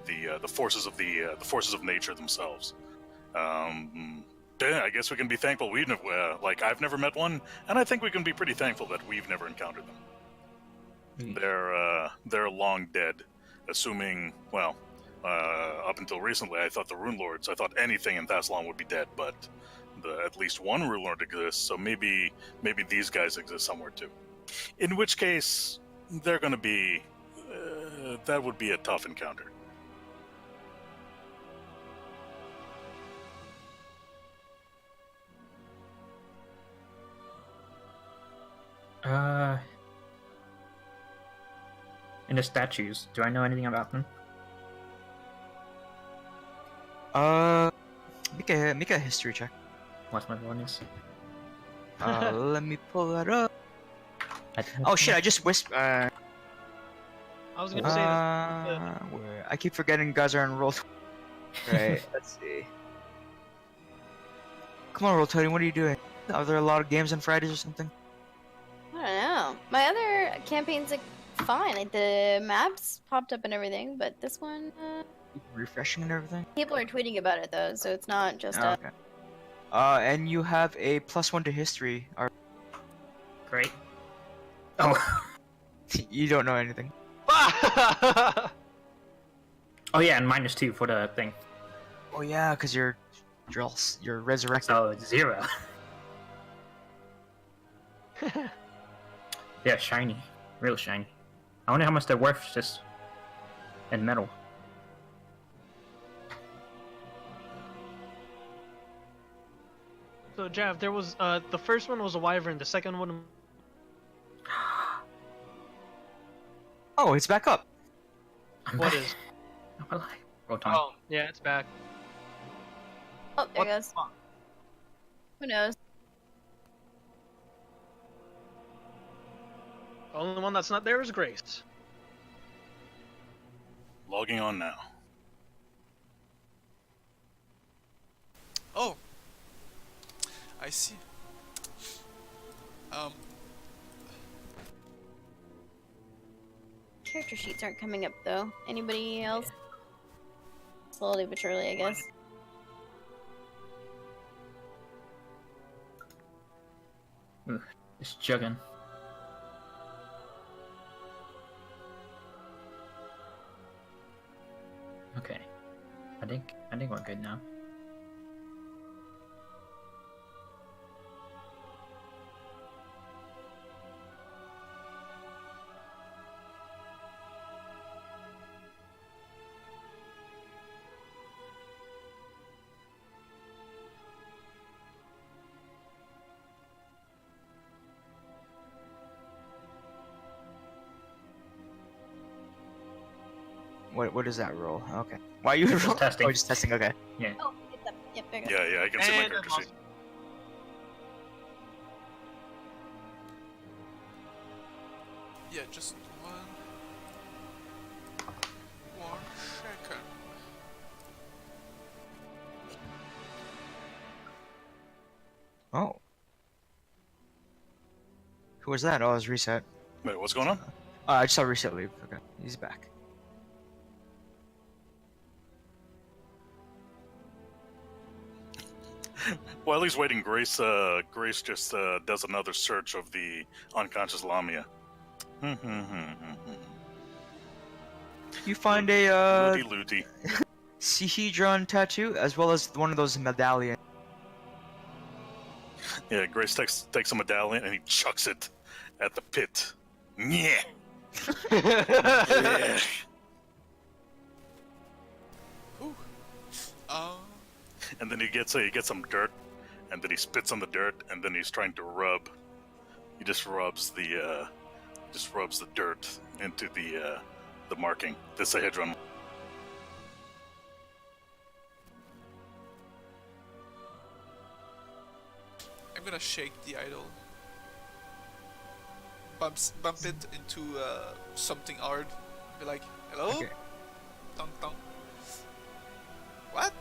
the forces of the forces of nature themselves. Yeah, I guess we can be thankful we've I've never met one, and I think we can be pretty thankful that we've never encountered them. They're long dead, assuming up until recently I thought the Runelords, I thought anything in Thassalon would be dead, but at least one Runelord exists, so maybe these guys exist somewhere too. In which case, they're going to be that would be a tough encounter. And the statues, do I know anything about them? Make a history check. What's my bonus? Let me pull that up. Oh shit! I just whispered. I was gonna say that. Where I keep forgetting guys are enrolled. Right. Let's see. Come on, Roll20, what are you doing? Are there a lot of games on Fridays or something? I don't know. My other campaign's like fine. Like the maps popped up and everything, but this one, Refreshing and everything. people are tweeting about it though, so it's not just Oh, okay. And you have a +1 to history. Great. Oh. You don't know anything. Oh yeah, and -2 for the thing. Oh yeah, because you're resurrected. So it's 0. Yeah, shiny. Real shiny. I wonder how much they're worth just in metal. So Jav, there was the first one was a wyvern, the second one. Oh, it's back up. What is? I'm alive. Roll time. Oh, yeah, it's back. Oh, there What it goes. the fuck? Who knows? The only one that's not there is Grace. Logging on now. Oh, I see. Character sheets aren't coming up though. Anybody else? Slowly but surely, I guess. Ooh, just jugging. Okay. I think we're good now. What is that roll? Okay. Why are you Just testing. Oh, just testing. Okay. Oh, it's up. Yep, there it goes. Yeah, I can see my And character I'm sheet. Yeah, just one second. Oh. Who was that? Oh, it was reset. Wait, what's going on? I just saw reset leave. Okay, he's back. While he's waiting, Grace just does another search of the unconscious Lamia. You find a Looty. Sihedron tattoo as well as one of those medallions. Yeah, Grace takes a medallion and he chucks it at the pit. Yeah. Yeah. Ooh. And then he gets some dirt, and then he spits on the dirt, and then he's trying to rub. He just rubs the dirt into the marking, the Sahedron. gonna shake the idol. Bump it into something hard. Be like, hello? Okay. Tong tong. What?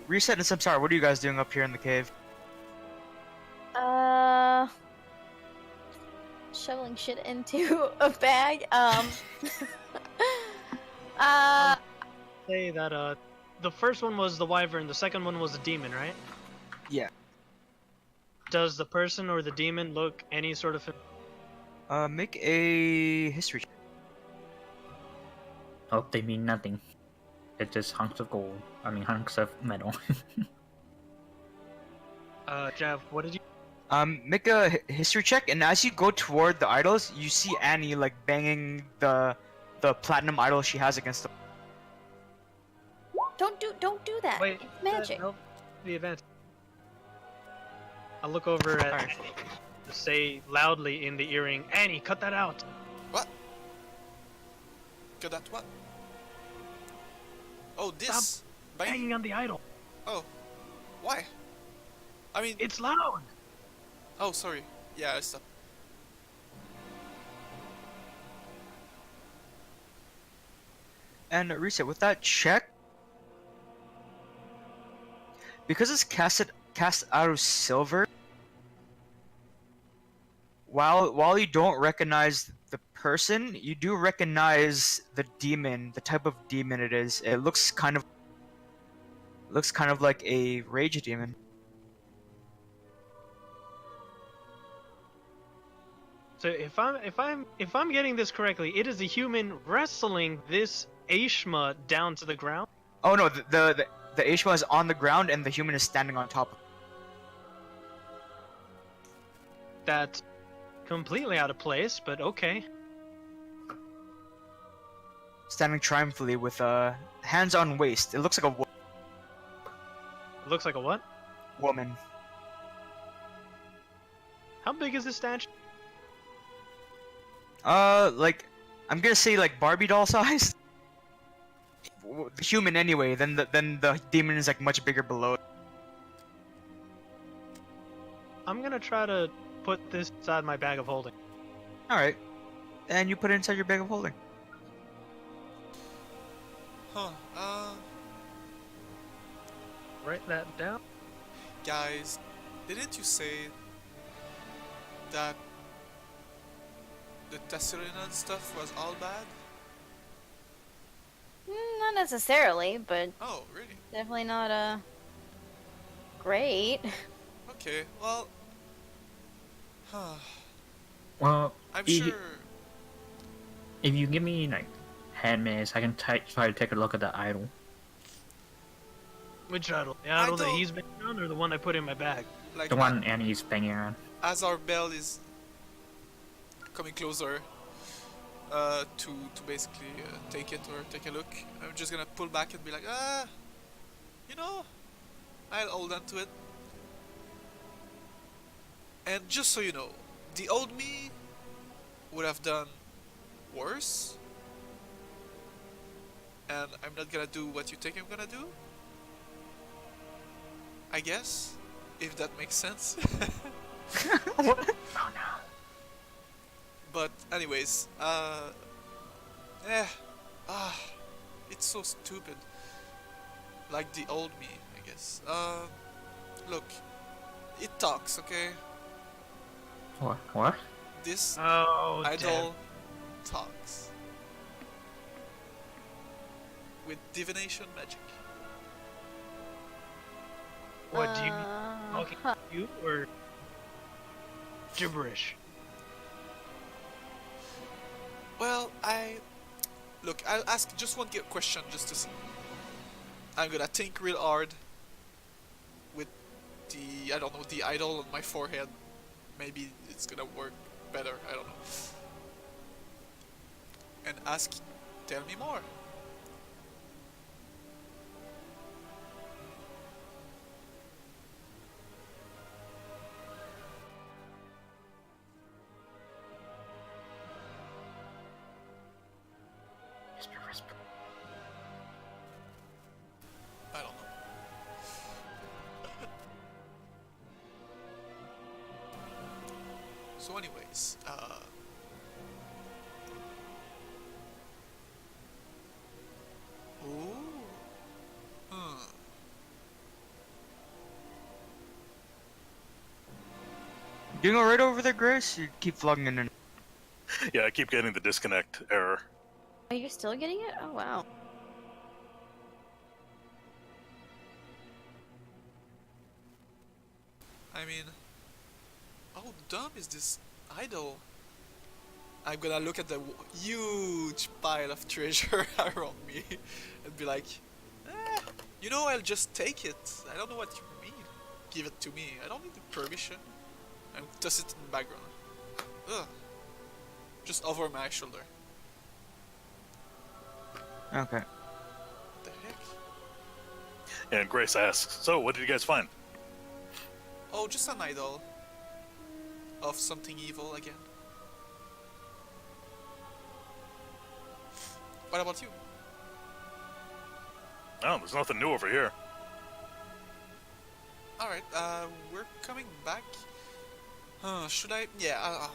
Reset and Samsara, what are you guys doing up here in the cave? Shoveling shit into a bag. Say that the first one was the wyvern, the second one was the demon, right? Yeah. Does the person or the demon look any sort of? Make a history check. Oh, they mean nothing. It's just hunks of gold. I mean, hunks of metal. Jav, what did you? Make a history check, and as you go toward the idols, you see Annie like banging the platinum idol she has against the. Don't do that. Wait, It's magic. Nope. The event. I'll look over at Alright. Annie to say loudly in the earring, Annie, cut that out. What? Got that what? Oh, this. Bang. Hanging on the idol. Oh, why? I mean, It's loud. oh, sorry. Yeah, I stopped. And reset with that check, because it's cast out of silver. While you don't recognize the person, you do recognize the demon, the type of demon it is. It looks kind of like a rage demon. So if I'm getting this correctly, it is a human wrestling this Ashma down to the ground. Oh no, the Ashma is on the ground and the human is standing on top. That's completely out of place, but okay. Standing triumphantly with hands on waist. It looks like a It looks like a what? woman. How big is this statue? Like I'm gonna say like Barbie doll size. The human anyway. Then the demon is like much bigger below it. I'm gonna try to put this inside my bag of holding. All right, and you put it inside your bag of holding. Huh. Write that down. Guys, didn't you say that the Tesserinan stuff was all bad? Not necessarily, but Oh, really? definitely not great. Okay, well... Huh. Well, I'm if, sure... if you give me like 10 minutes, I can try to take a look at the idol. Which idol? The idol that don't- he's been on, or the one I put in my bag? Like, The one Annie's banging around. as our bell is coming closer to basically take it or take a look, I'm just gonna pull back and be like, you know, I'll hold on to it. And just so you know, the old me would have done worse, and I'm not gonna do what you think I'm gonna do, I guess, if that makes sense. Oh no. But anyways, it's so stupid. Like the old me, I guess. Look, it talks, okay? What? This Oh, idol talks. With divination magic. What do you mean? Talking to you or gibberish? Well, look, I'll ask just one question just to see. I'm gonna think real hard with the, I don't know, the idol on my forehead. Maybe it's gonna work better, I don't know. And ask, tell me more. Whisper, whisper. I don't know. So, anyways, ooh, hmm. Doing alright over there, Grace? You keep vlogging in and Yeah, I keep getting the disconnect error. Oh, you're still getting it? Oh, wow. I mean, how dumb is this idol? I'm gonna look at the huge pile of treasure around me and be like, you know, I'll just take it. I don't know what you mean. Give it to me. I don't need the permission. And toss it in the background. Ugh. Just over my shoulder. okay. What the heck? And Grace asks, so what did you guys find? Oh, just an idol. Of something evil again. What about you? Oh, there's nothing new over here. Alright, we're coming back. Should I? Yeah,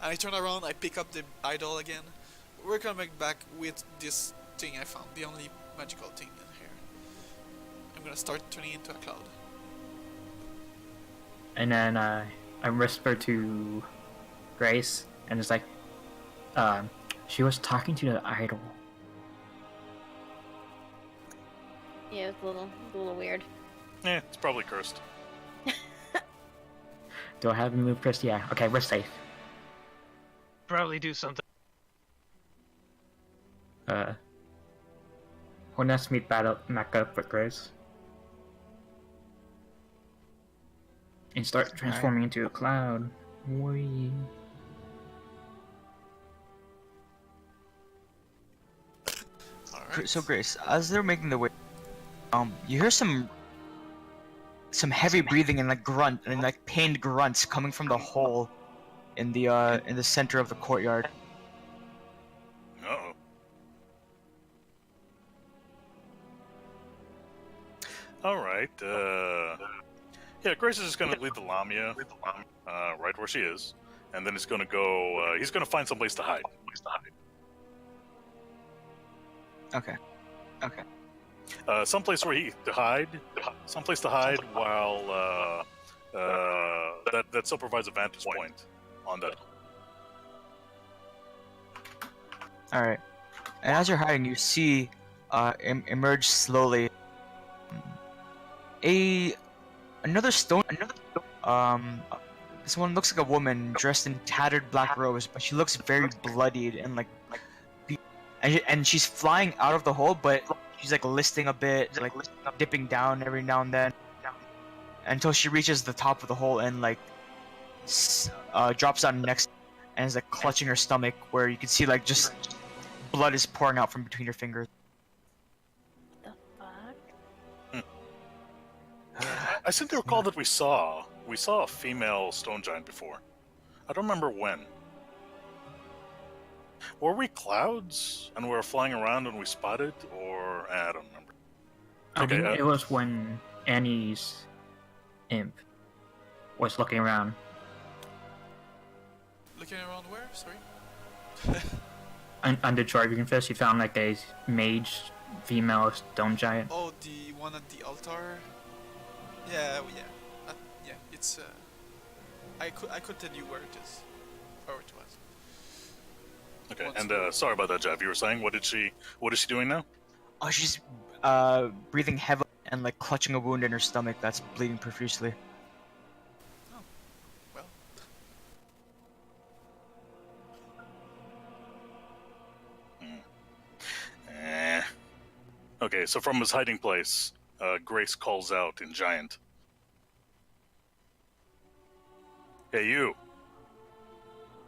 I turn around, I pick up the idol again. We're coming back with this thing I found, the only magical thing in here. I'm gonna start turning into a cloud. And then I whisper to Grace, and it's like, she was talking to the idol. Yeah, it's a little weird. Eh, it's probably cursed. Do I have a move, Chris? Yeah. Okay, we're safe. Probably do something. When let's meet back up with Grace. And start transforming into a cloud. Whee. Alright. So Grace, as they're making their way, you hear some heavy breathing and like grunt and like pained grunts coming from the hole in the center of the courtyard. Uh-oh. Alright, yeah, Grace is just gonna lead the Lamia, right where she is, and then he's gonna go, he's gonna find some place to hide. Okay. Someplace where someplace to hide while, that still provides a vantage point on that. All right. And as you're hiding, you see emerge slowly another stone. This one looks like a woman dressed in tattered black robes, but she looks very bloodied and and she's flying out of the hole, but she's like listing a bit, like dipping down every now and then, until she reaches the top of the hole and like drops down next, and is like clutching her stomach, where you can see like just blood is pouring out from between her fingers. The fuck? I seem to recall that we saw a female stone giant before. I don't remember when. Were we clouds and we were flying around when we spotted, or I don't remember. I Okay, think it was when Annie's imp was looking around. Looking around where? Sorry? On the Dragon Fest, you found like a mage female stone giant. Oh, the one at the altar? Yeah, yeah, it's, I could tell you where it is. Or it was. Okay, Once and sorry about that, Jeff. You were saying, what is she doing now? Oh, she's breathing heavily and like clutching a wound in her stomach that's bleeding profusely. Oh, well. Okay, so from his hiding place, Grace calls out in Giant. Hey, you.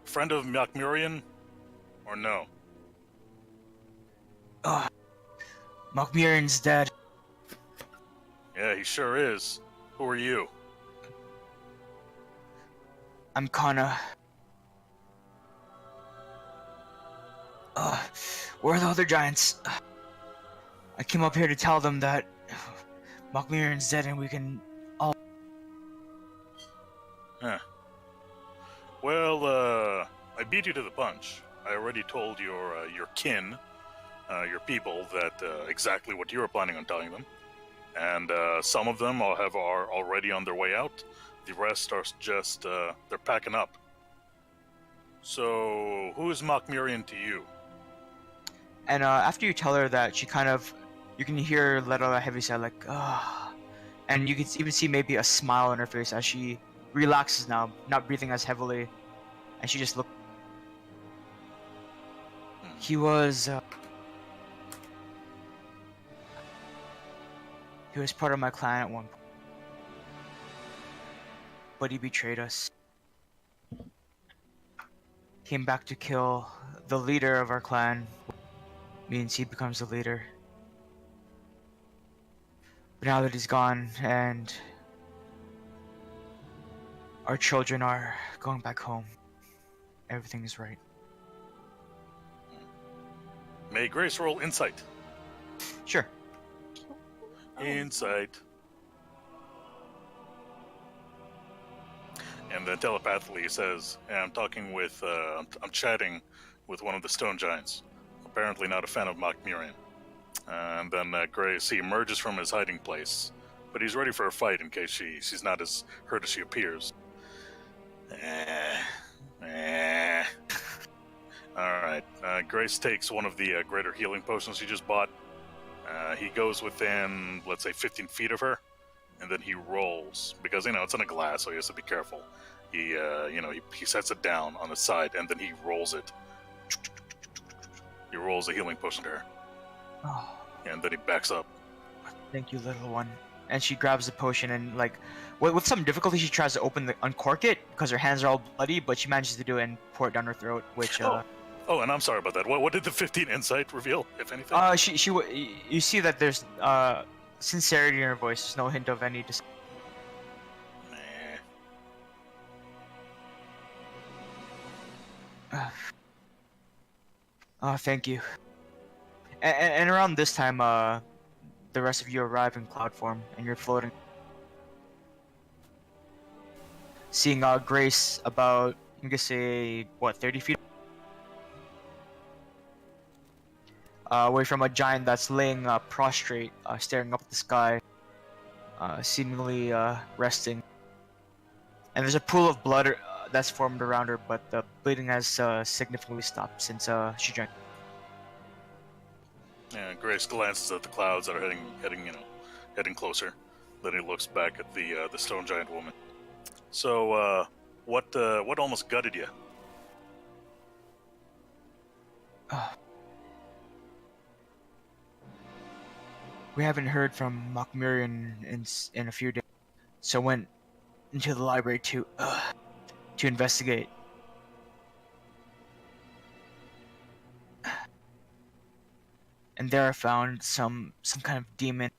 Friend of Macmurian? Or no? Macmurian's dead. Yeah, he sure is. Who are you? I'm Kana. Where are the other giants? I came up here to tell them that Macmurian's dead and we can all... Huh. Well, I beat you to the punch. I already told your kin, your people, that exactly what you were planning on telling them, and some of them are already on their way out. The rest are just they're packing up. So, who is Mokmurian to you? And after you tell her that, she kind of, you can hear her let out a heavy sigh, like, ah, and you can even see maybe a smile on her face as she relaxes now, not breathing as heavily, and she just looked. He was part of my clan at one point, but he betrayed us. Came back to kill the leader of our clan. Means he becomes the leader. But now that he's gone, and our children are going back home, everything is right. May Grace roll insight. Sure. Insight. And then telepathically he says, yeah, I'm chatting with one of the stone giants. Apparently not a fan of Mokmurian. And then Grace, he emerges from his hiding place, but he's ready for a fight in case she's not as hurt as she appears. Alright, Grace takes one of the greater healing potions he just bought. He goes within, let's say, 15 feet of her, and then he rolls, because, it's in a glass, so he has to be careful. He sets it down on the side, and then he rolls it. He rolls a healing potion to her, Oh, and then he backs up. thank you, little one. And she grabs the potion and, like, with some difficulty, she tries to uncork it because her hands are all bloody, but she manages to do it and pour it down her throat, which. Oh, and I'm sorry about that. What did the 15 insight reveal, if anything? You see that there's sincerity in her voice. There's no hint of any. Thank you. And around this time, the rest of you arrive in cloud form, and you're floating. Seeing Grace about, I'm gonna say, 30 feet away from a giant that's laying prostrate, staring up at the sky, seemingly resting. And there's a pool of blood that's formed around her, but the bleeding has significantly stopped since she drank. Yeah, Grace glances at the clouds that are heading closer. Then he looks back at the stone giant woman. So, what almost gutted you? We haven't heard from Mokmurian in a few days, so went into the library to investigate. And there I found some kind of demon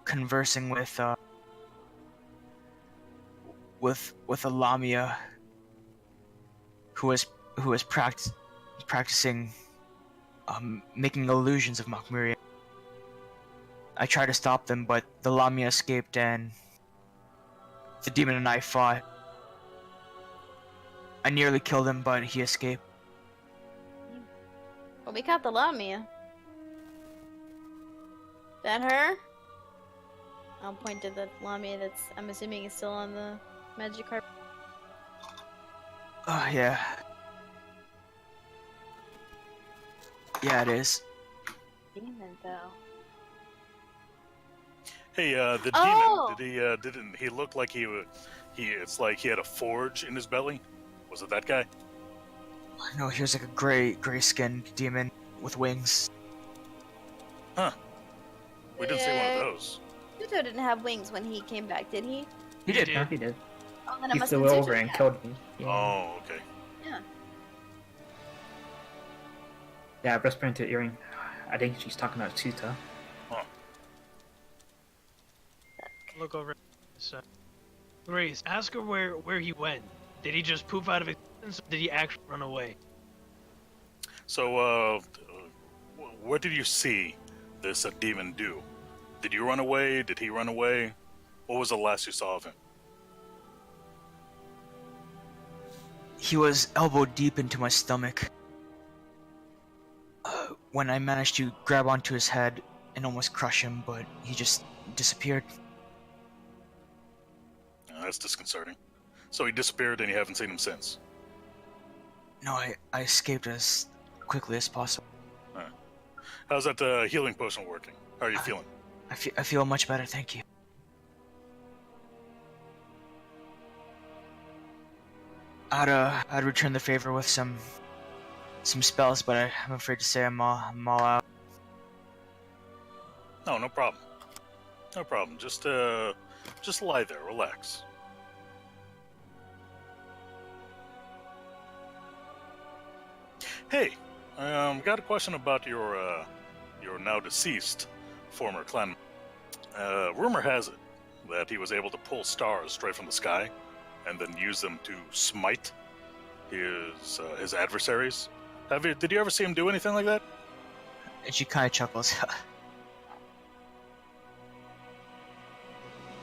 conversing with a Lamia who was practicing making illusions of Mokmurian. I tried to stop them, but the Lamia escaped, and the demon and I fought. I nearly killed him, but he escaped. Well, we caught the Lamia. That her? I'll point to the Lamia that's, I'm assuming, is still on the magic carpet. Oh, yeah. Yeah, it is. Demon, though. Hey, the Oh! demon, didn't he look like it's like he had a forge in his belly? Was it that guy? No, he was like a gray-skinned demon with wings. Huh. We didn't see one of those. Zuto didn't have wings when he came back, did he? He did. No, he did. Oh, then it He must have flew been over Zuto and then. killed me. Yeah. Oh, okay. Yeah. Yeah, I whispered into her earring. I think she's talking about Tsuta. Look over. So, Grace, ask her where he went. Did he just poof out of existence, or did he actually run away? So, what did you see this demon do? Did you run away? Did he run away? What was the last you saw of him? He was elbow deep into my stomach. When I managed to grab onto his head and almost crush him, but he just disappeared. That's disconcerting. So he disappeared and you haven't seen him since? No, I escaped as quickly as possible. How's that healing potion working? How are you feeling? I feel much better, thank you. I'd return the favor with some spells, but I'm afraid to say I'm all out. No, no problem. No problem. Just lie there, relax. Hey, got a question about your now deceased former clan. Rumor has it that he was able to pull stars straight from the sky, and then use them to smite his adversaries. Did you ever see him do anything like that? And she kind of chuckles.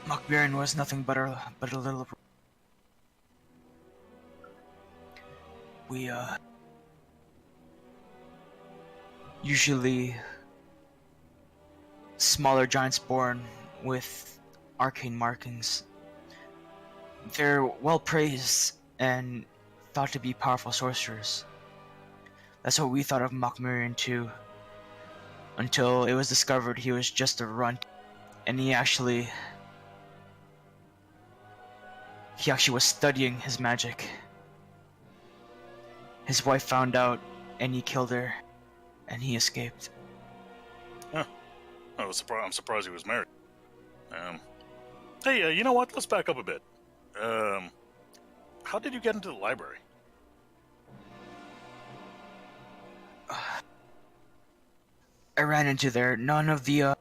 Mockbearin was nothing but a little. We usually smaller giants born with arcane markings. They're well praised and thought to be powerful sorcerers. That's what we thought of Mockmurian too, until it was discovered he was just a runt, and he actually was studying his magic. His wife found out, and he killed her, and he escaped. Huh. I'm surprised he was married. Hey, you know what? Let's back up a bit. How did you get into the library? I ran into there. None of the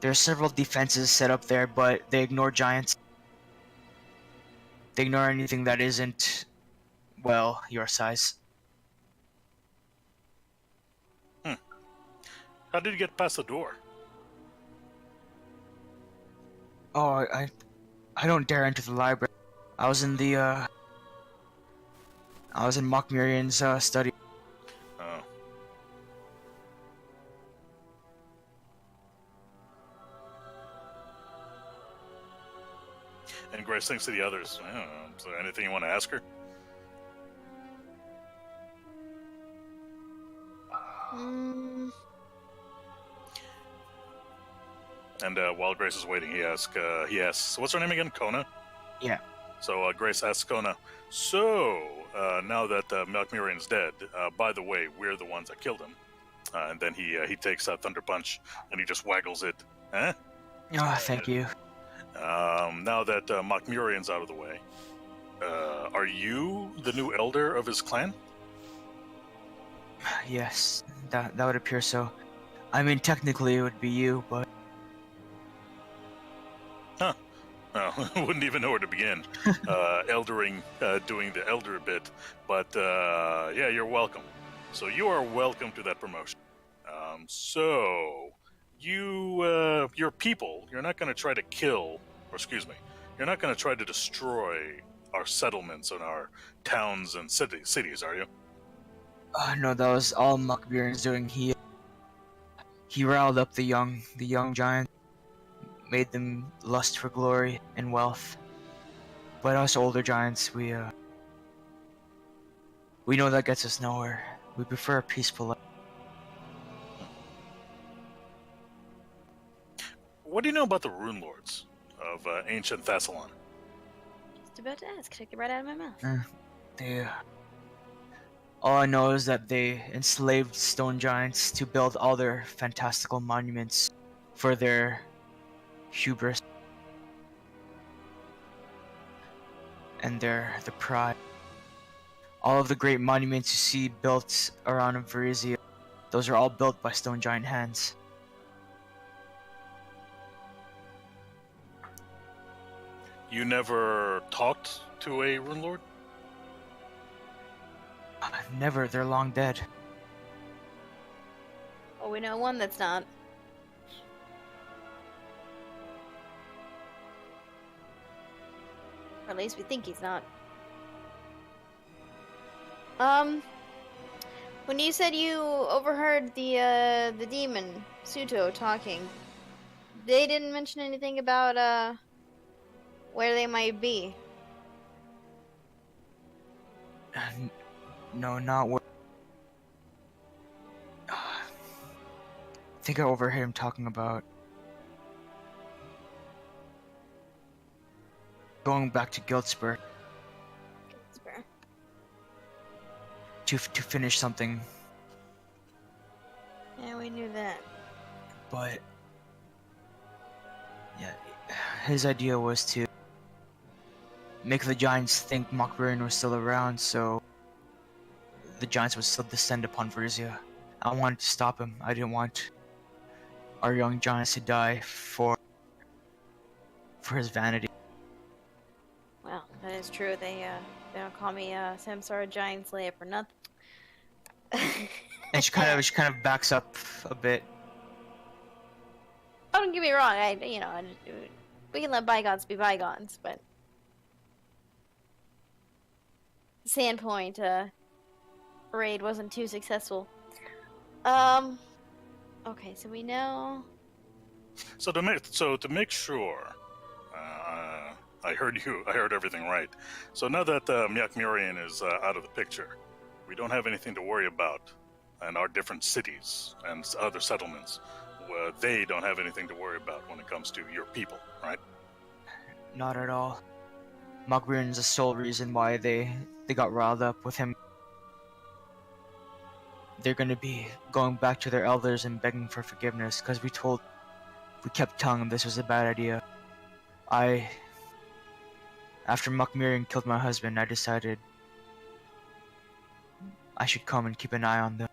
there are several defenses set up there, but they ignore giants. They ignore anything that isn't, well, your size. How did you get past the door? Oh, I don't dare enter the library. I was in Mockmurian's study. Oh. And Grace thinks to the others. I don't know, is there anything you want to ask her? And while Grace is waiting, he asks, what's her name again? Kona? Yeah. So Grace asks Kona, so now that Malkmurian's dead, by the way, we're the ones that killed him. And then he takes Thunder Punch and he just waggles it. Eh? Oh, thank you. Now that Malkmurian's out of the way, are you the new elder of his clan? Yes, that would appear so. I mean, technically it would be you, but Well, wouldn't even know where to begin. Eldering, doing the elder bit. But, yeah, you're welcome. So you are welcome to that promotion. So, your people, you're not going to try to kill, or excuse me, you're not going to try to destroy our settlements and our towns and cities, are you? no, that was all Mockbearin's doing. He riled up the young giant, made them lust for glory and wealth. But us older giants, we know that gets us nowhere. We prefer a peaceful life. What do you know about the Runelords of ancient Thassalon? Just about to ask. Took it right out of my mouth. All I know is that they enslaved stone giants to build all their fantastical monuments for their hubris and the pride. All of the great monuments you see built around Varizia, those are all built by stone giant hands. You never talked to a Runelord? Never, they're long dead. Well, we know one that's not. Or at least we think he's not. When you said you overheard the demon Suto talking, they didn't mention anything about where they might be. No, not where. I think I overheard him talking about going back to Guildspur to finish something, Yeah, we knew that. but yeah, his idea was to make the giants think Mockburn was still around, so the giants would still descend upon Verzia. I wanted to stop him. I didn't want our young giants to die for his vanity. Well, that is true. They don't call me Samsara Giant Slayer for nothing. And she kind of backs up a bit. Oh, don't get me wrong. We can let bygones be bygones, but Sandpoint raid wasn't too successful. Okay, so we know. So to make sure, I heard you. I heard everything right. So now that Myakmurian is out of the picture, we don't have anything to worry about in our different cities and other settlements. They don't have anything to worry about when it comes to your people, right? Not at all. Mockburn's the sole reason why they got riled up with him. They're gonna be going back to their elders and begging for forgiveness because we kept telling them this was a bad idea. After Mockmurian killed my husband, I decided I should come and keep an eye on them.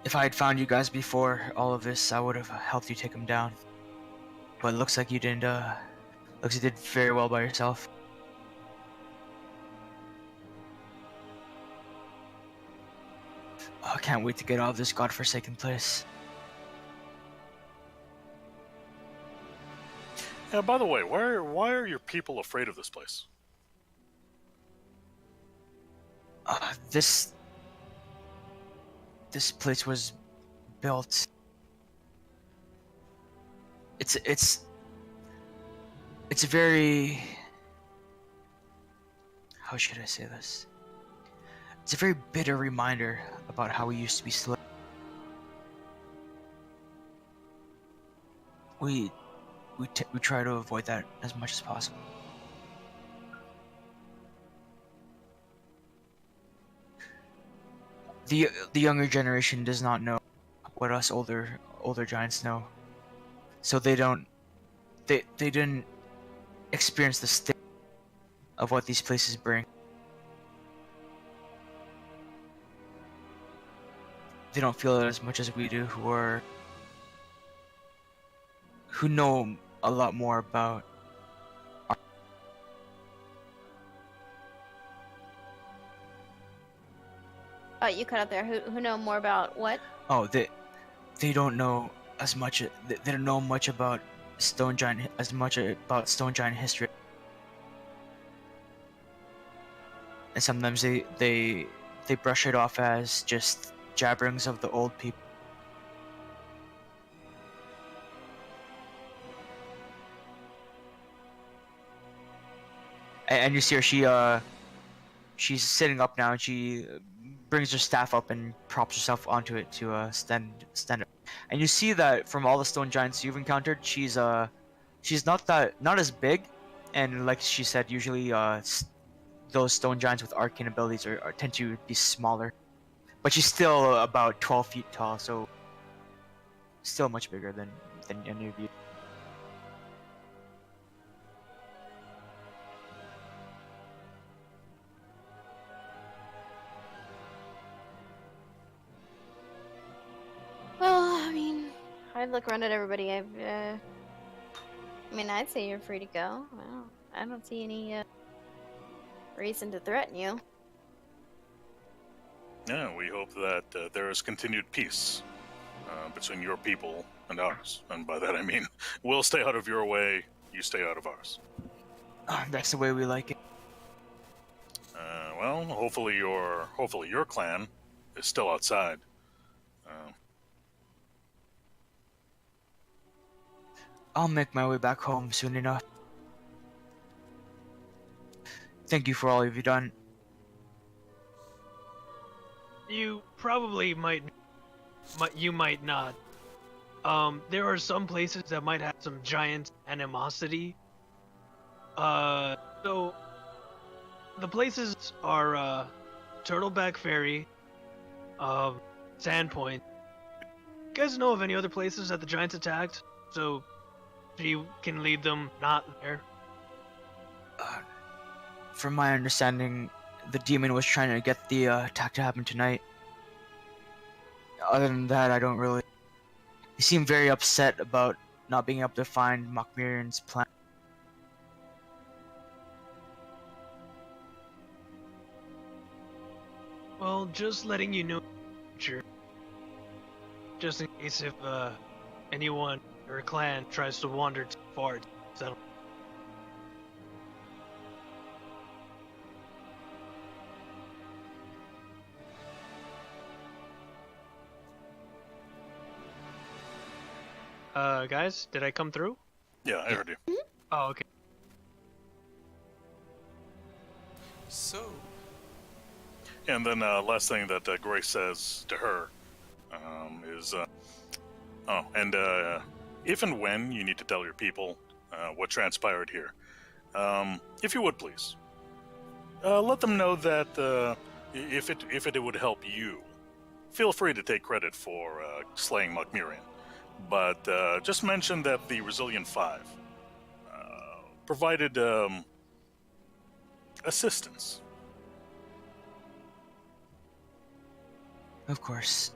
If I had found you guys before all of this, I would have helped you take them down. But it looks like you didn't, looks like you did very well by yourself. I can't wait to get out of this godforsaken place. Yeah, by the way, why are your people afraid of this place? This place was built. It's a very, how should I say this? It's a very bitter reminder about how we used to be slaves. We try to avoid that as much as possible. The younger generation does not know what us older giants know, so they didn't experience the sting of what these places bring. They don't feel it as much as we do, who know a lot more about. You cut out there. Who know more about what? Oh, they don't know as much. They don't know much about Stone Giant history, and sometimes they brush it off as just jabberings of the old people. And you see her. She's sitting up now, and she brings her staff up and props herself onto it to stand up. And you see that from all the stone giants you've encountered, she's not as big, and like she said, usually those stone giants with arcane abilities tend to be smaller. But she's still about 12 feet tall, so still much bigger than any of you. Well, I mean, I'd look around at everybody. I'd say you're free to go. I don't see any reason to threaten you. Yeah, we hope that there is continued peace between your people and ours. And by that I mean, we'll stay out of your way, you stay out of ours. That's the way we like it. Well, hopefully your clan is still outside. I'll make my way back home soon enough. Thank you for all you've done. You probably might you might not. There are some places that might have some giant animosity. So the places are Turtleback Ferry, Sandpoint. You guys know of any other places that the giants attacked? So you can lead them not there. From my understanding, the demon was trying to get the attack to happen tonight. Other than that, I don't really... He seemed very upset about not being able to find Mokmirian's plan. Well, just letting you know, future, just in case if anyone or a clan tries to wander too far to settle. Guys, did I come through? Yeah, I heard you. Oh, okay. So, And then last thing that Grace says to her is, if and when you need to tell your people what transpired here, if you would please, let them know that if it would help you, feel free to take credit for slaying Mokmirian. But just mention that the Resilient 5 provided assistance. Of course.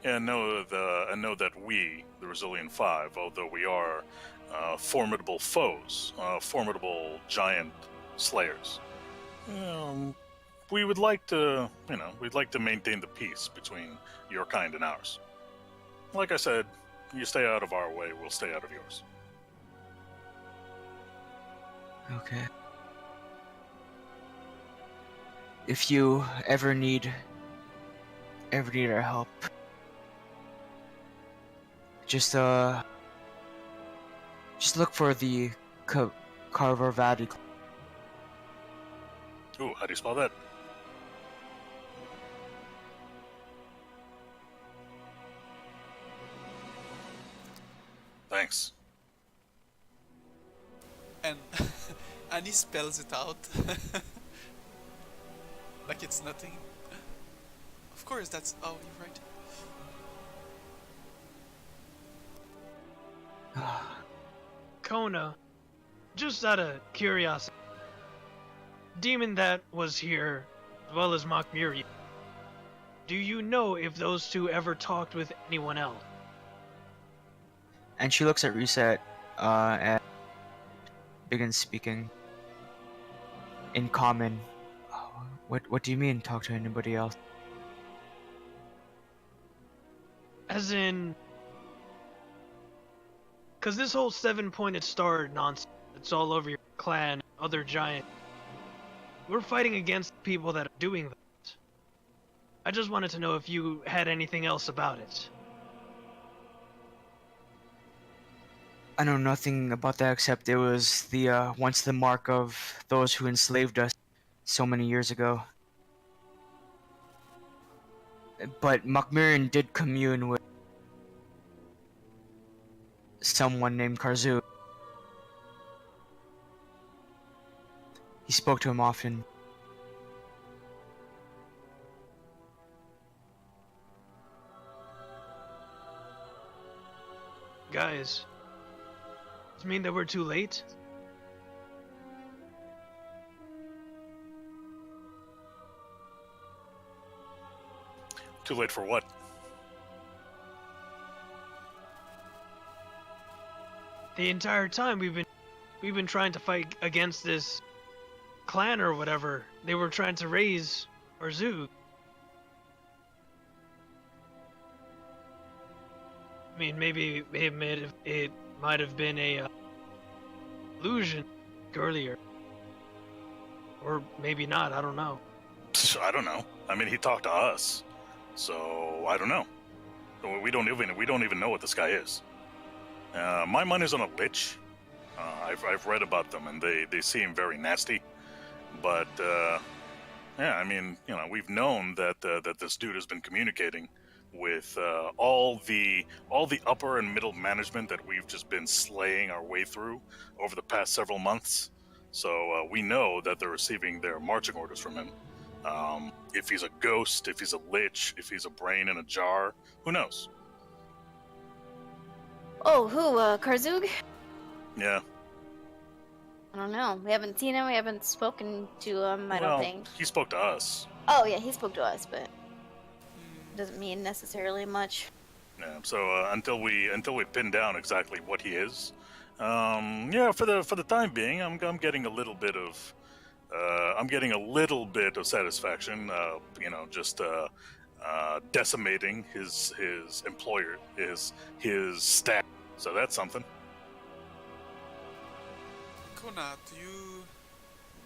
And know that we, the Resilient 5, although we are formidable foes, formidable giant slayers, we would like to, we'd like to maintain the peace between your kind and ours. Like I said, you stay out of our way, we'll stay out of yours. Okay. If you ever need our help, just look for the Carver Valley. Ooh, how do you spell that? Thanks. and Annie spells it out like it's nothing. Of course, that's. Oh, you're right. Kona, just out of curiosity, demon that was here, as well as Mokmirian, do you know if those two ever talked with anyone else? And she looks at Reset and begins speaking in common. What do you mean, talk to anybody else? As in, because this whole 7-pointed star nonsense, it's all over your clan, other giant. We're fighting against people that are doing that. I just wanted to know if you had anything else about it. I know nothing about that except it was the once the mark of those who enslaved us so many years ago. But Mokmirian did commune with someone named Karzu. He spoke to him often. Guys, does it mean that we're too late? Too late for what? The entire time we've been trying to fight against this clan or whatever. They were trying to raise Arzug. I mean, maybe it might have been a illusion earlier, or maybe not. I don't know. I don't know. I mean, he talked to us, so I don't know. We don't even know what this guy is. My money's on a lich. I've read about them, and they seem very nasty. But yeah, I mean, we've known that that this dude has been communicating with all the upper and middle management that we've just been slaying our way through over the past several months. So we know that they're receiving their marching orders from him. If he's a ghost, if he's a lich, if he's a brain in a jar, who knows? Oh, who? Karzug? Yeah. I don't know. We haven't seen him. We haven't spoken to him. I Well, don't think. he spoke to us. Oh yeah, he spoke to us, but doesn't mean necessarily much. Yeah. So until we pin down exactly what he is, yeah, for the time being, I'm getting a little bit of satisfaction. Just decimating his employer, his staff. So that's something. Kona,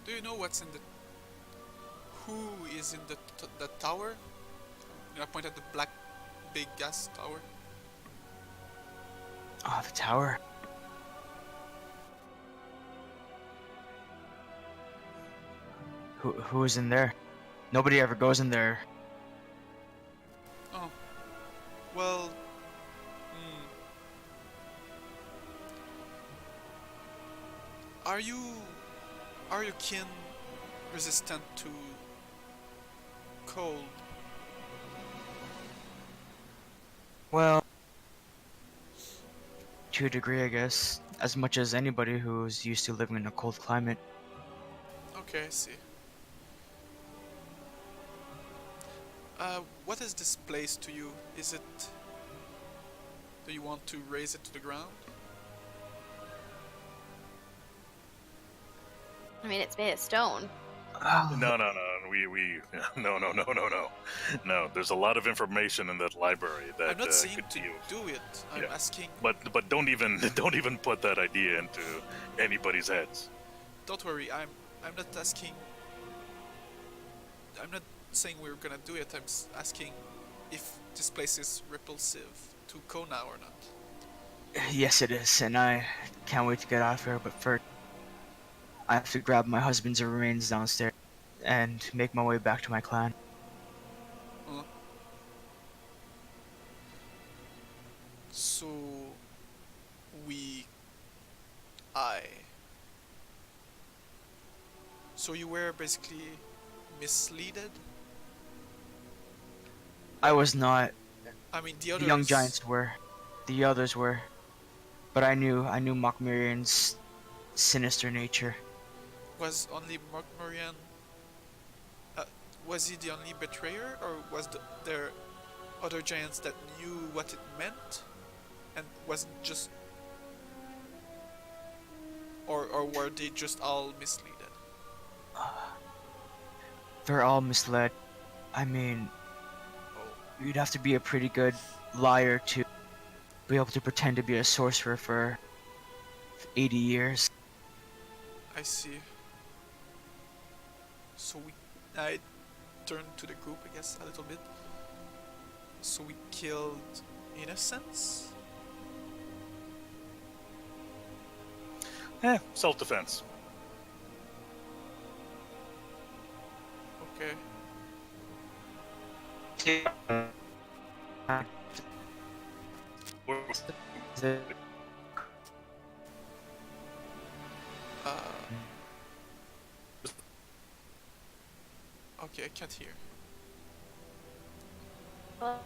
do you know what's in the who is in the tower? I point at the black big gas tower. Oh, the tower. Who is in there? Nobody ever goes in there. Oh, well, are you kin resistant to cold? Well, to a degree, I guess. As much as anybody who's used to living in a cold climate. Okay, I see. What is this place to you? Is it... Do you want to raise it to the ground? I mean, it's made of stone. No. No. There's a lot of information in that library that I'm not saying could to be used. do it. I'm Yeah. asking... But don't even put that idea into anybody's heads. Don't worry, I'm not asking... I'm not saying we're gonna do it, asking if this place is repulsive to Kona or not. Yes, it is, and I can't wait to get out of here, but first, I have to grab my husband's remains downstairs and make my way back to my clan. So... So you were basically misleaded? I was not. I mean, the The others... young giants were. The others were. But I knew Mokmirian's sinister nature. Was only Mokmurian... was he the only betrayer, or was there other giants that knew what it meant? And wasn't just... Or were they just all misleaded? They're all misled. I mean, Oh, you'd have to be a pretty good liar to be able to pretend to be a sorcerer for 80 years. I see. So I turned to the group, I guess, a little bit. So we killed innocents? Self-defense. Okay. Okay, I can't hear. Well,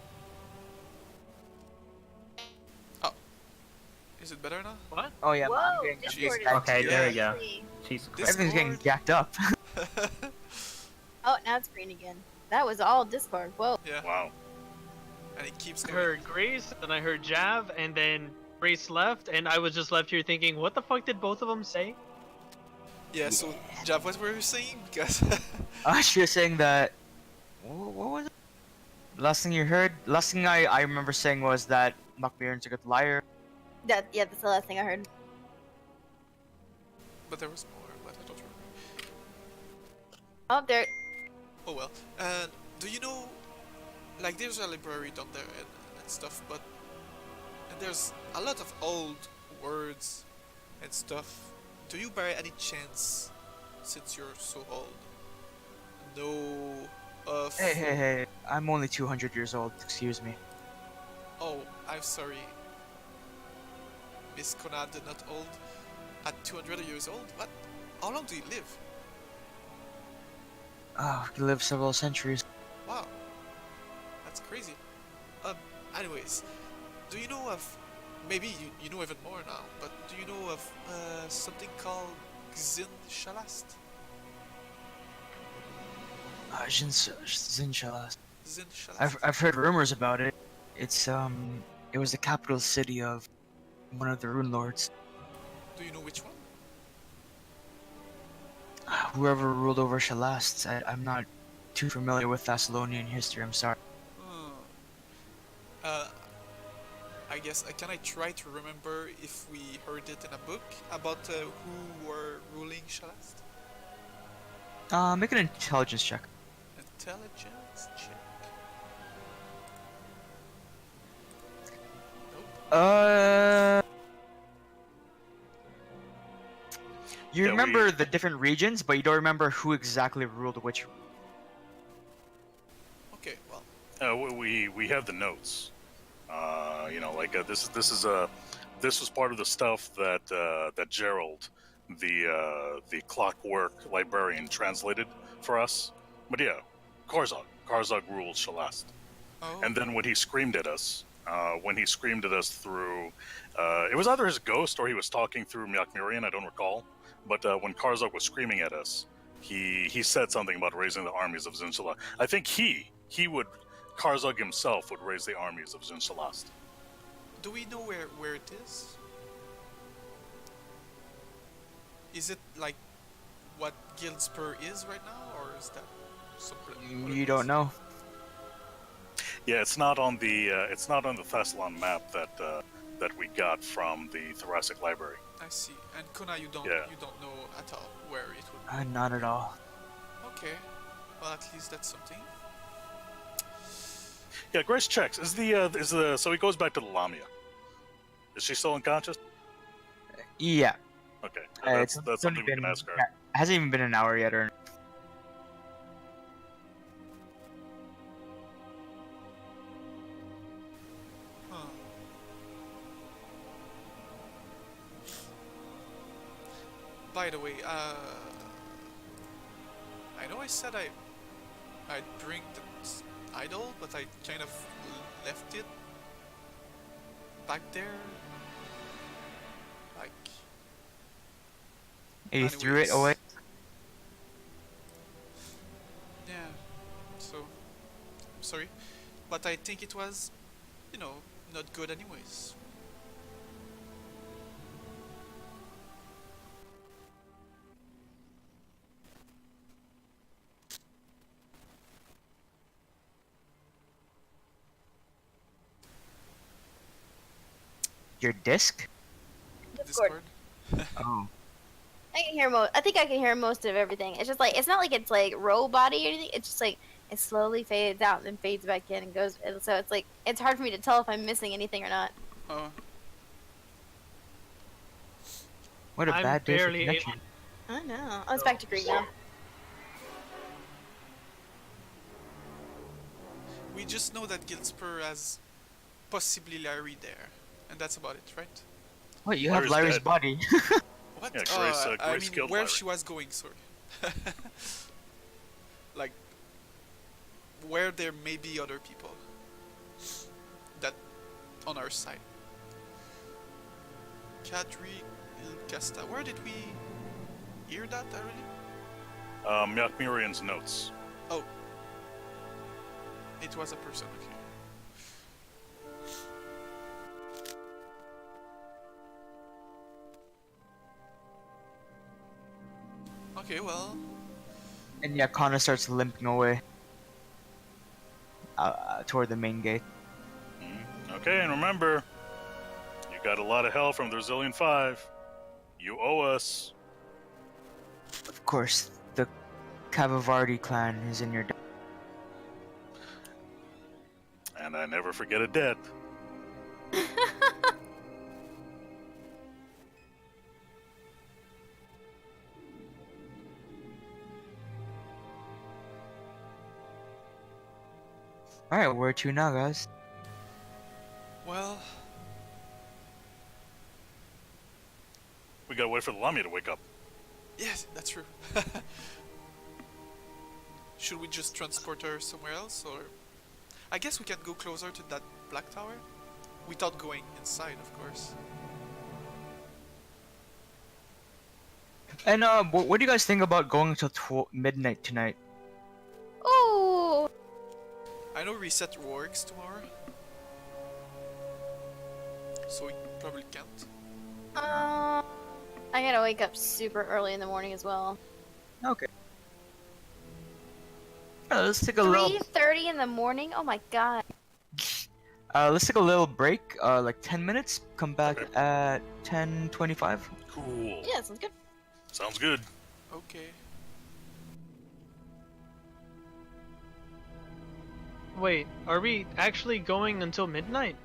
Is it better now? What? Oh yeah, whoa, I'm getting Discord is Okay, there we go. actually- Jesus This- Christ. everything's getting jacked up. Oh, now it's green again. That was all Discord. Whoa. Yeah, Wow. and it keeps I going. heard Grace, then I heard Jav, and then Grace left, and I was just left here thinking, what the fuck did both of them say? Yeah, so Jav, what were you saying? Because She was saying that. What was it? Last thing you heard? Last thing I remember saying was that Macmillan's a good liar. Yeah, that's the last thing I heard. But there was more, but I don't remember. Oh, there. Oh well. Do you know, like, there's a library down there and stuff, but and there's a lot of old words and stuff. Do you by any chance, since you're so old, know of? Hey! I'm only 200 years old. Excuse me. Oh, I'm sorry. Miss Conrad, not old. At 200 years old? What? How long do you live? Oh, we live several centuries. Wow, that's crazy. Anyways, do you know of? Maybe you know even more now. But do you know of something called Xin Shalast? Zinshalas. Xin Shalast. I've heard rumors about it. It was the capital city of one of the Runelords. Do you know which one? Whoever ruled over Shalast. I'm not too familiar with Thessalonian history. I'm sorry. Hmm. I guess can I try to remember if we heard it in a book about who were ruling Shalast? Make an intelligence check. Intelligence check. Nope. You Yeah, remember the different regions, but you don't remember who exactly ruled which. Okay, well. We have the notes. This was part of the stuff that Gerald, the clockwork librarian, translated for us. But yeah, Karzog ruled Shalast. Oh. And then when he screamed at us through, it was either his ghost or he was talking through Myakmirian, I don't recall. But when Karzog was screaming at us, he said something about raising the armies of Zinshala. I think Karzog himself would raise the armies of Zinshalast. Do we know where it is? Is it like what Guildspur is right now, or is that something? You don't know. Yeah, it's not on the Thessalon map that we got from the Thoracic Library. I see. And Kuna, you don't know at all where it would be. Not at all. Okay. Well, at least that's something. Yeah, Grace checks. So he goes back to the Lamia. Is she still unconscious? Yeah. Okay, It's that's only something we can ask her. It hasn't even been an hour yet, or. Huh. By the way, I know I said I'd bring the idol, but I kind of left it back there. Like. You threw it Anyways. away? Yeah. So, I'm sorry, but I think it was, not good anyways. Your disc? Discord. Oh. I can hear I think I can hear most of everything. It's just like it's not like it's like robot-y or anything. It's just like it slowly fades out and then fades back in and goes. So it's like it's hard for me to tell if I'm missing anything or not. What a I'm bad day for barely connection. I know. Oh, it's back to green now. We just know that Guildspur has possibly Larry there, and that's about it, right? What, you have Larry's Larry's dead. body? What? Yeah, I Grace mean, killed where Larry. she was going, sorry. Like, where there may be other people that on our side. Kadri Ilcasta. Where did we hear that already? Myakmirian's notes. Oh. It was a person, okay. Okay, well, And yeah, Connor starts limping away toward the main gate. Okay, and remember, you got a lot of hell from the Brazilian 5. You owe us. Of course, the Cavavardi clan is in your debt. And I never forget a debt. Alright, where to now, guys? Well, We gotta wait for the Lamia to wake up. yes, that's true. Should we just transport her somewhere else, or I guess we can go closer to that black tower without going inside, of course. And what do you guys think about going until midnight tonight? Ooh. I know reset works tomorrow, so we probably can't. I gotta wake up super early in the morning as well. Okay. Let's take a little. 3:30 in the morning. Oh my god. Let's take a little break. Like 10 minutes. Come back Okay. at 10:25. Cool. Yeah, sounds good. Sounds good. Okay. Wait, are we actually going until midnight?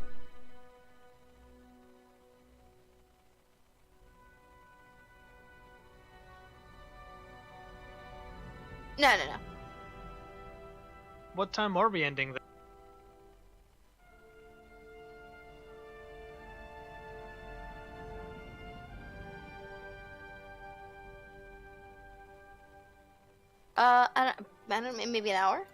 No, no, no. What time are we ending then? I don't know, maybe an hour?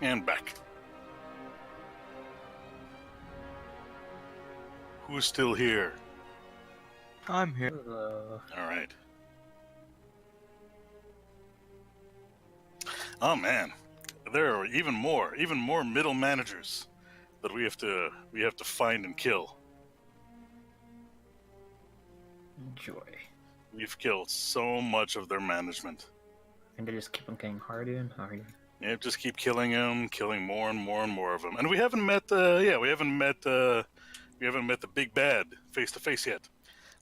And back. Who's still here? I'm here. Alright. Oh man. There are even more middle managers that we have to find and kill. Joy. We've killed so much of their management. And they just keep on getting harder and harder. Yeah, just keep killing them, killing more and more and more of them. And we haven't met the big bad face to face yet.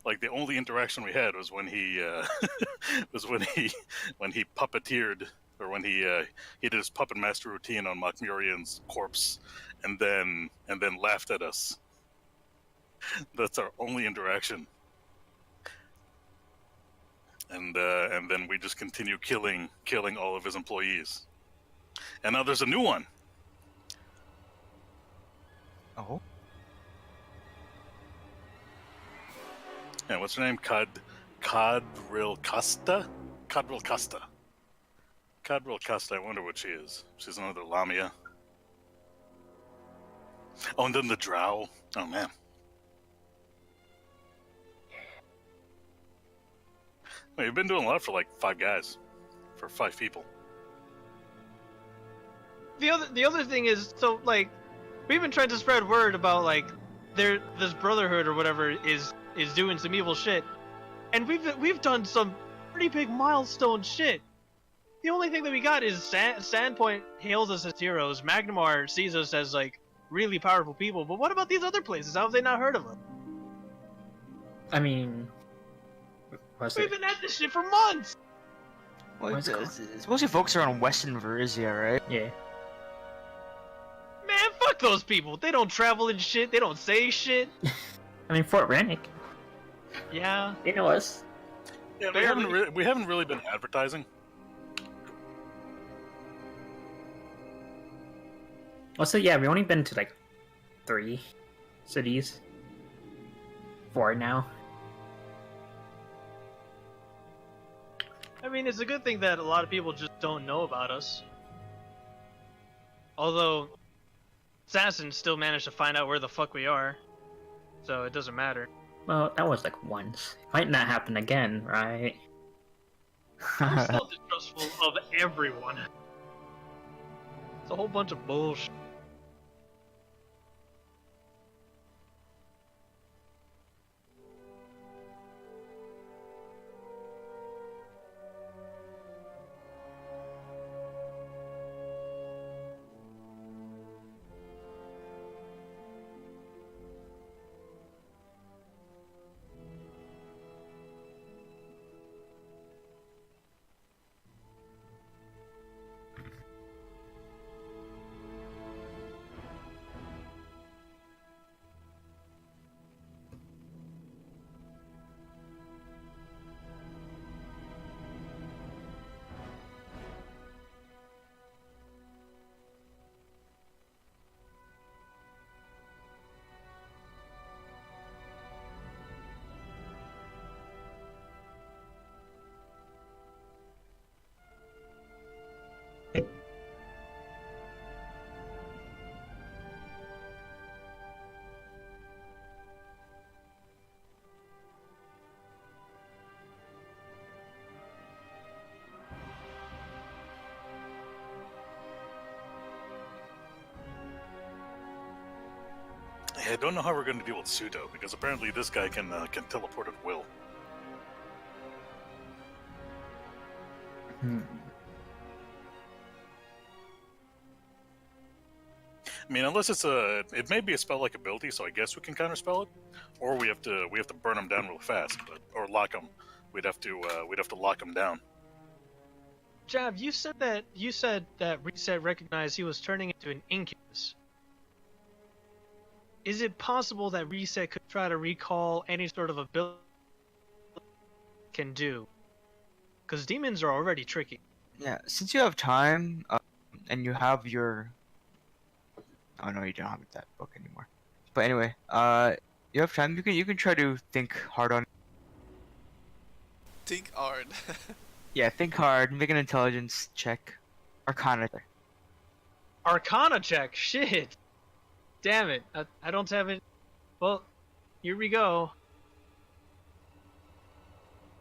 Like the only interaction we had was when he when he puppeteered, or when he did his puppet master routine on Makmurian's corpse, and then laughed at us. That's our only interaction. And then we just continue killing all of his employees. And now there's a new one. Oh. Yeah, what's her name? Cadril Costa? Cadril Costa. Cadril Costa, I wonder what she is. She's another Lamia. Oh, and then the Drow. Oh, man. Well, you've been doing a lot for like 5 guys. For 5 people. The other thing is, so like, we've been trying to spread word about like this brotherhood or whatever is doing some evil shit, and we've done some pretty big milestone shit. The only thing that we got is Sandpoint hails us as heroes. Magnamar sees us as like really powerful people. But what about these other places? How have they not heard of us? I mean, We've been at this shit for months. Well, What's it's mostly focused around Western Varizia, right? Yeah. Man, fuck those people. They don't travel and shit. They don't say shit. I mean, Fort Rennick. Yeah. They know us. Yeah, Barely. we haven't really been advertising. Also, yeah, we've only been to like 3 cities. 4 now. I mean, it's a good thing that a lot of people just don't know about us. Although, Assassin still managed to find out where the fuck we are. So it doesn't matter. Well, that was like once. Might not happen again, right? I'm still distrustful of everyone. It's a whole bunch of bullshit. I don't know how we're going to deal with Sudo, because apparently this guy can teleport at will. Hmm. I mean, unless it may be a spell-like ability, so I guess we can counterspell it, or we have to burn him down real fast, or lock him. We'd have to lock him down. Jab, you said that Reset recognized he was turning into an incubus. Is it possible that Reset could try to recall any sort of ability can do? Because demons are already tricky. Yeah, since you have time, and you have your... Oh no, you don't have that book anymore. But anyway, you have time. You can try to think hard on. Think hard. Yeah, think hard. Make an intelligence check. Arcana. Arcana check. Shit. Damn it. I don't have it. Well, here we go.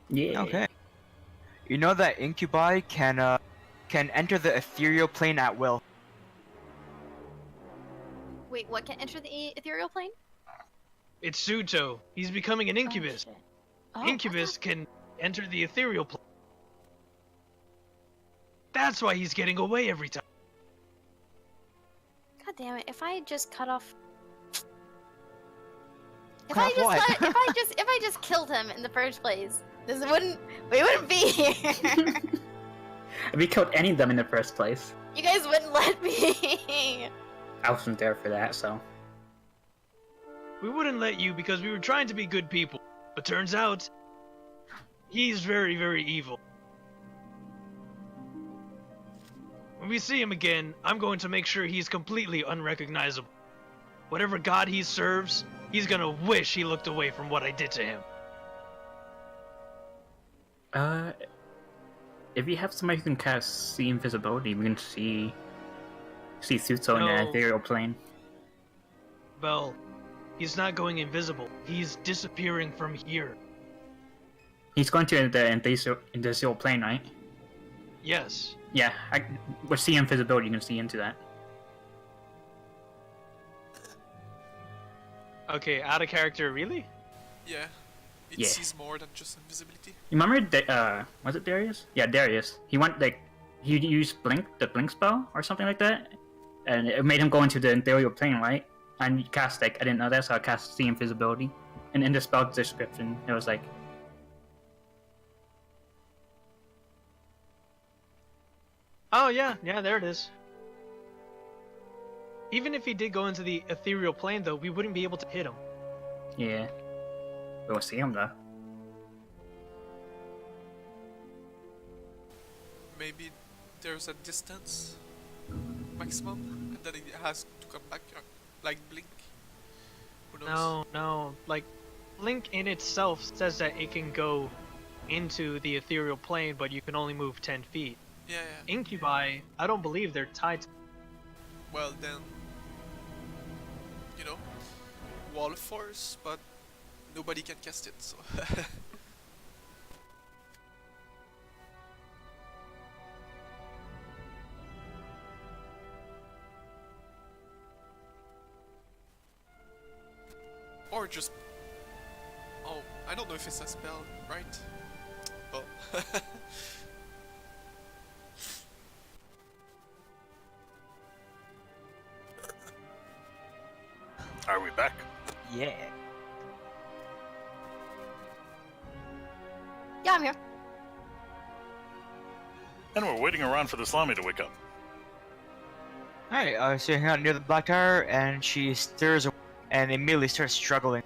Yeah. Okay. You know that incubi can enter the ethereal plane at will. Wait, what can enter the ethereal plane? It's Suto. He's becoming an incubus. Oh, shit. Oh, Incubus can enter the ethereal plane. That's why he's getting away every time. God damn it! If I just cut off. If Cut off what? if I just killed him in the first place, we wouldn't be here. If we killed any of them in the first place, You guys wouldn't let me. I wasn't there for that, so. We wouldn't let you because we were trying to be good people. But turns out, he's very, very evil. When we see him again, I'm going to make sure he's completely unrecognizable. Whatever god he serves, he's gonna wish he looked away from what I did to him. If you have somebody who can cast see invisibility, we can see Suto in No. the ethereal plane. Well, he's not going invisible. He's disappearing from here. He's going to the ethereal plane, right? Yes. Yeah, with see invisibility, you can see into that. Okay, out of character, really? Yeah. It Yeah. sees more than just invisibility. You remember, was it Darius? Yeah, Darius. He went, he used the blink spell or something like that, and it made him go into the ethereal plane, right? And you cast, I didn't know that, so I cast see invisibility. And in the spell description, it was Oh, yeah, there it is. Even if he did go into the ethereal plane, though, we wouldn't be able to hit him. yeah. We'll see him, though. Maybe there's a distance maximum, and then it has to come back, like Blink. Who knows? No. Like, Link in itself says that it can go into the ethereal plane, but you can only move 10 feet. Yeah, yeah. Incubi, I don't believe they're tied to... Well, then, wall of force, but nobody can cast it, so. Or just. Oh, I don't know if it's a spell, right? Well. Are we back? Yeah. Yeah, I'm here. And we're waiting around for the Salami to wake up. Alright, so you hang out near the black tower, and she stirs and immediately starts struggling.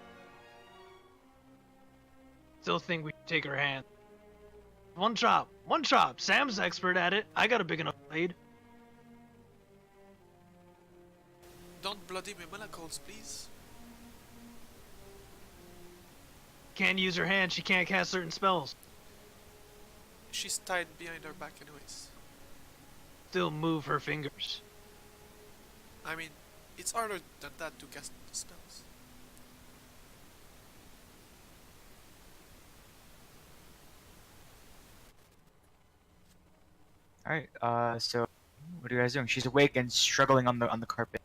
Still think we should take her hand. One chop. Sam's expert at it. I got a big enough blade. Don't bloody my manacles, please. Can't use her hand. She can't cast certain spells. She's tied behind her back, anyways. Still move her fingers. I mean, it's harder than that to cast spells. Alright, so what are you guys doing? She's awake and struggling on the carpet.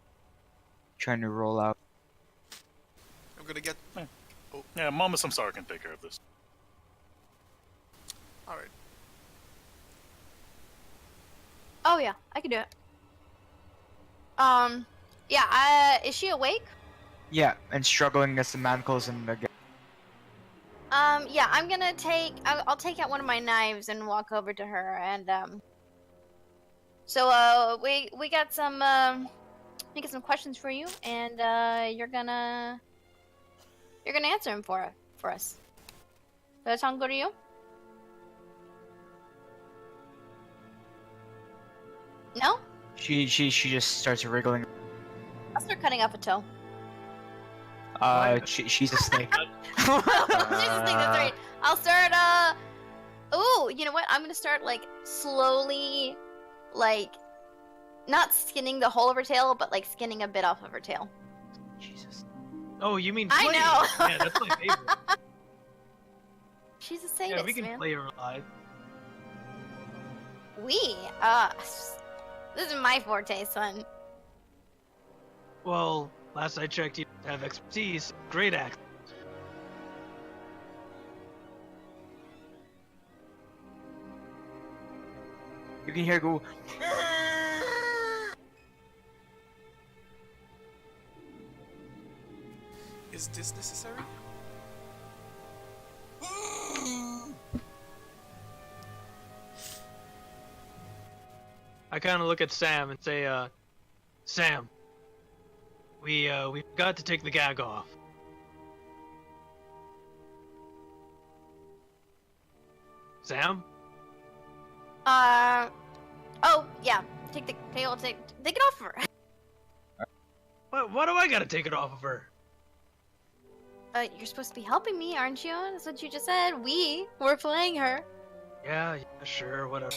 Trying to roll out. I'm gonna get. Yeah, Mama Samsara can take care of this. Alright. Oh yeah, I can do it. Is she awake? Yeah, and struggling against the manacles and the Yeah, I'm gonna I'll take out one of my knives and walk over to her and So we got some questions for you, and you're gonna answer them for us. Does that sound good to you? No? She just starts wriggling. I'll start cutting off a toe. She's a snake. She's a snake, that's right. I'll start ooh, you know what? I'm gonna start slowly not skinning the whole of her tail, but like skinning a bit off of her tail. Jesus. Oh, you mean I flay? know. Yeah, that's my favorite. She's a sadist, Yeah, we can man. play her alive. This is my forte, son. Well, last I checked, you have expertise. Great act. You can hear her go. Is this necessary? I kind of look at Sam and say, Sam, we got to take the gag off. Sam? Oh, yeah. Take it off of her. What do I gotta take it off of her? You're supposed to be helping me, aren't you? That's what you just said. We're flaying her. Yeah, sure, whatever.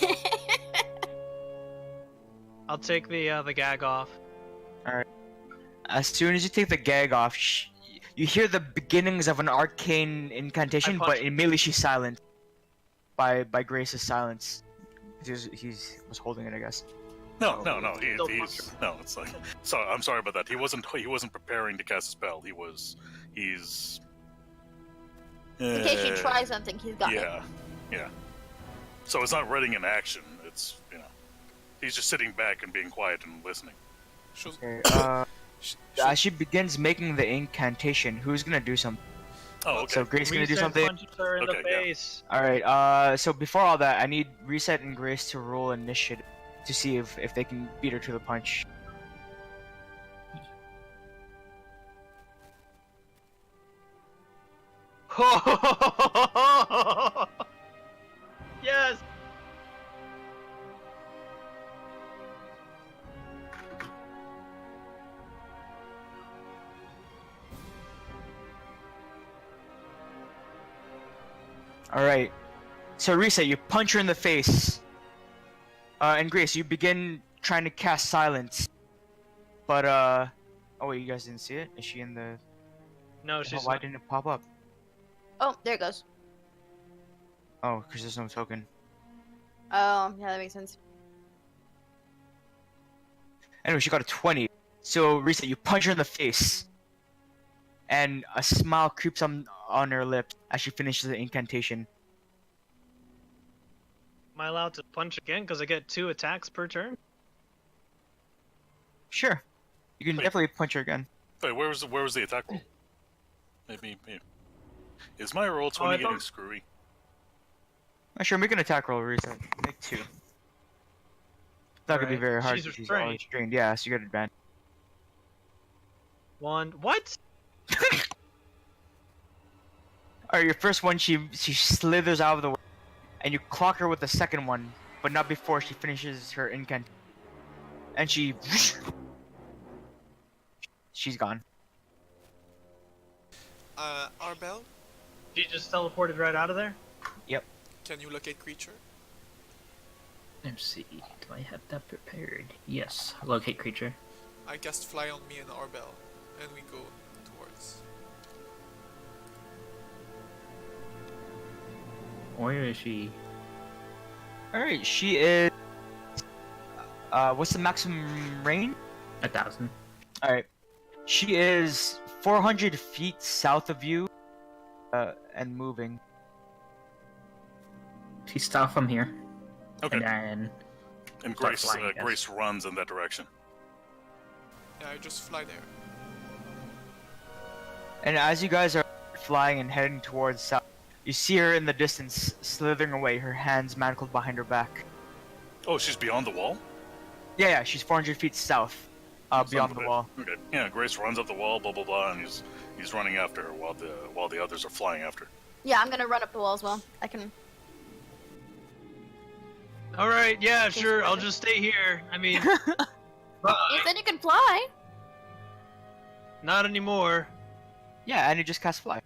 I'll take the gag off. As soon as you take the gag off, you hear the beginnings of an arcane incantation, I punch but him. immediately she's silent. By Grace's silence. He was holding it, I guess. No. Still He's no. It's like. So I'm sorry about that. He wasn't preparing to cast a spell. He's. In case you try something, he's got it. Yeah. So it's not reading an action. It's he's just sitting back and being quiet and listening. Okay, Sh- as she begins making the incantation, who's gonna do something? Oh, okay. So Grace gonna do Reset something? punches her in Okay, the yeah. face. Alright, so before all that, I need Reset and Grace to roll initiative to see if they can beat her to the punch. Yes. Alright. So Reset, you punch her in the face. And Grace, you begin trying to cast silence. But oh wait, you guys didn't see it? Is she in the No, she's why not. didn't it pop up? Oh, there it goes. Oh, because there's no token. Oh, yeah, that makes sense. Anyway, she got a 20. So Reset, you punch her in the face. And a smile creeps on her lips as she finishes the incantation. Am I allowed to punch again? Because I get 2 attacks per turn? Sure. You can Wait. definitely punch her again. Wait, where was the attack roll? Maybe. Is my roll 20 I getting thought- screwy? Sure, make an attack roll, Reset. Make 2. Not gonna be Alright. very hard She's because she's restrained. already restrained. Yeah, so you got advantage. 1. What? Alright, your first one, she slithers out of the way, and you clock her with the second one, but not before she finishes her incantation. And she's gone. Arbel, She just teleported right out of there? can you locate creature? Let's see. Do I have that prepared? Yes. Locate creature. I cast fly on me and Arbel, and we go towards. Where is she? Alright, she is. What's the maximum range? 1,000. Alright. She is 400 feet south of you, and moving. She's south from here. Okay. And then And Start Grace flying, yes. Grace runs in that direction. Yeah, I just fly there. And as you guys are flying and heading towards south, you see her in the distance, slithering away, her hands manacled behind her back. Oh, she's beyond the wall? Yeah, she's 400 feet south, Son beyond of the a bitch. wall. Okay. Yeah, Grace runs up the wall, blah blah blah, and he's running after her while the others are flying after. Yeah, I'm gonna run up the wall as well. I can. Alright, yeah, sure, I'll just stay here. I mean, You said you can fly. not anymore. Yeah, and you just cast fly.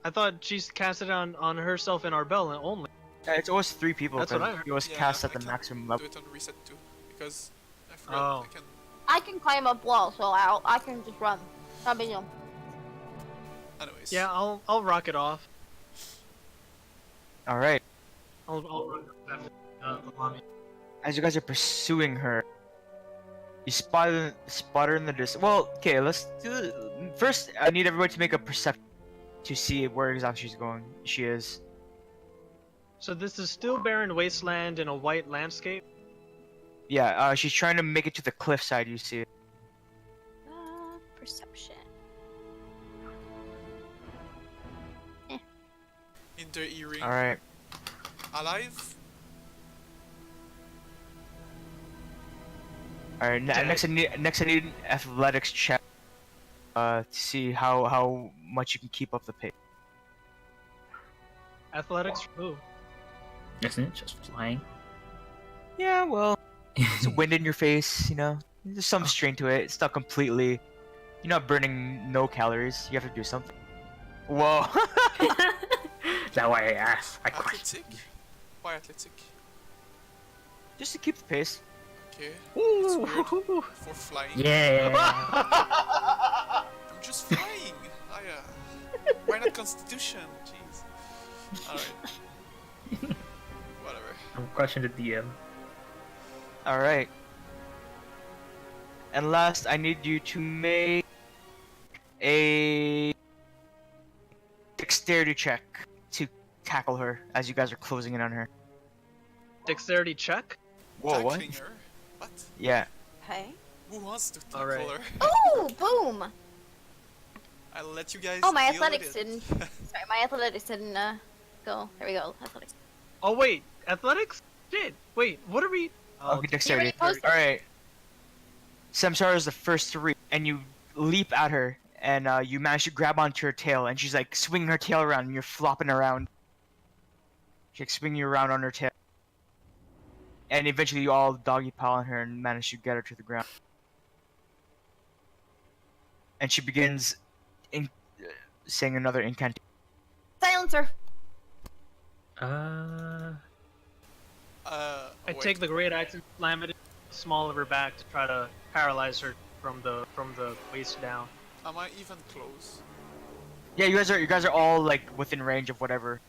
I thought she's cast it on herself and Arbella only. It's always 3 people. That's what 'cause I heard. You always Yeah, cast at I the can maximum Do level. it on reset too. because I forgot Oh. I can. I can climb up walls, so I can just run. Not a big deal. Anyways. Yeah, I'll rock it off. All right. I'll rock it off after the Lami. As you guys are pursuing her, you spot her in the distance. Well, okay, let's do first. I need everybody to make a perception to see where exactly she is. So this is still barren wasteland in a white landscape. Yeah, she's trying to make it to the cliffside. You see it. Perception. Inter earring. All right. Alive? All right. Dead. Next, I need an athletics check. To see how much you can keep up the pace. Athletics? Ooh. Isn't it just flying? Yeah, well, it's wind in your face. You know, there's some strain to it. It's not completely. You're not burning no calories. You have to do something. Whoa. Is that why I asked? I question. Athletic? Why athletic? Just to keep the pace. Okay. That's weird. For flying. Yeah. I'm just flying. Why not Constitution? Jeez. Alright. Whatever. I'm crushing the DM. All right. And last, I need you to make a dexterity check to tackle her as you guys are closing in on her. Dexterity check? Whoa, what? Tackling her? What? Yeah. Okay. Who wants to tackle Alright. her? Oh, boom! I'll let you guys Oh, my deal with athletics it. didn't. Sorry, my athletics didn't go. There we go. Athletics. Oh wait, athletics? Shit. Wait, what are we? Oh, Okay, dexterity. already posted. All right. Samsara is the first to reach, and you leap at her, and you manage to grab onto her tail, and she's like swinging her tail around, and you're flopping around. She's like swinging you around on her tail, and eventually you all doggy pile on her and manage to get her to the ground. And she begins saying another incantation. Silencer. I Wait. take the great axe and slam it in the small of her back to try to paralyze her from the waist down. Am I even close? Yeah, you guys are all like within range of whatever.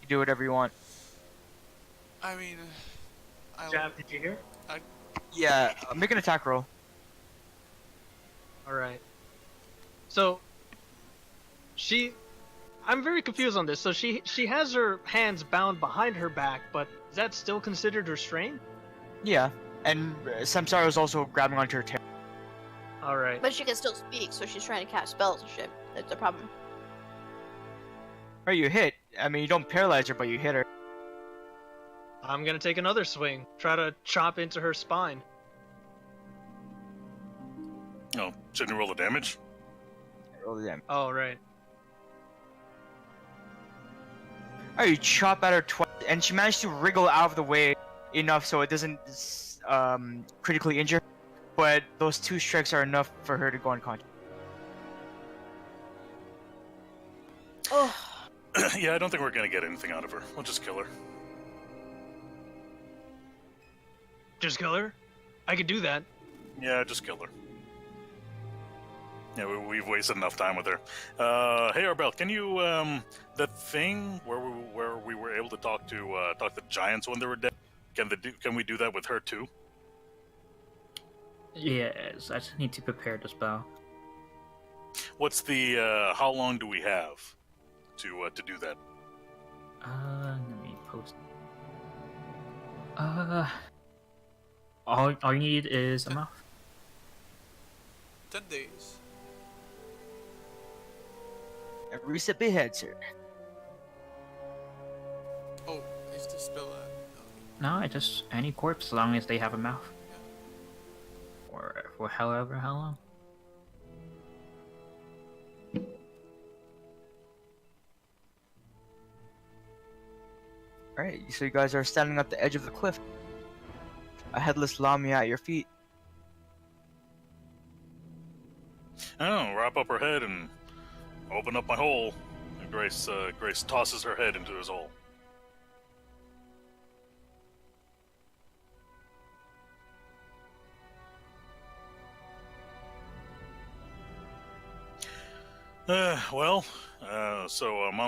You do whatever you want. I mean, Jab, did you hear? Yeah, make an attack roll. All right. So I'm very confused on this. So she has her hands bound behind her back, but is that still considered restraint? Yeah, and Samsara is also grabbing onto her tail. All right. But she can still speak, so she's trying to cast spells and shit. That's the problem. Right, you hit. I mean, you don't paralyze her, but you hit her. I'm gonna take another swing. Try to chop into her spine. Oh, shouldn't you roll the damage? Roll the damage. Oh, right. Alright, you chop at her twice, and she managed to wriggle out of the way enough so it doesn't critically injure. But those two strikes are enough for her to go unconscious. Oh, Yeah, I don't think we're gonna get anything out of her. We'll just kill her. Just kill her? I could do that. Yeah, just kill her. Yeah, we've wasted enough time with her. Hey, Arbel, can you that thing where we were able to talk to giants when they were dead? Can we do that with her too? Yes, I just need to prepare the spell. What's the how long do we have to do that? Let me post. All you need is a mouth. 10 days. Every step ahead, sir. Oh, is the spell No, I just any corpse as long as they have a mouth. Or for how long. Alright, so you guys are standing at the edge of the cliff. A headless Lamia at your feet. Oh, wrap up her head and open up my hole. And Grace tosses her head into his hole. Mama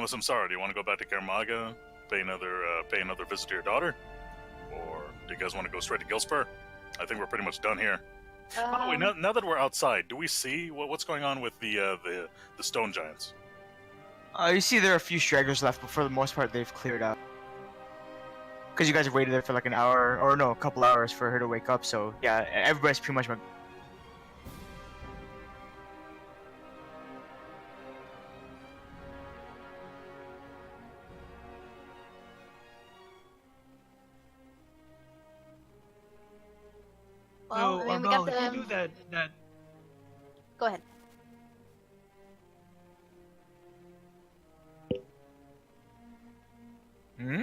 Samsara, do you want to go back to Karamaga, pay another visit to your daughter, or do you guys want to go straight to Gilspur? I think we're pretty much done here. By the way, now that we're outside, do we see what's going on with the stone giants? You see there are a few stragglers left, but for the most part they've cleared out. Because you guys have waited there for like an hour, or no, a couple hours for her to wake up, so yeah, everybody's pretty much... Well, I mean, we got Arbal, if you the. do that Go ahead. Hmm?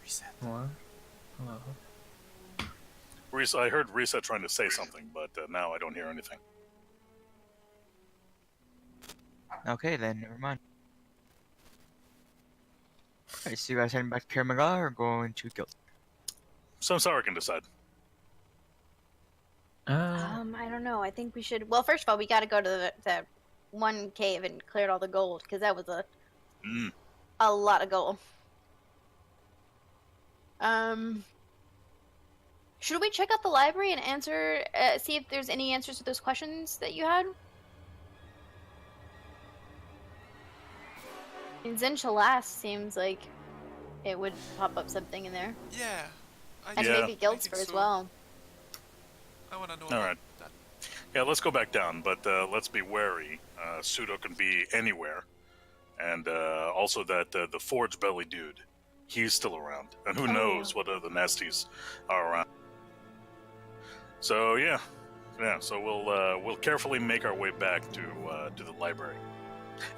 Reset. What? Hello. I heard Risa trying to say something, but now I don't hear anything. Okay, then, never mind. Alright, so you guys heading back to Karamaga or going to Guild? Samsara can decide. I don't know. I think we should. Well, first of all, we got to go to the one cave and clear all the gold because that was a lot of gold. Should we check out the library and answer, see if there's any answers to those questions that you had? In Zinchalas seems like it would pop up something in there, Yeah. and Yeah. maybe Guildspur as so. well. I wanna know All about right. that. Yeah, let's go back down, but let's be wary. Pseudo can be anywhere, and also that the Forge Belly dude, he's still around, and who knows what other nasties are around. So yeah. So we'll carefully make our way back to the library,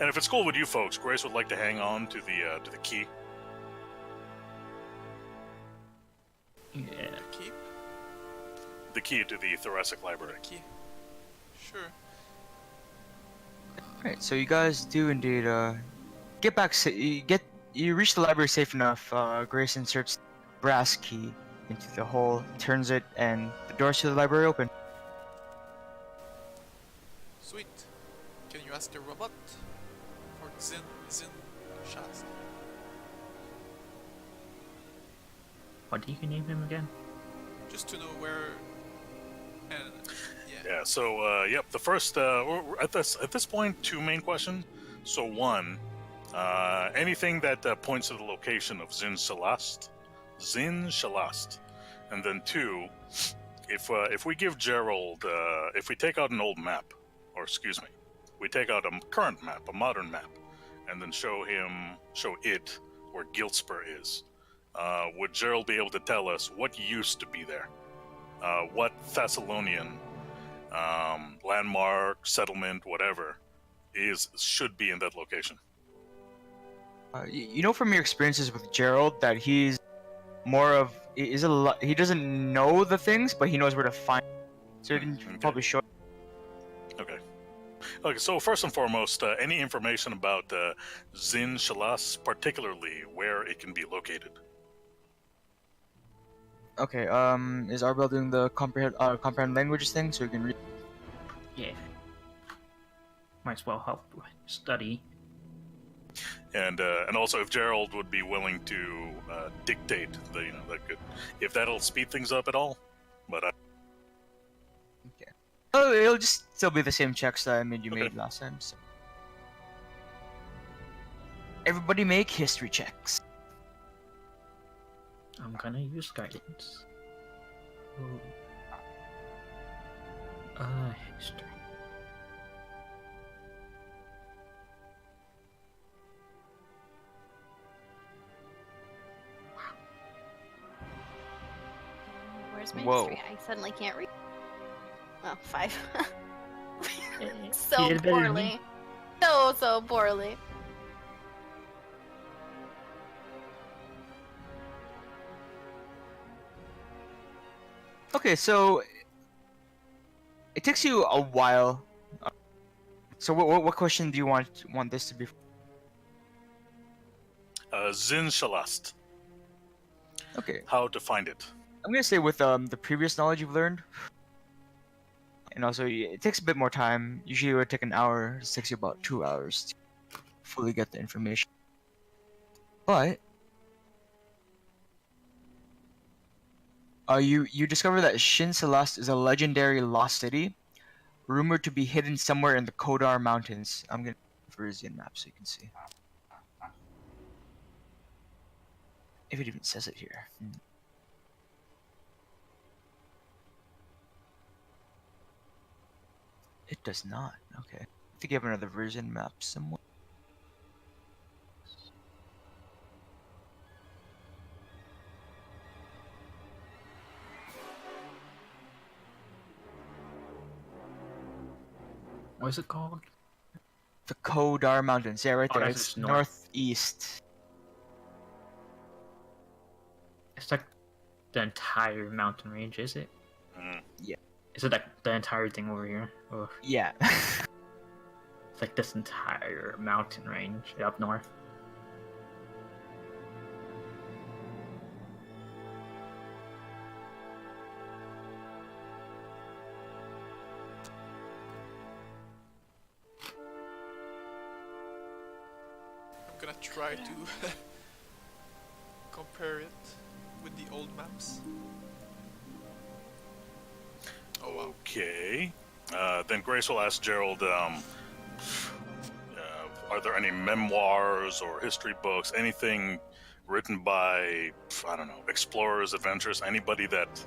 and if it's cool with you folks, Grace would like to hang on to the key. Yeah. Keep The key to the Thoracic Library. key. Sure. Alright, so you guys do indeed get back. You reach the library safe enough. Grace inserts the brass key into the hole, turns it, and the doors to the library open. Sweet. Can you ask the robot for Zin Shast? What do you name him again? Just to know where. And Yeah. So yep. The first at this point, two main questions. So one, anything that points to the location of Zin Shalast, and then two, if we give Gerald, if we take out an old map, or excuse me, we take out a current map, a modern map, and then show it where Giltspur is, would Gerald be able to tell us what used to be there? What Thessalonian landmark, settlement, whatever, should be in that location? You know from your experiences with Gerald that he's more of he doesn't know the things, but he knows where to find. So he can probably show. Okay. Okay. So first and foremost, any information about Zin Shalas, particularly where it can be located. Okay. Is Arbel doing the comprehend languages thing so you can read? Yeah. Might as well help study. And also if Gerald would be willing to dictate that could, if that'll speed things up at all. But Okay. Oh, it'll just still be the same checks that I made you Okay. made last time. So. Everybody make history checks. I'm gonna use guidance. Ooh. History. Where's my Whoa. history? I suddenly can't read. Oh, 5. You So did better than me. poorly. So poorly. Okay, so it takes you a while. So what question do you want this to be? Zin Shalast, Okay, how to find it? I'm gonna say with the previous knowledge you've learned, And also, it takes a bit more time. Usually, it would take an hour. It takes you about 2 hours to fully get the information. But you discover that Shin Celeste is a legendary lost city, rumored to be hidden somewhere in the Kodar Mountains. I'm gonna Frisian map so you can see if it even says it here. It does not. Okay. I think you have another version map somewhere. What is it called? The Kodar Mountains. Yeah, right Oh, there. that's It's just north. northeast. It's like the entire mountain range, is it? Mm. Is it like the entire thing over here? Or Yeah. it's like this entire mountain range up north? I'm gonna try to compare it with the old maps. Oh wow. Okay. Then Grace will ask Gerald, are there any memoirs or history books, anything written by, I don't know, explorers, adventurers, anybody that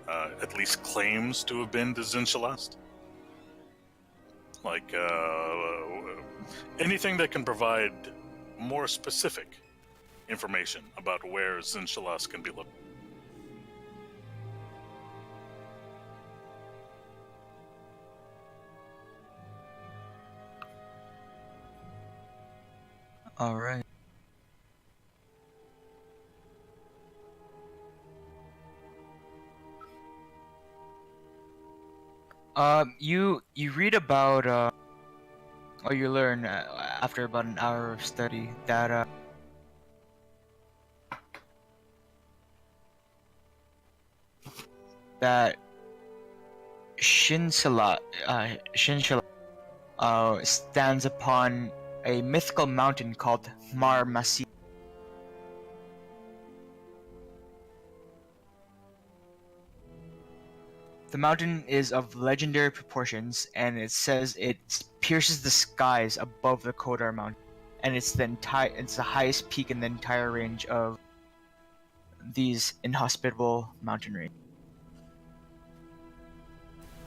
at least claims to have been to Zinshalast? Like, anything that can provide more specific information about where Zinshalast can be looked. All right. You read about or you learn after about an hour of study that that Shinshala stands upon a mythical mountain called Mar Masi. The mountain is of legendary proportions, and it says it pierces the skies above the Kodar Mountain, and it's the highest peak in the entire range of these inhospitable mountain range.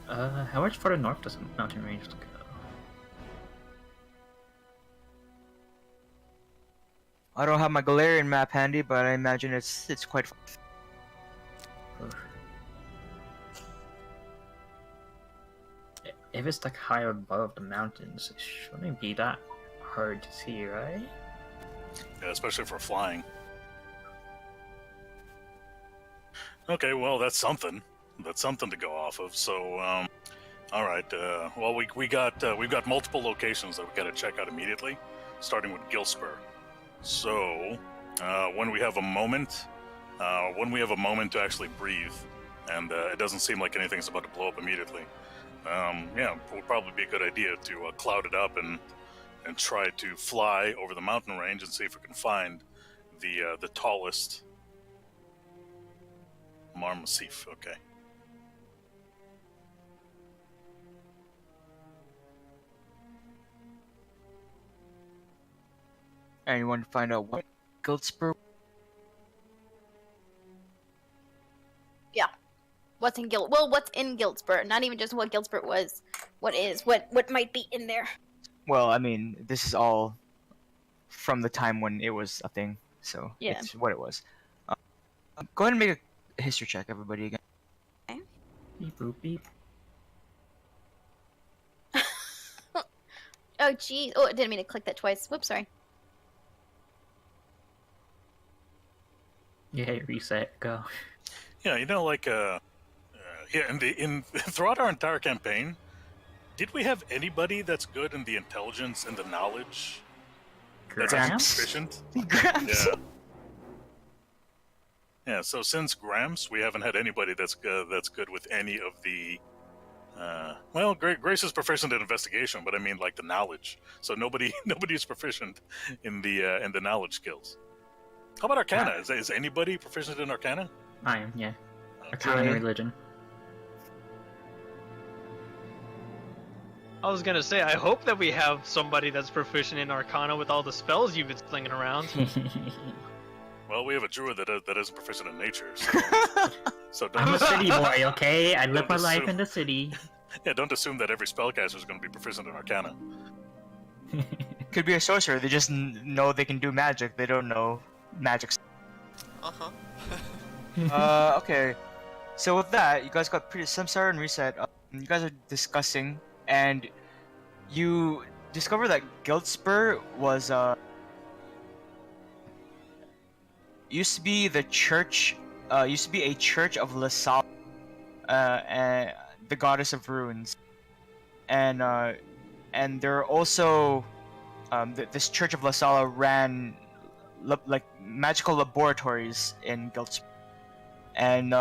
How much further north does the mountain range go? I don't have my Galarian map handy, but I imagine it's quite. If it's like high above the mountains, it shouldn't be that hard to see, right? Yeah, especially for flying. Okay, well, that's something. That's something to go off of. So, all right. Well, we've got multiple locations that we got to check out immediately, starting with Gilspur. So, when we have a moment to actually breathe, and it doesn't seem like anything's about to blow up immediately, yeah, it would probably be a good idea to cloud it up and try to fly over the mountain range and see if we can find the tallest Mar Massif. Okay. And you want to find out what Gilspur? What's in what's in Giltzburg? Not even just what Giltzburg was. What might be in there? Well, I mean, this is all from the time when it was a thing, so Yeah. it's what it was. Go ahead and make a history check, everybody, again. Beep boop beep. Oh geez. Oh, I didn't mean to click that twice. Whoops, sorry. Yeah, reset, go. Yeah, you know, like yeah, in throughout our entire campaign, did we have anybody that's good in the intelligence and the knowledge? That's actually Gramps? sufficient. Gramps. Yeah. Yeah. So since Gramps, we haven't had anybody that's good with any of the Well, Grace is proficient in investigation, but I mean like the knowledge. So nobody is proficient in the knowledge skills. How about Arcana? Is anybody proficient in Arcana? I am, yeah. Okay. Arcana and Okay. religion. I was gonna say, I hope that we have somebody that's proficient in Arcana with all the spells you've been slinging around. Well, we have a druid that isn't proficient in nature, so I'm a don't city boy, okay? I live my Don't life assume. in the city. yeah, don't assume that every spellcaster is going to be proficient in Arcana. Could be a sorcerer. They just know they can do magic. They don't know magic. Okay. So with that, you guys got pretty Samsara and Reset. You guys are discussing, and you discover that Guildspur was used to be the church. Used to be a church of Lasal, and the goddess of runes, and there are also this church of Lasala ran like magical laboratories in Guildspur, and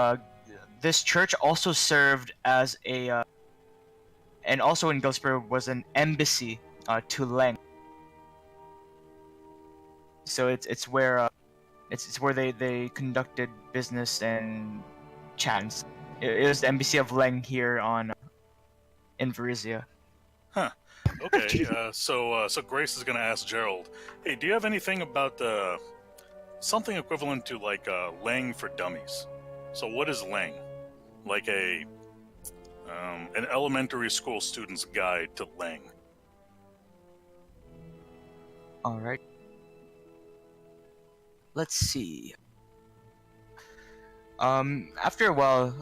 this church also served as a and also in Guildspur was an embassy to Leng. So it's where it's where they conducted business and chants. It was the embassy of Leng here on in Varizia. Huh. Okay. So Grace is going to ask Gerald, hey, do you have anything about something equivalent to like Lang for dummies? So what is Lang? Like an elementary school student's guide to Lang. All right. Let's see. After a while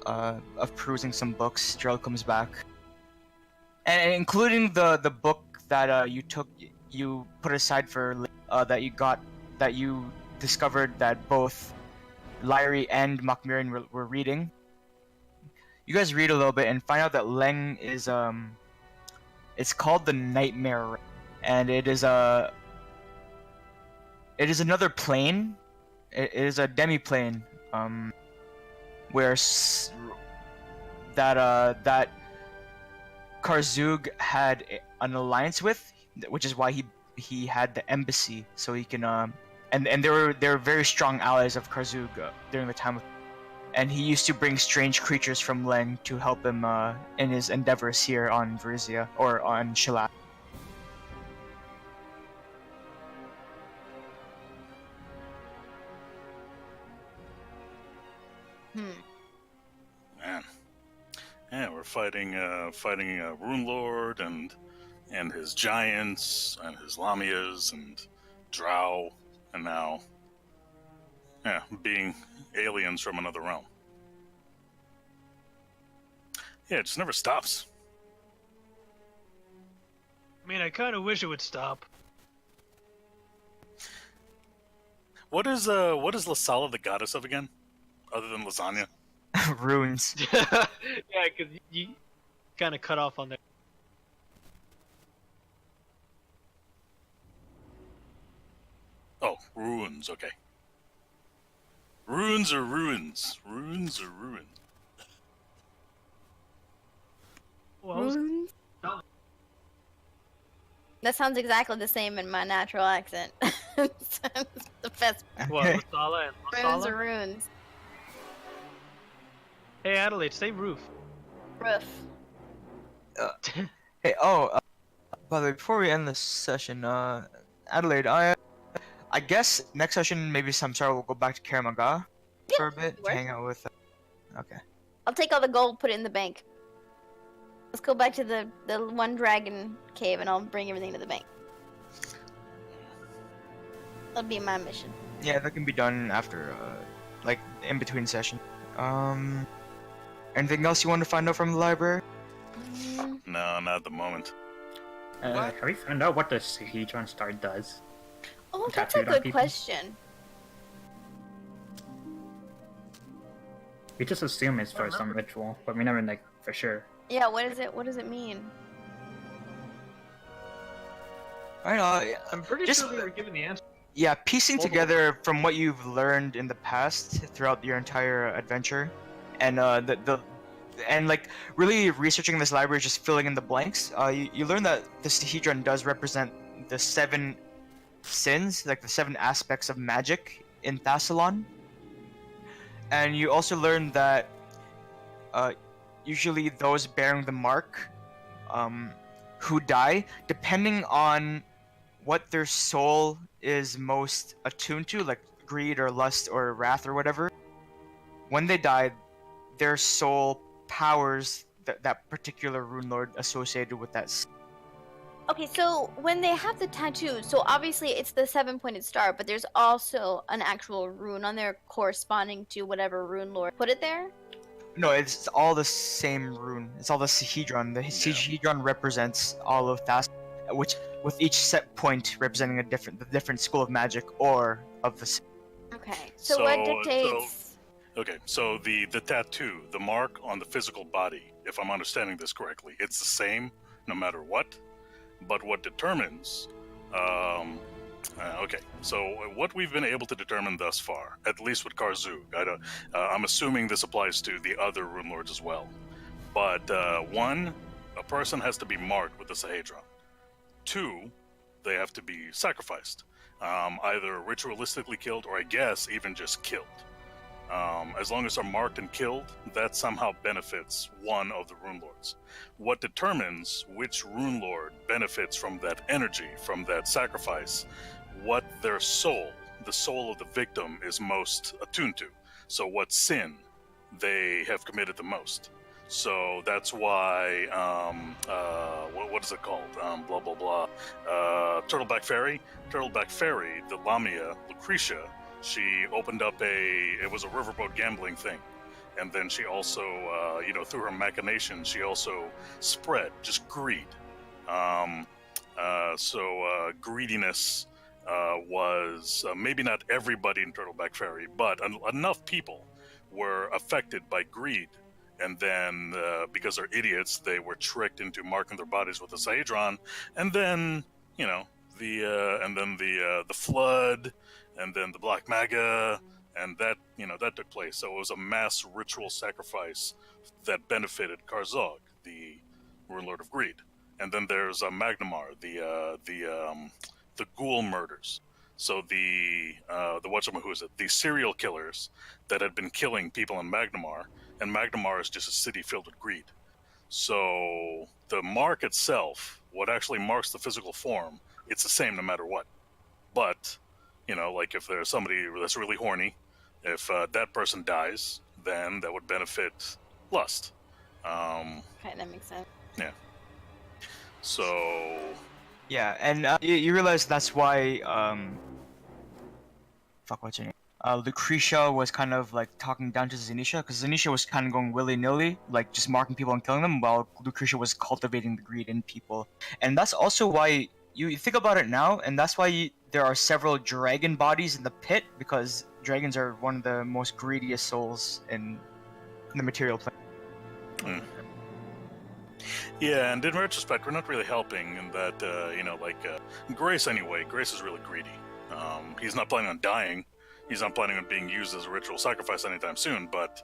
of perusing some books, Gerald comes back, and including the book that you put aside for that you discovered that both Lyrie and Macmillan were reading. You guys read a little bit and find out that Leng is it's called the Nightmare, and it is another plane. It is a demi-plane, where that Karzug had an alliance with, which is why he had the embassy, so he can and they were very strong allies of Karzug during the time of, and he used to bring strange creatures from Leng to help him in his endeavors here on Varizia or on Shalak. Man. Yeah, we're fighting Runelord and his giants and his Lamias and Drow, and now being aliens from another realm. Yeah, it just never stops. I mean, I kind of wish it would stop. What is Lasala the goddess of again? Other than lasagna? Runes. Yeah, because you kind of cut off on there. Oh, ruins, okay. Runes or ruins? Runes or ruins? Well, That sounds exactly the same in my natural accent. It's the best. what, Lasala and Runes Lasala? or runes. Hey, Adelaide, say roof. Roof. Hey, by the way, before we end this session, Adelaide, I guess next session maybe Samsara will go back to Karamaga for a bit to sure. hang out with. Okay. I'll take all the gold, put it in the bank. Let's go back to the one dragon cave, and I'll bring everything to the bank. That'll be my mission. Yeah, that can be done after, like in between session. Anything else you want to find out from the library? No, not at the moment. Have we found out what the Hedron Star does? Oh, that's a Tattooed on good people? question. We just assume it's for some ritual, but we never like for sure. Yeah, what is it? What does it mean? Alright, I'm pretty Just- sure we were given the answer. yeah, piecing Hold on. together from what you've learned in the past throughout your entire adventure, and and like really researching this library, just filling in the blanks, you learn that the Sahedron does represent the 7 sins, like the 7 aspects of magic in Thassalon. And you also learn that usually those bearing the mark, who die, depending on what their soul is most attuned to, like greed or lust or wrath or whatever, when they die, their soul powers that particular rune lord associated with that. Okay, so when they have the tattoo, so obviously it's the 7-pointed star, but there's also an actual rune on there corresponding to whatever rune lord put it there. No, it's all the same rune. It's all the Sahedron. The Sahedron represents all of Thas, which with each set point representing the different school of magic or of the. Okay, so what dictates? Okay, so the tattoo, the mark on the physical body, if I'm understanding this correctly, it's the same no matter what. But what determines, okay, so what we've been able to determine thus far, at least with Karzug, I'm assuming this applies to the other rune lords as well. But 1, a person has to be marked with the Sahedron. 2, they have to be sacrificed, either ritualistically killed or I guess even just killed. As long as they're marked and killed, that somehow benefits one of the rune lords. What determines which rune lord benefits from that energy, from that sacrifice, what their soul, the soul of the victim, is most attuned to. So what sin they have committed the most. So that's why, what is it called? Blah, blah, blah. Turtleback Fairy? Turtleback Fairy, the Lamia, Lucretia, she opened up it was a riverboat gambling thing. And then she also, through her machinations, she also spread just greed. So greediness was maybe not everybody in Turtleback Fairy, but enough people were affected by greed. And then, because they're idiots, they were tricked into marking their bodies with the Sahedron. And then, the flood, and then the Black Maga, and that took place. So it was a mass ritual sacrifice that benefited Karzog, the Rune Lord of Greed. And then there's Magnamar, the ghoul murders. So the serial killers that had been killing people in Magnamar, and Magnamar is just a city filled with greed. So the mark itself, what actually marks the physical form, it's the same no matter what. But, like if there's somebody that's really horny, if that person dies, then that would benefit lust. Okay, that makes sense. Yeah. So... Yeah, and you realize that's why, what's her name? Lucretia was kind of like talking down to Zanisha, because Zanisha was kind of going willy-nilly, like just marking people and killing them, while Lucretia was cultivating the greed in people. And that's also why, you think about it now, and that's why there are several dragon bodies in the pit, because dragons are one of the most greediest souls in the material plane. Mm. Yeah, and in retrospect, we're not really helping in that, Grace anyway. Grace is really greedy. He's not planning on dying. He's not planning on being used as a ritual sacrifice anytime soon, but,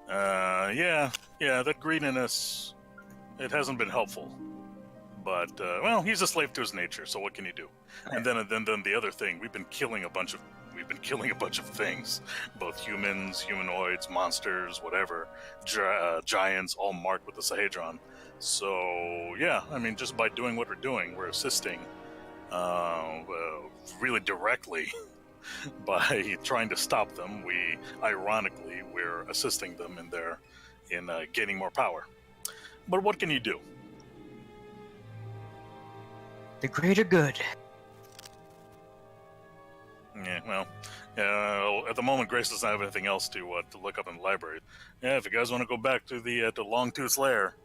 that greediness, it hasn't been helpful. But, he's a slave to his nature, so what can you do? And then the other thing, we've been killing a bunch of things, both humans, humanoids, monsters, whatever, giants, all marked with the Sahedron. So, yeah, just by doing what we're doing, we're assisting, really directly. By trying to stop them, we're assisting them in gaining more power. But what can you do? The greater good. Yeah, well, at the moment, Grace doesn't have anything else to look up in the library. Yeah, if you guys want to go back to the Longtooth's lair,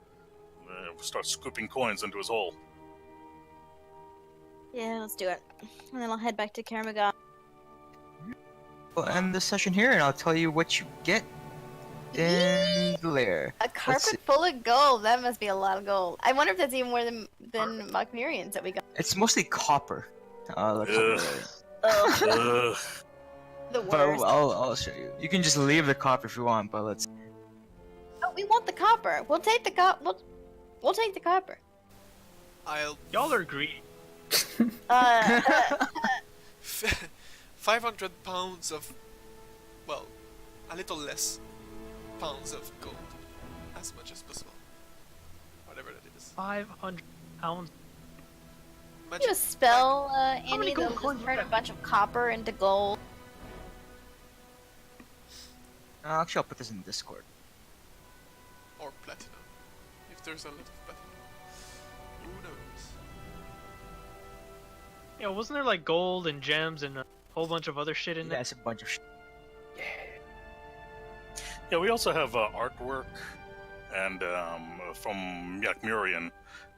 start scooping coins into his hole. Yeah, let's do it. And then I'll head back to Karamaga. We'll end the session here, and I'll tell you what you get in the lair. A carpet full of gold. That must be a lot of gold. I wonder if that's even more than Machmirians that we got. It's mostly copper. Ugh. Ugh. The But worst. I'll show you. You can just leave the copper if you want, but let's... Oh, we we want the copper. We'll take the we'll take the copper. Y'all are greedy. 500 pounds of, well, a little less pounds of gold, as much as possible. Whatever that is. 500 pounds. You a spell, many Andy, gold that'll coins just you turn a got? bunch of copper into gold. Actually, I'll put this in Discord. Or platinum, if there's a lot of platinum. Who knows? Yeah, wasn't there like gold and gems and a whole bunch of other shit in Yeah, there? it's a bunch of Yeah, we also have artwork, and from Yakmurian,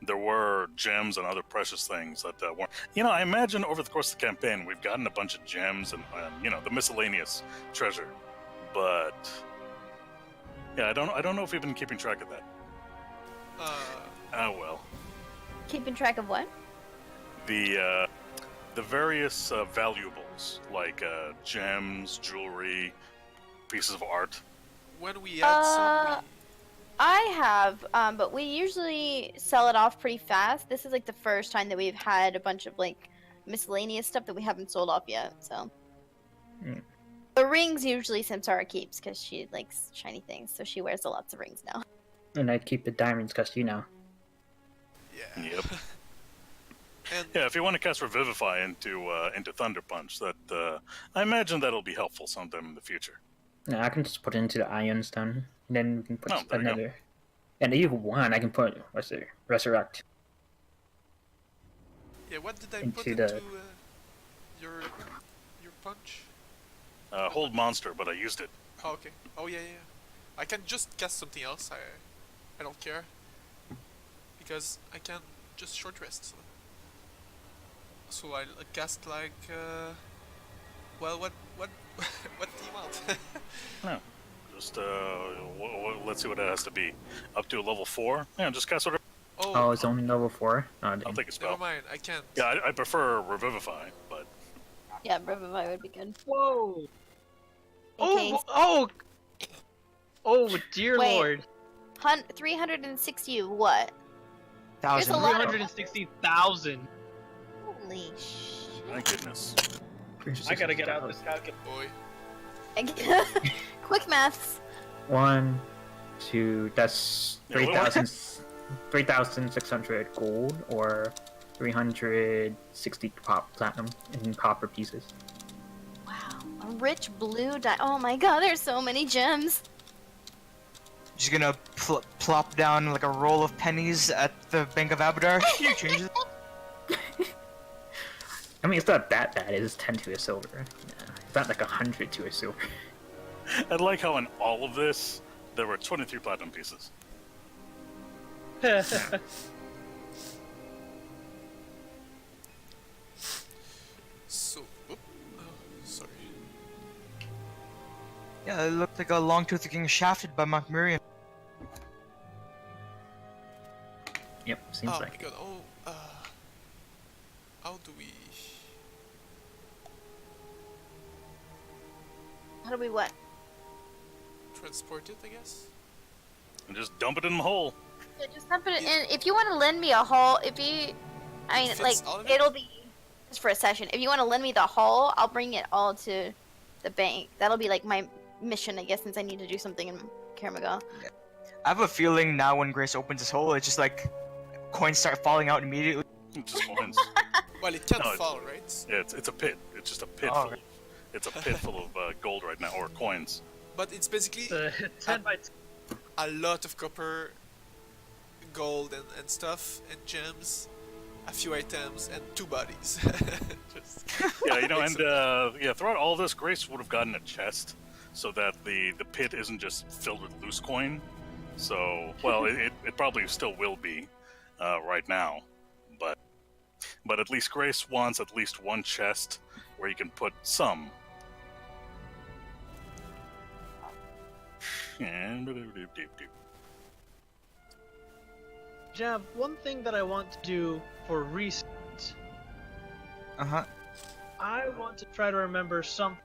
there were gems and other precious things that weren't. You know, I imagine over the course of the campaign, we've gotten a bunch of gems and you know, the miscellaneous treasure, but yeah, I don't know if we've been keeping track of that. Ah, well. Keeping track of what? The various valuables like gems, jewelry, pieces of art. When we had some, I have, but we usually sell it off pretty fast. This is like the first time that we've had a bunch of like miscellaneous stuff that we haven't sold off yet. So the rings usually Samsara keeps because she likes shiny things, so she wears lots of rings now. And I keep the diamonds because yeah. Yep. And Yeah, if you want to cast Revivify into Thunder Punch, that I imagine that'll be helpful sometime in the future. No, I can just put it into the Ion Stone. Then we can put Oh, there you go. another. And even one, I can put Resurrect. yeah, what did I Into put the- into your punch? Hold Monster, but I used it. Oh, okay. Oh yeah, yeah. I can just cast something else. I don't care because I can just short rest. So I'll cast like well, what what do you want? No, just let's see what it has to be. Up to a level 4. Yeah, just cast whatever. Oh, it's only level 4? Oh, I'll dang. take a spell. Never mind. I can't. Yeah, I prefer Revivify, but Yeah, Revivify would be good. Whoa! Okay. Oh, dear Wait. lord! 360 what? thousand. There's a lot of- 360,000. Holy shit. my goodness. I gotta get out this calculator. Boy. Quick maths. 1, 2, that's Yeah, what- 3,600 gold or 360 platinum in copper pieces. Wow. A rich blue oh my god, there's so many gems. Just gonna plop down like a roll of pennies at the Bank of Abadar. You change it. I mean, it's not that bad. It is 10 to a silver. Yeah, it's not like 100 to a silver. I like how in all of this there were 23 platinum pieces. So, sorry. Yeah, it looked like a long tooth getting shafted by Macmurian. Yep, seems Oh my like. god. Oh, how do we? How do we what? Transport it, I guess. And just dump it in the hole. Yeah, just dump it in. If you want to lend me a haul, I mean, Fits like, all of it? it'll be just for a session. If you want to lend me the haul, I'll bring it all to the bank. That'll be like my mission, I guess, since I need to do something in Kermagal. I have a feeling now when Grace opens this hole, it's just like coins start falling out immediately. Just coins. Well, it can't No, it- fall, right? Yeah, it's a pit. It's just a pit Oh, full. okay. It's a pit full of gold right now, or coins. But it's basically It's 10 by 10. a lot of copper, gold, and stuff, and gems, a few items, and 2 bodies. Just Yeah, you know, It's and yeah, throughout all this, Grace would have gotten a chest, so that the pit isn't just filled with loose coin. So, well, it probably still will be right now, but at least Grace wants at least one chest where you can put some. Jab, one thing that I want to do for research, Uh huh. I want to try to remember something